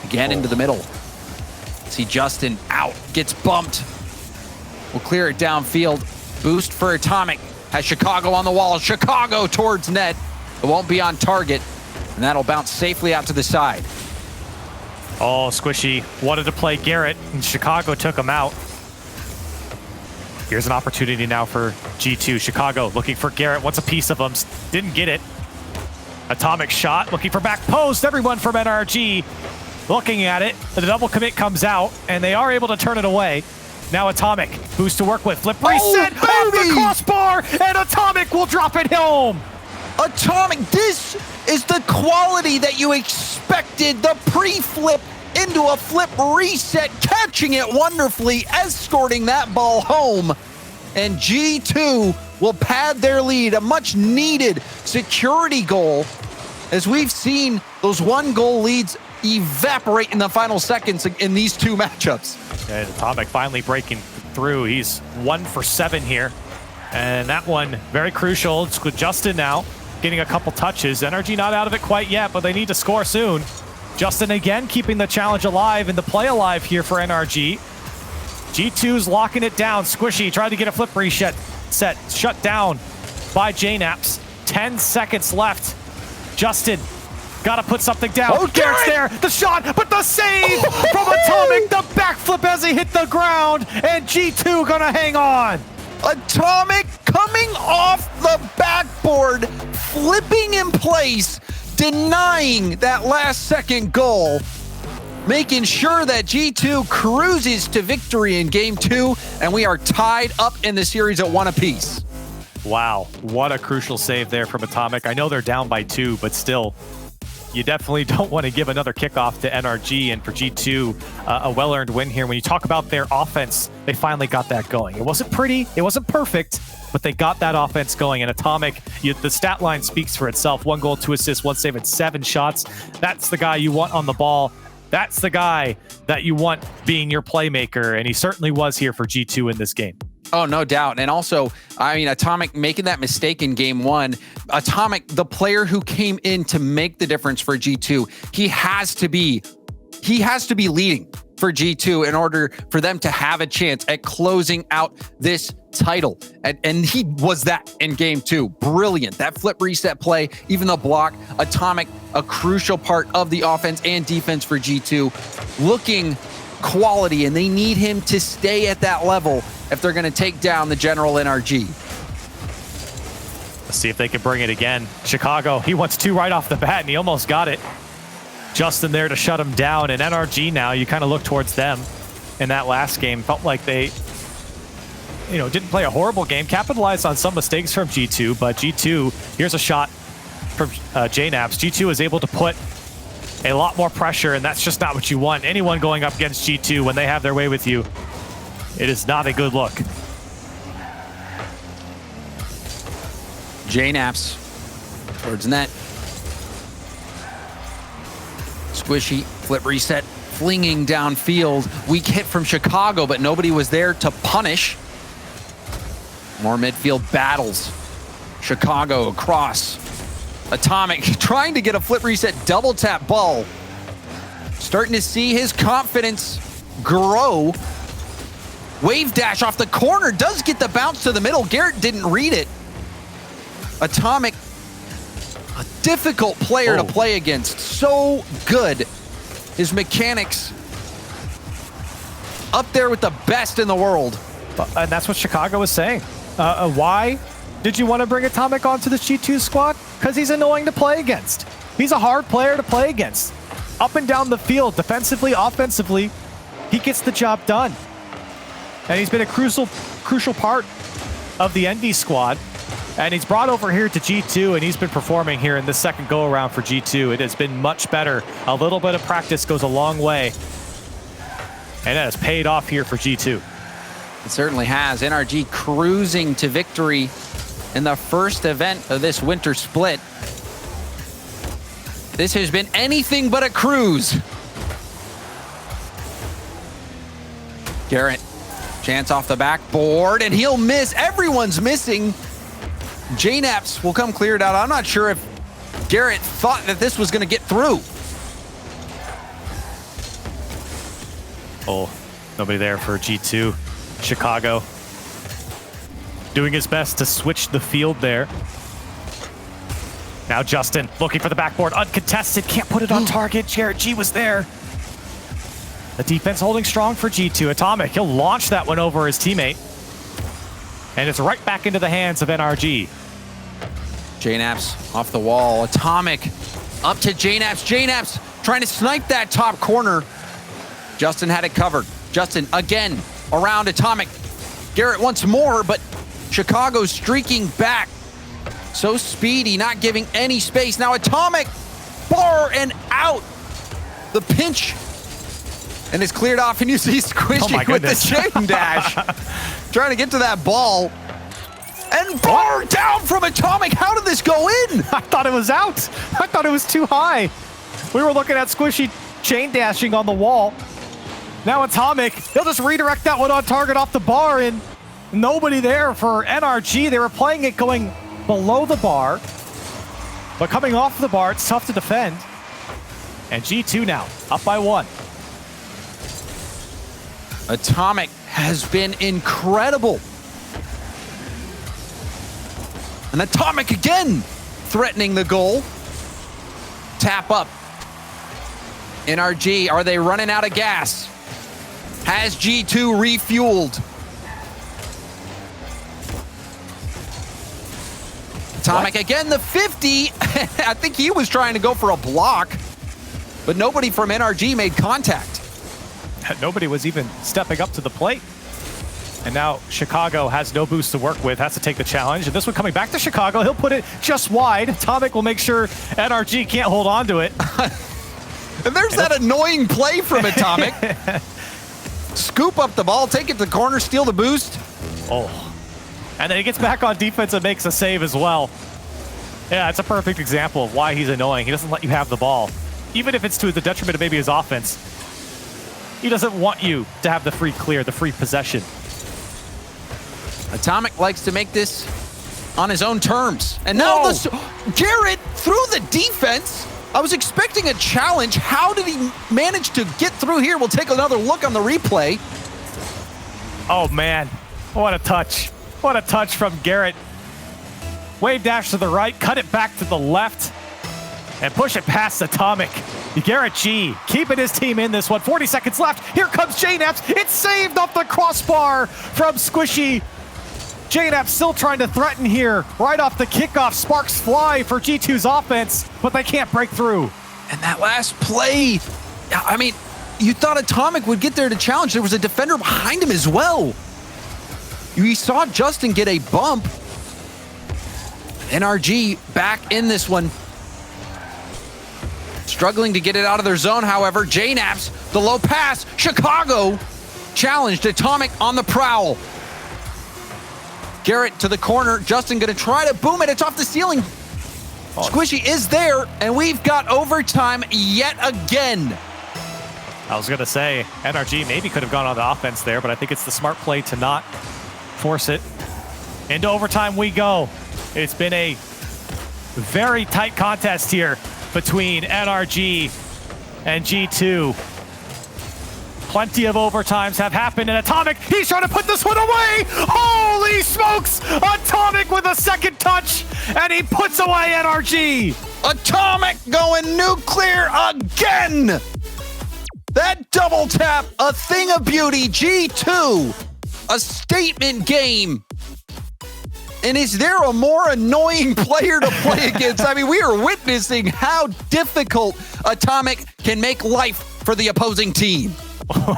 Again into the middle. See Justin out, gets bumped. We'll clear it downfield. Boost for Atomic. Has Chicago on the wall. Chicago towards net. It won't be on target, and that'll bounce safely out to the side. Oh, Squishy wanted to play Garrett, and Chicago took him out. Here's an opportunity now for G2. Chicago looking for Garrett. Wants a piece of him. Didn't get it. Atomic shot. Looking for back post. Everyone from NRG looking at it. The double commit comes out, and they are able to turn it away. Now Atomic, who's to work with. Flip reset off the crossbar, and Atomic will drop it home. Atomic, this is the quality that you expected. The pre-flip into a flip reset, catching it wonderfully, escorting that ball home. And G2 will pad their lead, a much needed security goal, as we've seen those 1-goal leads evaporate in the final seconds in these two matchups. And Atomic finally breaking through. He's 1 for 7 here. And that one, very crucial. It's with Justin now, getting a couple touches. NRG not out of it quite yet, but they need to score soon. Justin again keeping the challenge alive and the play alive here for NRG. G2's locking it down. Squishy tried to get a flip reset. set shut down by JNaps. 10 seconds left. Justin, gotta put something down. Oh, Garrett's there, the shot, but the save from Atomic, the backflip as he hit the ground, and G2 gonna hang on. Atomic coming off the backboard, flipping in place, denying that last second goal, making sure that G2 cruises to victory in game 2, and we are tied up in the series at 1 apiece. Wow, what a crucial save there from Atomic. I know they're down by 2, but still, you definitely don't want to give another kickoff to NRG, and for G2, a well-earned win here. When you talk about their offense, they finally got that going. It wasn't pretty, it wasn't perfect, but they got that offense going. And Atomic, the stat line speaks for itself. 1 goal, 2 assists, 1 save, and 7 shots. That's the guy you want on the ball. That's the guy that you want being your playmaker, and he certainly was here for G2 in this game. Oh, no doubt. And also, I mean, Atomic making that mistake in game 1. Atomic, the player who came in to make the difference for G2, he has to be leading for G2 in order for them to have a chance at closing out this title. And he was that in game 2. Brilliant. That flip reset play, even the block. Atomic, a crucial part of the offense and defense for G2, looking quality, and they need him to stay at that level if they're going to take down the general NRG. Let's see if they can bring it again. Chicago, he wants 2 right off the bat, and he almost got it. Justin there to shut him down, and NRG now, you kind of look towards them in that last game. Felt like they, didn't play a horrible game, capitalized on some mistakes from G2, but G2, here's a shot from JNaps. G2 is able to put a lot more pressure, and that's just not what you want. Anyone going up against G2 when they have their way with you, it is not a good look. JNaps towards net. Squishy, flip reset, flinging downfield. Weak hit from Chicago, but nobody was there to punish. More midfield battles. Chicago across. Atomic trying to get a flip reset double tap ball. Starting to see his confidence grow. Wave dash off the corner, does get the bounce to the middle. Garrett didn't read it. Atomic, a difficult player to play against. So good. His mechanics up there with the best in the world. And that's what Chicago was saying. Why did you want to bring Atomic onto the G2 squad? Because he's annoying to play against. He's a hard player to play against. Up and down the field, defensively, offensively, he gets the job done. And he's been a crucial part of the ND squad. And he's brought over here to G2, and he's been performing here in the second go-around for G2. It has been much better. A little bit of practice goes a long way. And that has paid off here for G2. It certainly has. NRG cruising to victory in the first event of this winter split. This has been anything but a cruise. Garrett, chance off the backboard, and he'll miss. Everyone's missing. JNaps will come cleared out. I'm not sure if Garrett thought that this was going to get through. Oh, nobody there for G2. Chicago doing his best to switch the field there. Now Justin looking for the backboard, uncontested, can't put it on target. Jared G was there. The defense holding strong for G2. Atomic, he'll launch that one over his teammate. And it's right back into the hands of NRG. JNaps off the wall. Atomic up to JNaps. JNaps trying to snipe that top corner. Justin had it covered. Justin again around Atomic. Garrett once more, but Chicago's streaking back. So speedy, not giving any space. Now Atomic, bar and out. The pinch, and it's cleared off, and you see Squishy with the chain dash. Trying to get to that ball. And bar down from Atomic. How did this go in? I thought it was out. I thought it was too high. We were looking at Squishy chain dashing on the wall. Now Atomic, he'll just redirect that one on target off the bar, and nobody there for NRG. They were playing it going below the bar, but coming off the bar, it's tough to defend. And G2 now, up by 1. Atomic has been incredible. And Atomic again threatening the goal. Tap up. NRG, are they running out of gas? Has G2 refueled? Atomic again, the 50. I think he was trying to go for a block, but nobody from NRG made contact. Nobody was even stepping up to the plate. And now Chicago has no boost to work with, has to take the challenge. And this one coming back to Chicago, he'll put it just wide. Atomic will make sure NRG can't hold on to it. And there's that annoying play from Atomic. Scoop up the ball, take it to the corner, steal the boost. Oh. And then he gets back on defense and makes a save as well. Yeah, it's a perfect example of why he's annoying. He doesn't let you have the ball. Even if it's to the detriment of maybe his offense. He doesn't want you to have the free clear, the free possession. Atomic likes to make this on his own terms. And now Garrett through the defense. I was expecting a challenge. How did he manage to get through here? We'll take another look on the replay. Oh, man. What a touch. What a touch from Garrett. Wave dash to the right, cut it back to the left, and push it past Atomic. Garrett G keeping his team in this one. 40 seconds left. Here comes JNAPS. It's saved off the crossbar from Squishy. JNAPS still trying to threaten here. Right off the kickoff, sparks fly for G2's offense, but they can't break through. And that last play, I mean, you thought Atomic would get there to challenge. There was a defender behind him as well. We saw Justin get a bump. NRG back in this one. Struggling to get it out of their zone, however. JNAPS, the low pass. Chicago challenged. Atomic on the prowl. Garrett to the corner. Justin gonna try to boom it. It's off the ceiling. Squishy is there, and we've got overtime yet again. I was gonna say, NRG maybe could have gone on the offense there, but I think it's the smart play to not force it. Into overtime we go. It's been a very tight contest here between NRG and G2. Plenty of overtimes have happened, and Atomic, he's trying to put this one away! Holy smokes! Atomic with a second touch, and he puts away NRG! Atomic going nuclear again! That double tap, a thing of beauty. G2, a statement game. And is there a more annoying player to play against? I mean, we are witnessing how difficult Atomic can make life for the opposing team.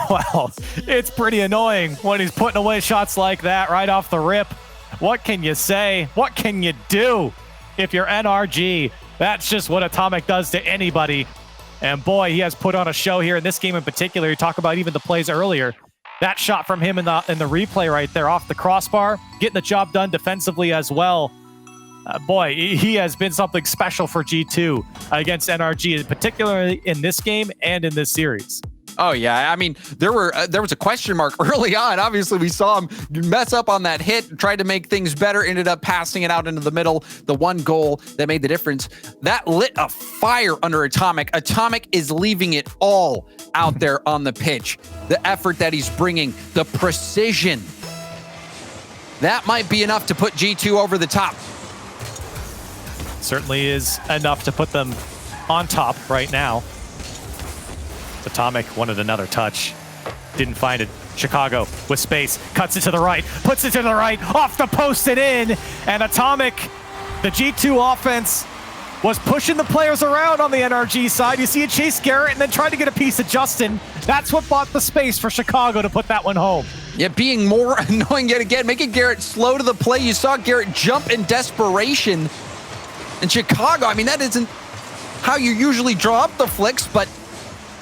Well, it's pretty annoying when he's putting away shots like that right off the rip. What can you say? What can you do if you're NRG? That's just what Atomic does to anybody. And boy, he has put on a show here in this game in particular. You talk about even the plays earlier. That shot from him in the replay right there off the crossbar, getting the job done defensively as well. Boy, he has been something special for G2 against NRG, particularly in this game and in this series. Oh, yeah. I mean, there was a question mark early on. Obviously, we saw him mess up on that hit, tried to make things better, ended up passing it out into the middle. The one goal that made the difference. That lit a fire under Atomic. Atomic is leaving it all out there on the pitch. The effort that he's bringing, the precision. That might be enough to put G2 over the top. Certainly is enough to put them on top right now. Atomic wanted another touch. Didn't find it. Chicago with space. Cuts it to the right. Puts it to the right. Off the post and in. And Atomic, the G2 offense, was pushing the players around on the NRG side. You see it chase Garrett and then try to get a piece of Justin. That's what bought the space for Chicago to put that one home. Yeah, being more annoying yet again. Making Garrett slow to the play. You saw Garrett jump in desperation. And Chicago, I mean, that isn't how you usually draw up the flicks, but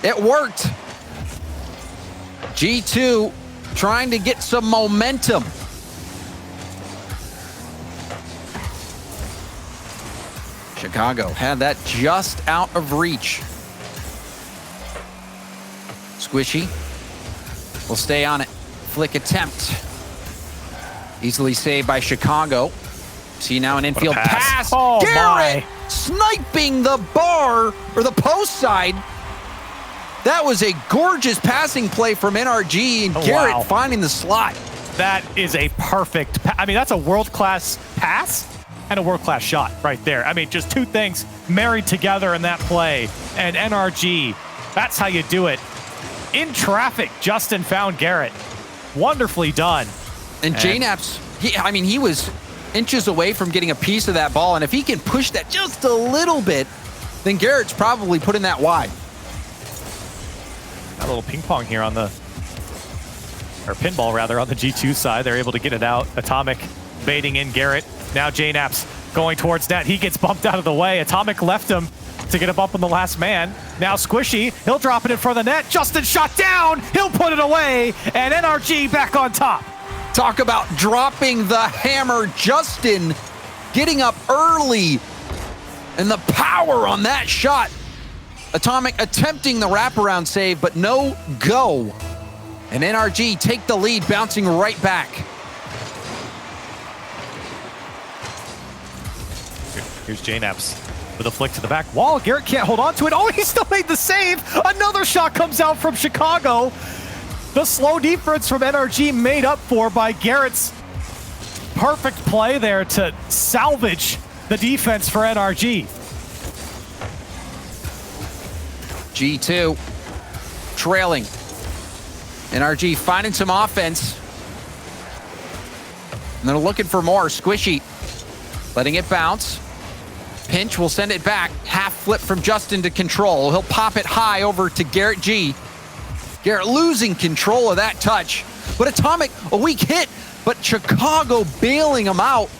it worked. G2 trying to get some momentum. Chicago had that just out of reach. Squishy will stay on it. Flick attempt. Easily saved by Chicago. See now an infield pass. Oh, Garrett sniping the bar or the post side. That was a gorgeous passing play from NRG, and Garrett finding the slot. That is a perfect, I mean, that's a world-class pass and a world-class shot right there. I mean, just two things married together in that play. And NRG, that's how you do it. In traffic, Justin found Garrett. Wonderfully done. And JNAPS, he was inches away from getting a piece of that ball, and if he can push that just a little bit, then Garrett's probably putting that wide. A little ping pong here on the, or pinball rather, on the G2 side. They're able to get it out. Atomic baiting in Garrett. Now JNAPS going towards net. He gets bumped out of the way. Atomic left him to get a bump on the last man. Now Squishy, he'll drop it in front of the net. Justin shot down, he'll put it away, and NRG back on top. Talk about dropping the hammer. Justin getting up early, and the power on that shot. Atomic attempting the wraparound save, but no go. And NRG take the lead, bouncing right back. Here's JNAPS with a flick to the back wall. Garrett can't hold on to it. Oh, he still made the save. Another shot comes out from Chicago. The slow defense from NRG made up for by Garrett's perfect play there to salvage the defense for NRG. G2 trailing. NRG finding some offense. And they're looking for more. Squishy letting it bounce. Pinch will send it back. Half flip from Justin to control. He'll pop it high over to Garrett G. Garrett losing control of that touch. But Atomic, a weak hit, but Chicago bailing him out.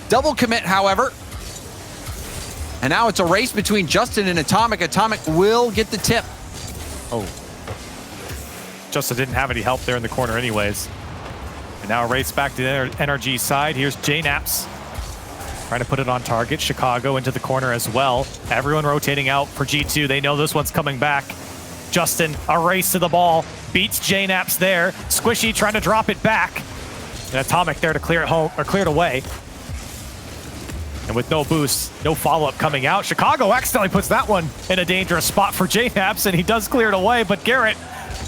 Double commit, however. And now it's a race between Justin and Atomic. Atomic will get the tip. Oh. Justin didn't have any help there in the corner anyways. And now a race back to the NRG side. Here's JNAPS trying to put it on target. Chicago into the corner as well. Everyone rotating out for G2. They know this one's coming back. Justin, a race to the ball. Beats JNAPS there. Squishy trying to drop it back. And Atomic there to clear it home, or clear it away. And with no boost, no follow-up coming out, Chicago accidentally puts that one in a dangerous spot for JNAPS, and he does clear it away, but Garrett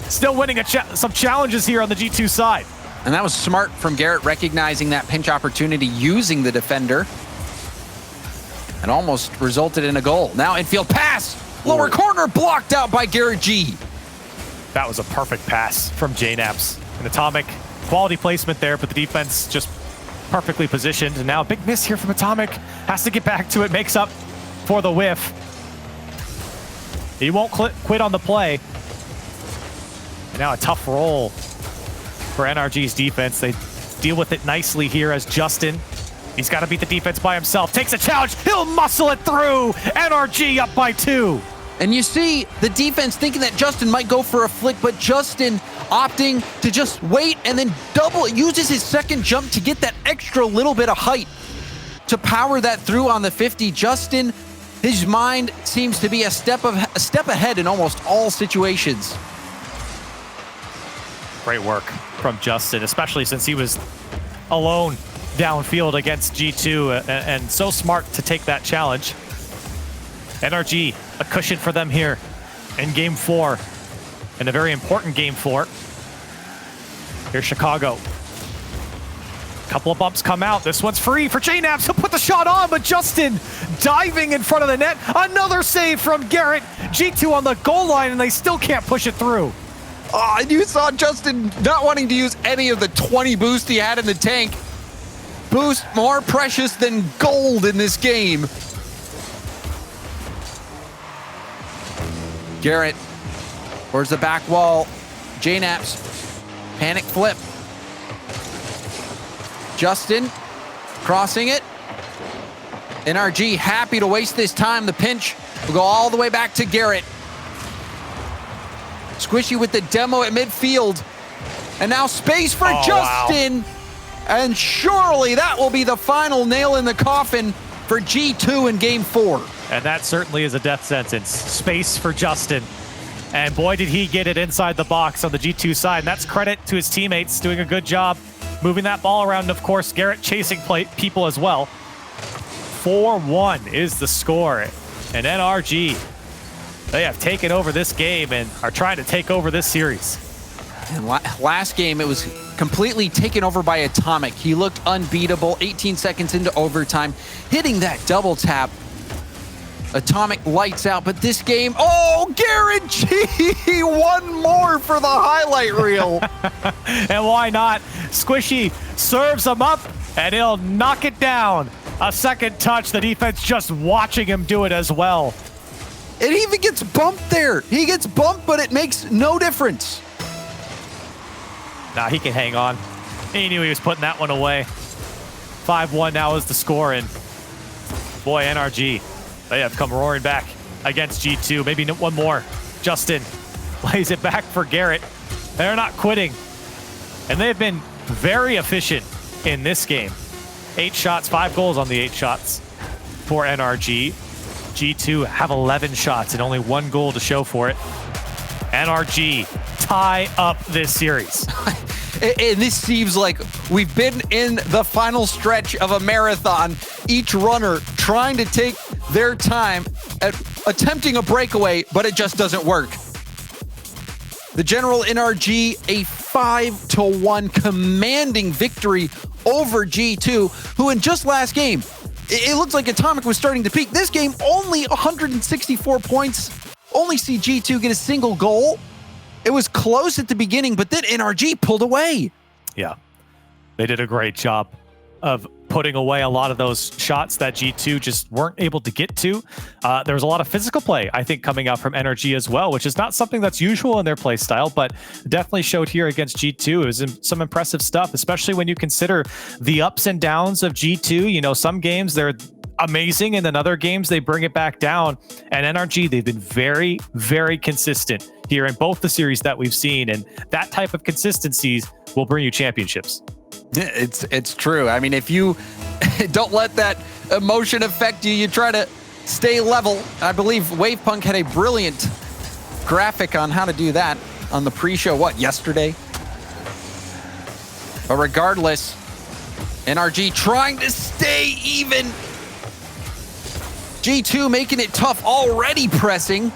still winning some challenges here on the G2 side. And that was smart from Garrett, recognizing that pinch opportunity, using the defender. And almost resulted in a goal. Now infield pass, lower corner blocked out by Garrett G. That was a perfect pass from JNAPS. An Atomic quality placement there, but the defense just perfectly positioned. And now a big miss here from Atomic. Has to get back to it, makes up for the whiff. He won't quit on the play. And now a tough roll for NRG's defense. They deal with it nicely here as Justin. He's got to beat the defense by himself. Takes a challenge. He'll muscle it through. NRG up by 2. And you see the defense thinking that Justin might go for a flick, but Justin opting to just wait and then uses his second jump to get that extra little bit of height to power that through on the 50. Justin, his mind seems to be a step ahead in almost all situations. Great work from Justin, especially since he was alone downfield against G2 and so smart to take that challenge. NRG, a cushion for them here in game 4, and a very important game 4. Here's Chicago. Couple of bumps come out. This one's free for JNAPS. He'll put the shot on, but Justin diving in front of the net. Another save from Garrett. G2 on the goal line, and they still can't push it through. Oh, and you saw Justin not wanting to use any of the 20 boost he had in the tank. Boost more precious than gold in this game. Garrett, towards the back wall. JNAPS, panic flip. Justin, crossing it. NRG happy to waste this time. The pinch will go all the way back to Garrett. Squishy with the demo at midfield. And now space for Justin. Wow. And surely that will be the final nail in the coffin for G2 in game 4. And that certainly is a death sentence. Space for Justin. And boy, did he get it inside the box on the G2 side. And that's credit to his teammates doing a good job moving that ball around. And of course, Garrett chasing people as well. 4-1 is the score. And NRG, they have taken over this game and are trying to take over this series. And last game, it was completely taken over by Atomic. He looked unbeatable 18 seconds into overtime, hitting that double tap. Atomic lights out, but this game, oh, Garrett G, one more for the highlight reel. And why not? Squishy serves him up, and he'll knock it down. A second touch, the defense just watching him do it as well. It even gets bumped there. He gets bumped, but it makes no difference. Nah, he can hang on. He knew he was putting that one away. 5-1 now is the score, and boy, NRG, they have come roaring back against G2. Maybe one more. Justin lays it back for Garrett. They're not quitting, and they've been very efficient in this game. 8 shots, 5 goals on the 8 shots for NRG. G2 have 11 shots and only 1 goal to show for it. NRG tie up this series. And this seems like we've been in the final stretch of a marathon. Each runner trying to take their time at attempting a breakaway, but it just doesn't work. The General NRG, a 5-1 commanding victory over G2, who in just last game, it looks like Atomic was starting to peak. This game, only 164 points. Only see G2 get a single goal. It was close at the beginning, but then NRG pulled away. Yeah, they did a great job of putting away a lot of those shots that G2 just weren't able to get to. There was a lot of physical play, I think, coming out from NRG as well, which is not something that's usual in their play style, but definitely showed here against G2. It was some impressive stuff, especially when you consider the ups and downs of G2. You know, some games they're amazing, and then other games they bring it back down. And NRG, they've been very, very consistent here in both the series that we've seen, and that type of consistencies will bring you championships. It's true. I mean, if you don't let that emotion affect you, you try to stay level. I believe Wavepunk had a brilliant graphic on how to do that on the pre-show, yesterday? But regardless, NRG trying to stay even. G2 making it tough, already pressing.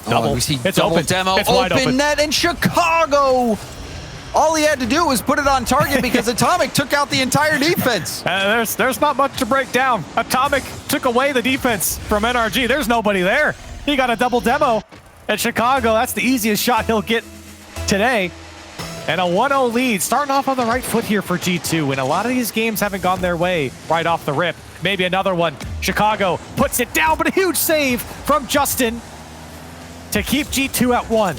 Double. We see it's double open. demo, it's wide open net, and Chicago. All he had to do was put it on target because Atomic took out the entire defense. There's not much to break down. Atomic took away the defense from NRG. There's nobody there. He got a double demo at Chicago. That's the easiest shot he'll get today. And a 1-0 lead, starting off on the right foot here for G2. And a lot of these games haven't gone their way right off the rip. Maybe another one. Chicago puts it down, but a huge save from Justin to keep G2 at 1.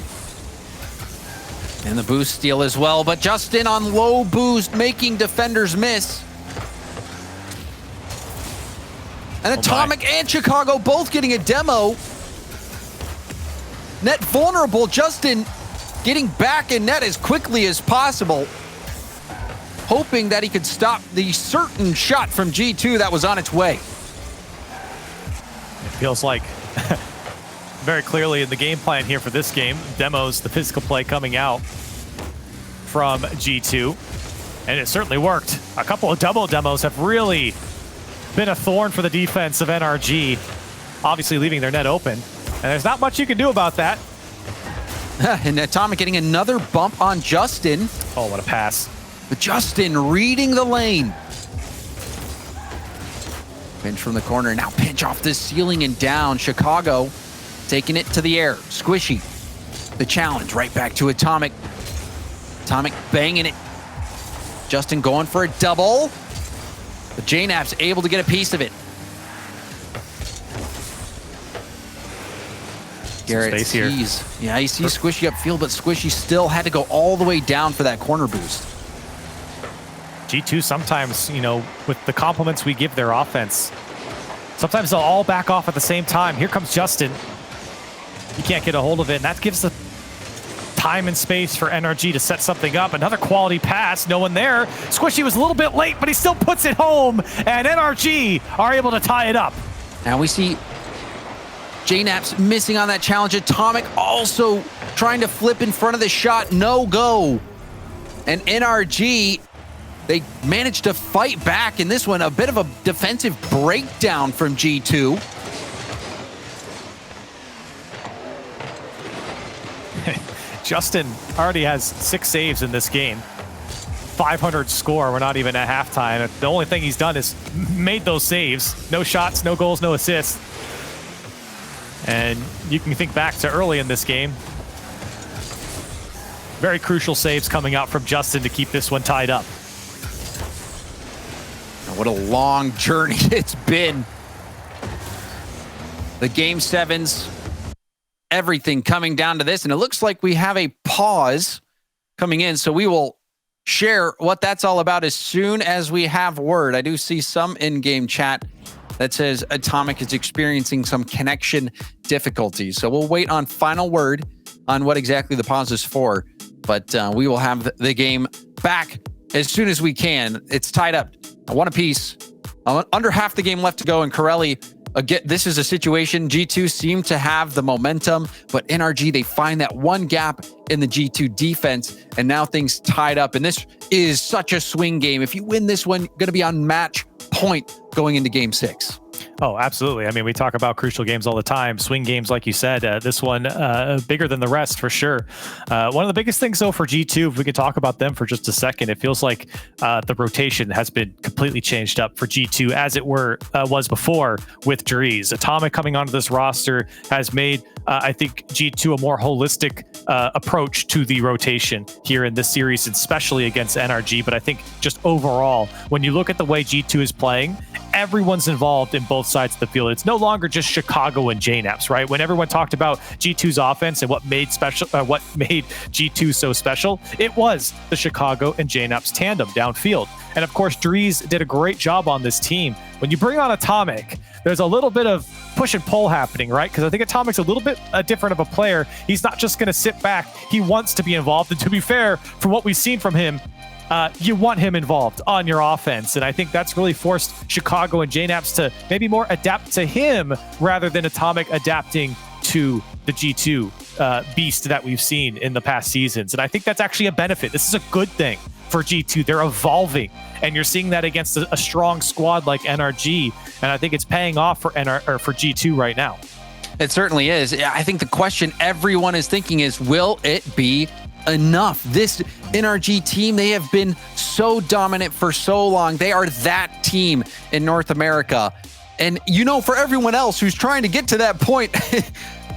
And the boost steal as well, but Justin on low boost, making defenders miss. And Atomic and Chicago both getting a demo. Net vulnerable, Justin getting back in net as quickly as possible, hoping that he could stop the certain shot from G2 that was on its way. It feels like very clearly in the game plan here for this game, demos, the physical play coming out from G2, and it certainly worked. A couple of double demos have really been a thorn for the defense of NRG, obviously leaving their net open, and there's not much you can do about that. And Atomic getting another bump on Justin. Oh, what a pass. But Justin reading the lane. Pinch from the corner, now pinch off the ceiling and down. Chicago taking it to the air. Squishy, the challenge, right back to Atomic. Atomic banging it. Justin going for a double. But JNAP's able to get a piece of it. Garrett sees, yeah, he sees Squishy upfield, but Squishy still had to go all the way down for that corner boost. G2 sometimes, you know, with the compliments we give their offense, sometimes they'll all back off at the same time. Here comes Justin. You can't get a hold of it, and that gives the time and space for NRG to set something up. Another quality pass, no one there. Squishy was a little bit late, but he still puts it home, and NRG are able to tie it up. Now we see JNAP's missing on that challenge. Atomic also trying to flip in front of the shot, no go. And NRG, they managed to fight back in this one. A bit of a defensive breakdown from G2. Justin already has 6 saves in this game. 500 score. We're not even at halftime. The only thing he's done is made those saves. No shots, no goals, no assists. And you can think back to early in this game. Very crucial saves coming out from Justin to keep this one tied up. What a long journey it's been. The Game 7s, everything coming down to this. And it looks like we have a pause coming in. So we will share what that's all about as soon as we have word. I do see some in-game chat that says Atomic is experiencing some connection difficulties. So we'll wait on final word on what exactly the pause is for. But we will have the game back as soon as we can. It's tied up. One apiece. Under half the game left to go. And Corelli, again, this is a situation. G2 seem to have the momentum, but NRG, they find that one gap in the G2 defense, and now things tied up. And this is such a swing game. If you win this one, going to be on match point going into Game 6. Oh, absolutely. I mean, we talk about crucial games all the time. Swing games, like you said, this one bigger than the rest for sure. One of the biggest things, though, for G2, if we could talk about them for just a second, it feels like the rotation has been completely changed up for G2 as it was before with Dries. Atomic coming onto this roster has made, I think, G2 a more holistic approach to the rotation here in this series, especially against NRG. But I think just overall, when you look at the way G2 is playing, everyone's involved in both sides of the field. It's no longer just Chicago and JNAPS, right? When everyone talked about G2's offense and what made G2 so special, it was the Chicago and JNAPS tandem downfield. And of course, Dries did a great job on this team. When you bring on Atomic, there's a little bit of push and pull happening, right? Because I think Atomic's a little bit different of a player. He's not just going to sit back. He wants to be involved. And to be fair, from what we've seen from him, you want him involved on your offense. And I think that's really forced Chicago and JNAPS to maybe more adapt to him rather than Atomic adapting to the G2 beast that we've seen in the past seasons. And I think that's actually a benefit. This is a good thing for G2. They're evolving, and you're seeing that against a strong squad like NRG. And I think it's paying off for G2 right now. It certainly is. I think the question everyone is thinking is, will it be enough? This NRG team, they have been so dominant for so long. They are that team in North America. And for everyone else who's trying to get to that point,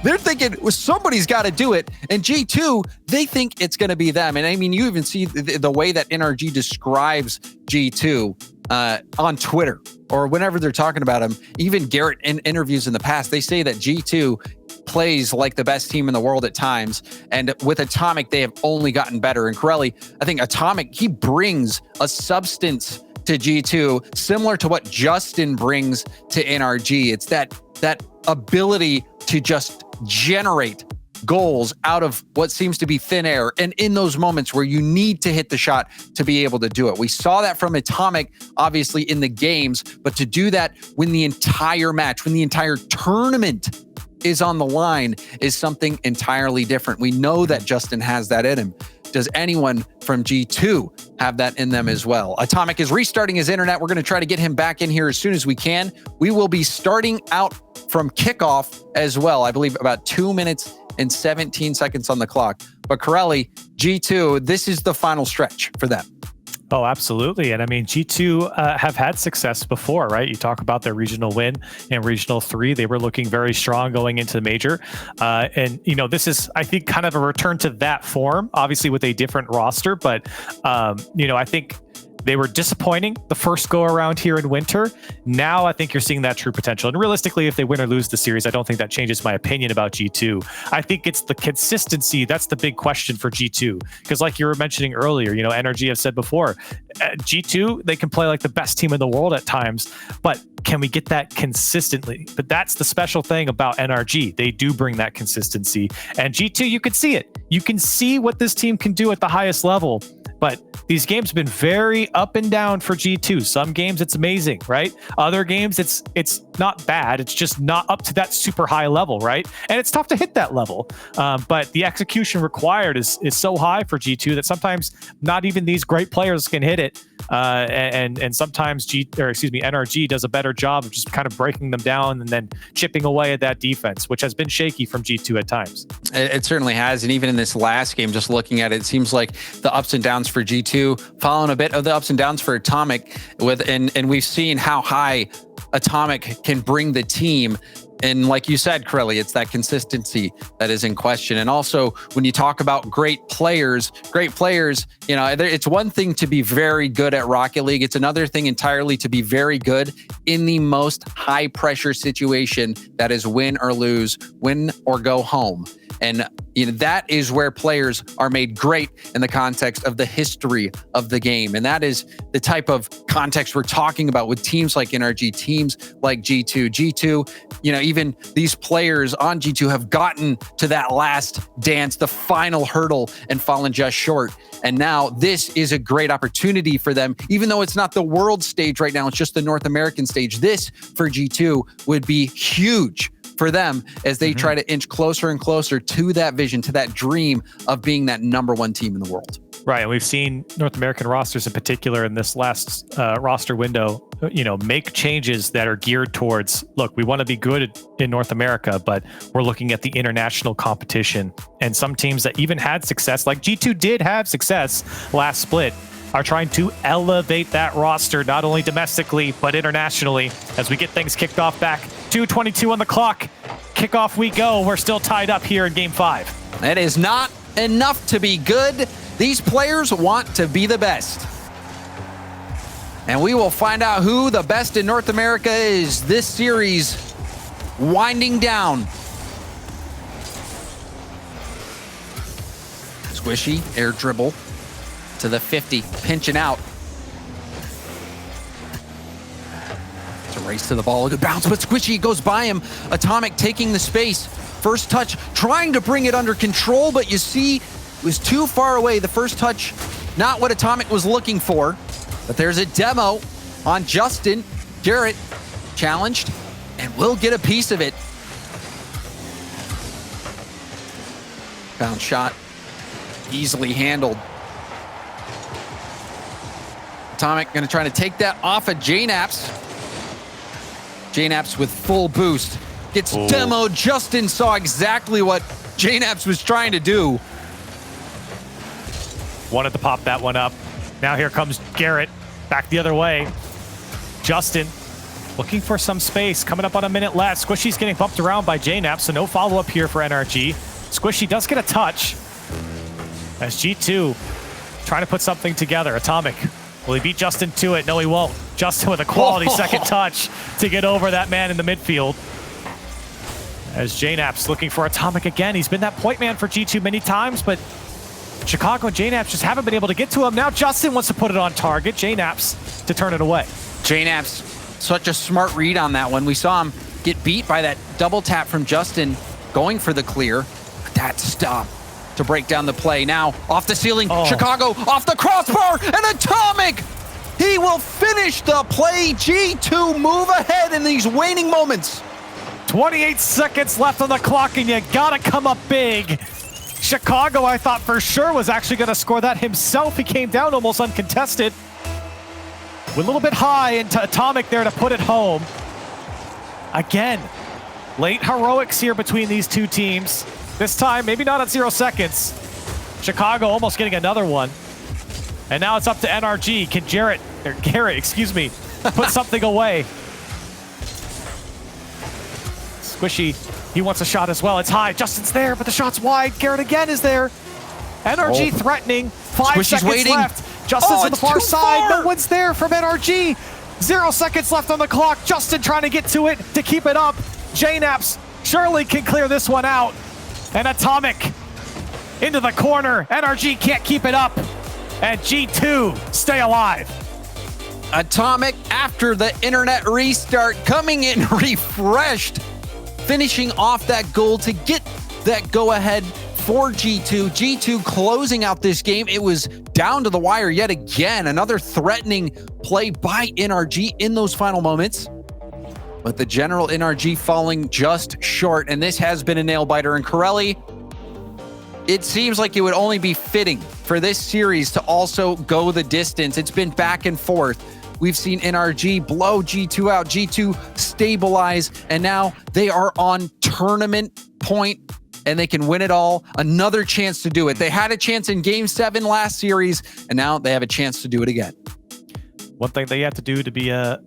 they're thinking, well, somebody's got to do it. And G2, they think it's going to be them. And I mean, you even see the way that NRG describes G2 on Twitter or whenever they're talking about them. Even Garrett in interviews in the past, they say that G2 plays like the best team in the world at times. And with Atomic, they have only gotten better. And Corelli, I think Atomic, he brings a substance to G2 similar to what Justin brings to NRG. It's that ability to just generate goals out of what seems to be thin air, and in those moments where you need to hit the shot to be able to do it. We saw that from Atomic, obviously, in the games, but to do that when the entire match, when the entire tournament is on the line, is something entirely different. We know that Justin has that in him. Does anyone from G2 have that in them as well? Atomic is restarting his internet. We're going to try to get him back in here as soon as we can. We will be starting out from kickoff as well. I believe about 2 minutes and 17 seconds on the clock. But Corelli, G2, this is the final stretch for them. Oh, absolutely. And I mean, G2 have had success before, right? You talk about their regional win in Regional 3. They were looking very strong going into the major. And, this is, I think, kind of a return to that form, obviously with a different roster. But, I think they were disappointing the first go around here in winter. Now I think you're seeing that true potential. And realistically, if they win or lose the series, I don't think that changes my opinion about G2. I think it's the consistency. That's the big question for G2. Because like you were mentioning earlier, NRG have said before, G2, they can play like the best team in the world at times, but can we get that consistently? But that's the special thing about NRG. They do bring that consistency. And G2, you can see it. You can see what this team can do at the highest level. But these games have been very up and down for G2. Some games it's amazing, right? Other games it's not bad. It's just not up to that super high level, right? And it's tough to hit that level. But the execution required is so high for G2 that sometimes not even these great players can hit it. And sometimes NRG does a better job of just kind of breaking them down and then chipping away at that defense, which has been shaky from G2 at times. It certainly has. And even in this last game, just looking at it, it seems like the ups and downs for G2 following a bit of the ups and downs for Atomic and we've seen how high Atomic can bring the team. And like you said, Corelli, it's that consistency that is in question. And also when you talk about great players, you know, it's one thing to be very good at Rocket League. It's another thing entirely to be very good in the most high pressure situation that is win or lose, win or go home. And you know, that is where players are made great in the context of the history of the game. And that is the type of context we're talking about with teams like NRG, teams like G2. G2, you know, even these players on G2 have gotten to that last dance, the final hurdle, and fallen just short. And now this is a great opportunity for them. Even though it's not the world stage right now, it's just the North American stage. This for G2 would be huge for them as they try to inch closer and closer to that vision, to that dream of being that #1 team in the world. Right. And we've seen North American rosters in particular in this last roster window, you know, make changes that are geared towards, look, we want to be good in North America, but we're looking at the international competition. And some teams that even had success, like G2 did have success last split, are trying to elevate that roster, not only domestically, but internationally, as we get things kicked off back. 2:22 on the clock. Kickoff we go. We're still tied up here in Game 5. It is not enough to be good. These players want to be the best. And we will find out who the best in North America is. This series winding down. Squishy, air dribble to the 50, pinching out. It's a race to the ball, a good bounce, but Squishy goes by him. Atomic taking the space. First touch, trying to bring it under control, but you see, it was too far away. The first touch, not what Atomic was looking for, but there's a demo on Justin. Garrett challenged and will get a piece of it. Bounce shot, easily handled. Atomic gonna try to take that off of JNaps. JNaps with full boost. Gets demoed. Justin saw exactly what JNaps was trying to do. Wanted to pop that one up. Now here comes Garrett back the other way. Justin looking for some space. Coming up on a minute left. Squishy's getting bumped around by JNaps, so no follow-up here for NRG. Squishy does get a touch as G2 trying to put something together. Atomic, will he beat Justin to it? No, he won't. Justin with a quality second touch to get over that man in the midfield. As JNaps looking for Atomic again. He's been that point man for G2 many times, but Chicago and JNaps just haven't been able to get to him. Now Justin wants to put it on target. JNaps to turn it away. JNaps, such a smart read on that one. We saw him get beat by that double tap from Justin going for the clear. But that stop to break down the play. Now off the ceiling, Chicago off the crossbar, and Atomic! He will finish the play. G2 move ahead in these waning moments. 28 seconds left on the clock, and you gotta come up big. Chicago, I thought for sure, was actually gonna score that himself. He came down almost uncontested. With a little bit high into Atomic there to put it home. Again, late heroics here between these two teams. This time, maybe not at 0 seconds. Chicago almost getting another one. And now it's up to NRG. Can Garrett, excuse me, put something away? Squishy, he wants a shot as well. It's high. Justin's there, but the shot's wide. Garrett again is there. NRG threatening. 5 Squishy's seconds waiting. left. Justin's on the far side. No one's there from NRG. 0 seconds left on the clock. Justin trying to get to it to keep it up. JNaps surely can clear this one out. And Atomic into the corner. NRG can't keep it up. And G2 stay alive. Atomic, after the internet restart, coming in refreshed, finishing off that goal to get that go-ahead for G2. G2 closing out this game. It was down to the wire yet again. Another threatening play by NRG in those final moments. but the general NRG falling just short. And this has been a nail biter. And Corelli, it seems like it would only be fitting for this series to also go the distance. It's been back and forth. We've seen NRG blow G2 out, G2 stabilize, and now they are on tournament point and they can win it all. Another chance to do it. They had a chance in Game 7 last series, and now they have a chance to do it again. One thing they have to do to be a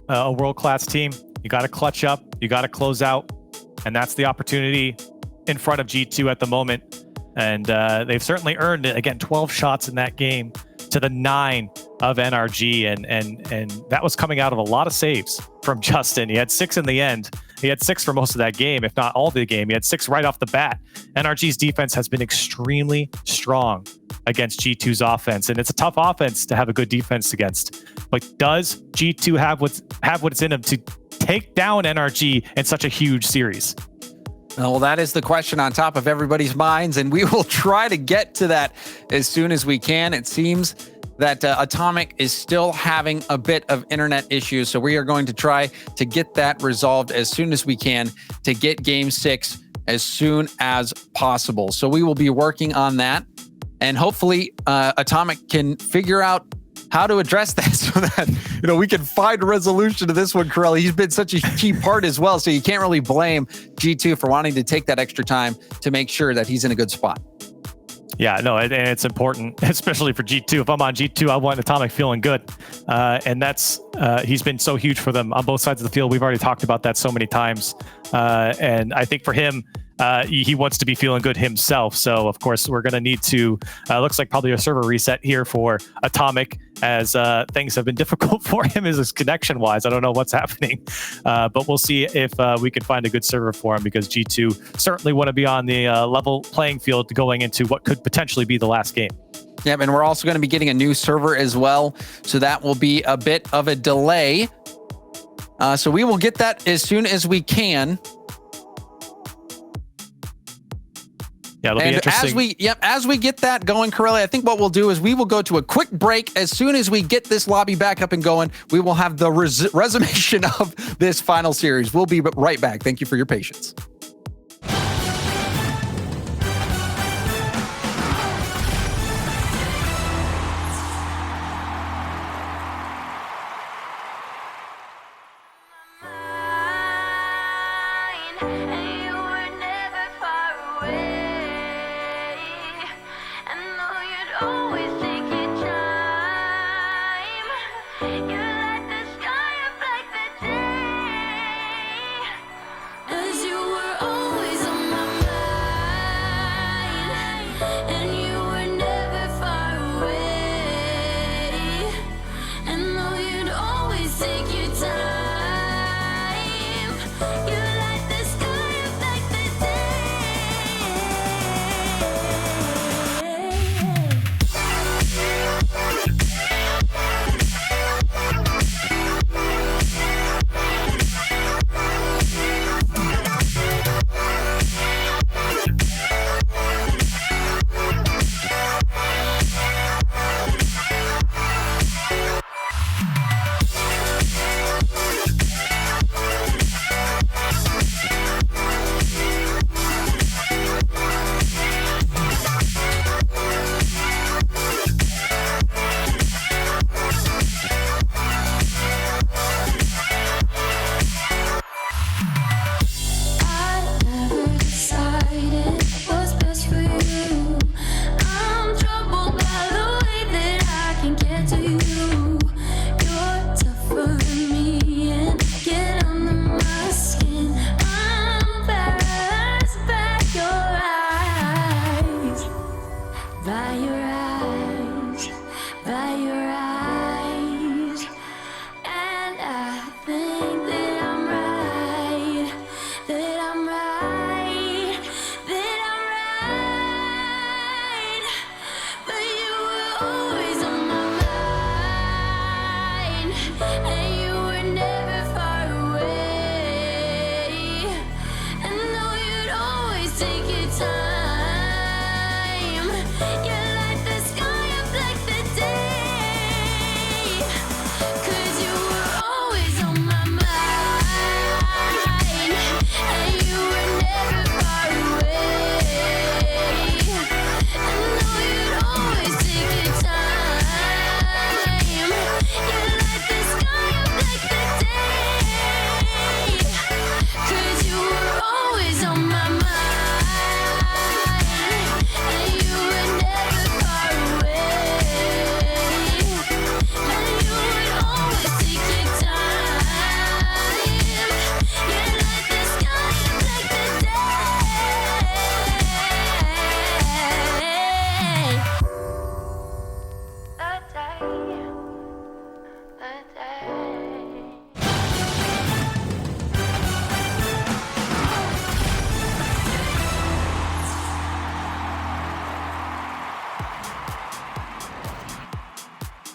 world-class team, you got to clutch up, you got to close out, and that's the opportunity in front of G2 at the moment. And they've certainly earned it. Again, 12 shots in that game to the 9 of NRG, and that was coming out of a lot of saves from Justin. He had 6 in the end. He had 6 for most of that game, if not all the game. He had 6 right off the bat. NRG's defense has been extremely strong against G2's offense, and it's a tough offense to have a good defense against. But does G2 have what's in them to take down NRG in such a huge series? Well, that is the question on top of everybody's minds, and we will try to get to that as soon as we can. It seems that Atomic is still having a bit of internet issues, so we are going to try to get that resolved as soon as we can to get Game 6 as soon as possible. So we will be working on that, and hopefully Atomic can figure out how to address that so that we can find a resolution to this one. Corelli, he's been such a key part as well, so you can't really blame G2 for wanting to take that extra time to make sure that he's in a good spot. Yeah, no, and it's important, especially for G2. If I'm on G2, I want Atomic feeling good. And that's, he's been so huge for them on both sides of the field. We've already talked about that so many times. And I think for him, he wants to be feeling good himself. So, of course, we're going to need to, looks like probably a server reset here for Atomic, as things have been difficult for him as connection-wise. I don't know what's happening, but we'll see if we can find a good server for him, because G2 certainly want to be on the level playing field going into what could potentially be the last game. Yeah, and we're also going to be getting a new server as well, so that will be a bit of a delay. So we will get that as soon as we can. Yeah, it'll be interesting. As we get that going, Corelli, I think what we'll do is we will go to a quick break. As soon as we get this lobby back up and going, we will have the resummation of this final series. We'll be right back. Thank you for your patience. Take your time. You light the sky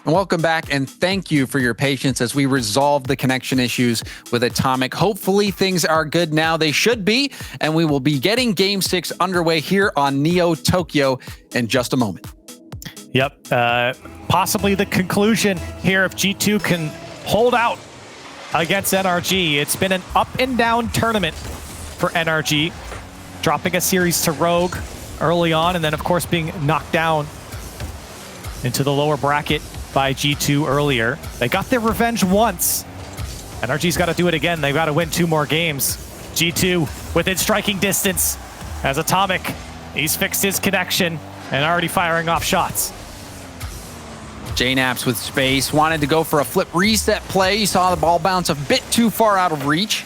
And welcome back, and thank you for your patience as we resolve the connection issues with Atomic. Hopefully things are good now. They should be, and we will be getting Game 6 underway here on Neo Tokyo in just a moment. Yep, possibly the conclusion here if G2 can hold out against NRG. It's been an up and down tournament for NRG, dropping a series to Rogue early on, and then of course being knocked down into the lower bracket by G2 earlier. They got their revenge once. NRG's got to do it again. They've got to win 2 more games. G2 within striking distance as Atomic, he's fixed his connection and already firing off shots. JNaps with space, wanted to go for a flip reset play. He saw the ball bounce a bit too far out of reach.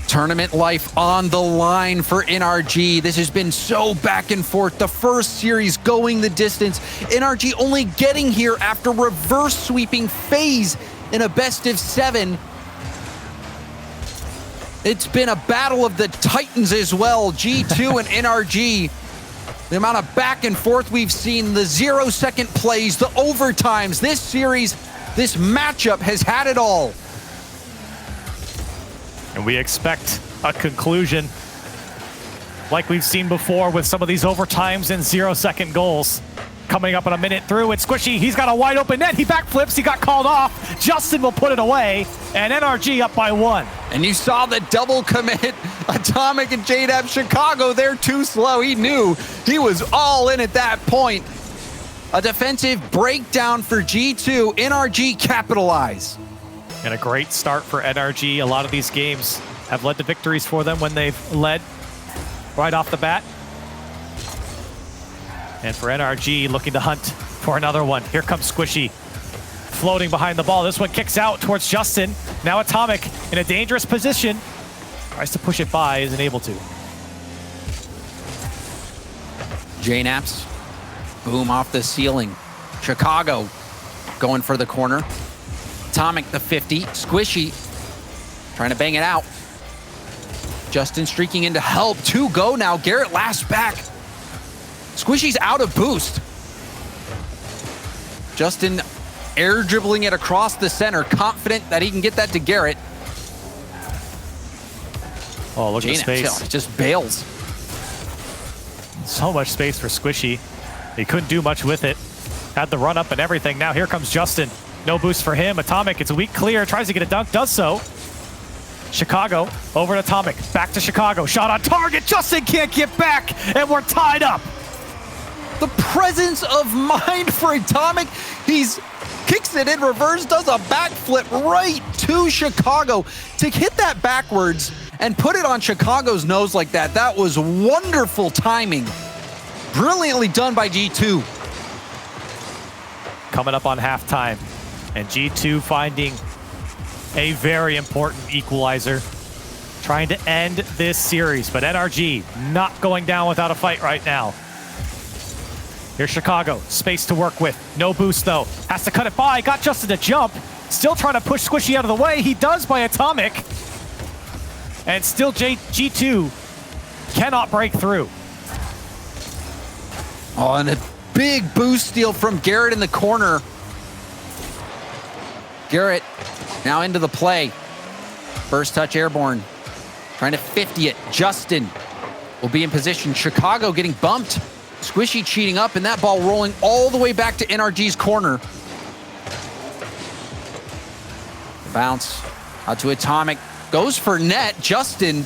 Tournament life on the line for NRG. This has been so back and forth. The first series going the distance. NRG only getting here after reverse sweeping FaZe in a best of 7. It's been a battle of the Titans as well. G2 and NRG. The amount of back and forth we've seen, the 0-second plays, the overtimes. This series, this matchup has had it all. And we expect a conclusion like we've seen before with some of these overtimes and 0-second goals. Coming up in a minute through, it's Squishy. He's got a wide open net. He backflips. He got called off. Justin will put it away. And NRG up by 1. And you saw the double commit. Atomic and JDAP Chicago, they're too slow. He knew he was all in at that point. A defensive breakdown for G2. NRG capitalize. And a great start for NRG. A lot of these games have led to victories for them when they've led right off the bat. And for NRG, looking to hunt for another one. Here comes Squishy, floating behind the ball. This one kicks out towards Justin. Now Atomic in a dangerous position. Tries to push it by, isn't able to. JNaps, boom off the ceiling. Chicago going for the corner. Atomic the 50. Squishy trying to bang it out. Justin streaking in to help. 2 go now. Garrett last back. Squishy's out of boost. Justin air dribbling it across the center, confident that he can get that to Garrett. Oh, look at the space. Just bails. So much space for Squishy. He couldn't do much with it. Had the run up and everything. Now here comes Justin. No boost for him. Atomic, it's a weak clear. Tries to get a dunk, does so. Chicago over to Atomic. Back to Chicago. Shot on target. Justin can't get back. And we're tied up. The presence of mind for Atomic. He's kicks it in reverse, does a backflip right to Chicago. To hit that backwards and put it on Chicago's nose like that, that was wonderful timing. Brilliantly done by G2. Coming up on halftime. And G2 finding a very important equalizer. Trying to end this series, but NRG not going down without a fight right now. Here's Chicago, space to work with. No boost though, has to cut it by, got Justin to jump. Still trying to push Squishy out of the way, he does by Atomic. And still G2 cannot break through. Oh, and a big boost steal from Garrett in the corner. Garrett now into the play. First touch airborne, trying to 50 it. Justin will be in position. Chicago getting bumped. Squishy cheating up, and that ball rolling all the way back to NRG's corner. Bounce out to Atomic. Goes for net. Justin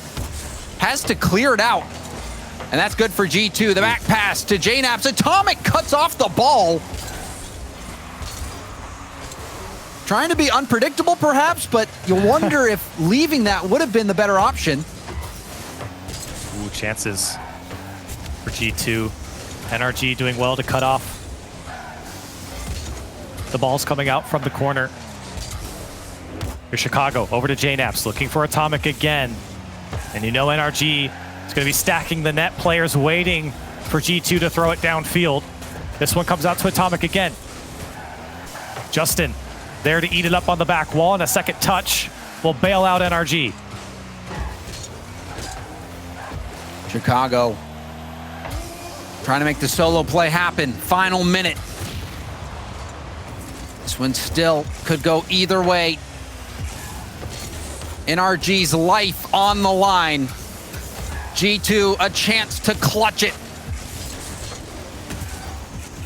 has to clear it out. And that's good for G2. The back pass to JNaps. Atomic cuts off the ball. Trying to be unpredictable, perhaps, but you wonder if leaving that would have been the better option. Ooh, chances for G2. NRG doing well to cut off. The ball's coming out from the corner. Here's Chicago over to JNaps, looking for Atomic again. And you know NRG is going to be stacking the net. Players waiting for G2 to throw it downfield. This one comes out to Atomic again. Justin there to eat it up on the back wall, and a second touch will bail out NRG. Chicago trying to make the solo play happen. Final minute. This one still could go either way. NRG's life on the line. G2 a chance to clutch it.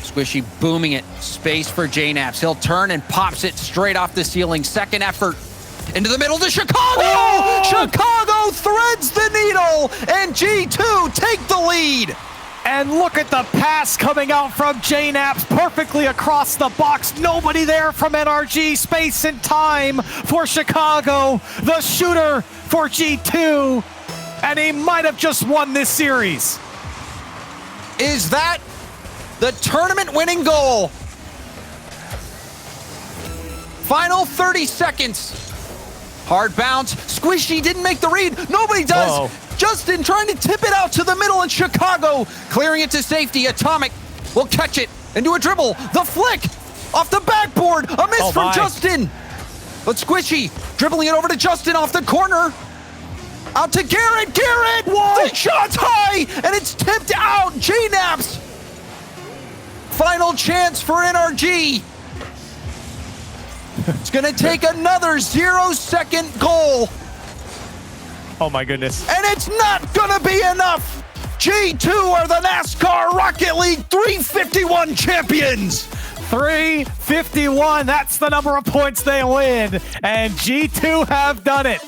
Squishy booming it. Space for JNaps. He'll turn and pops it straight off the ceiling. Second effort into the middle to Chicago. Oh! Chicago threads the needle, and G2 take the lead. And look at the pass coming out from JNaps perfectly across the box. Nobody there from NRG. Space and time for Chicago. The shooter for G2. And he might have just won this series. Is that the tournament-winning goal? Final 30 seconds. Hard bounce. Squishy didn't make the read. Nobody does. Whoa. Justin trying to tip it out to the middle in Chicago. Clearing it to safety. Atomic will catch it and do a dribble. The flick off the backboard. A miss from Justin. But Squishy dribbling it over to Justin off the corner. Out to Garrett. Garrett! Whoa! The shot's high, and it's tipped out. JNaps. Final chance for NRG. It's going to take another 0-second goal. Oh my goodness. And it's not going to be enough. G2 are the NASCAR Rocket League 351 champions. 351, that's the number of points they win. And G2 have done it.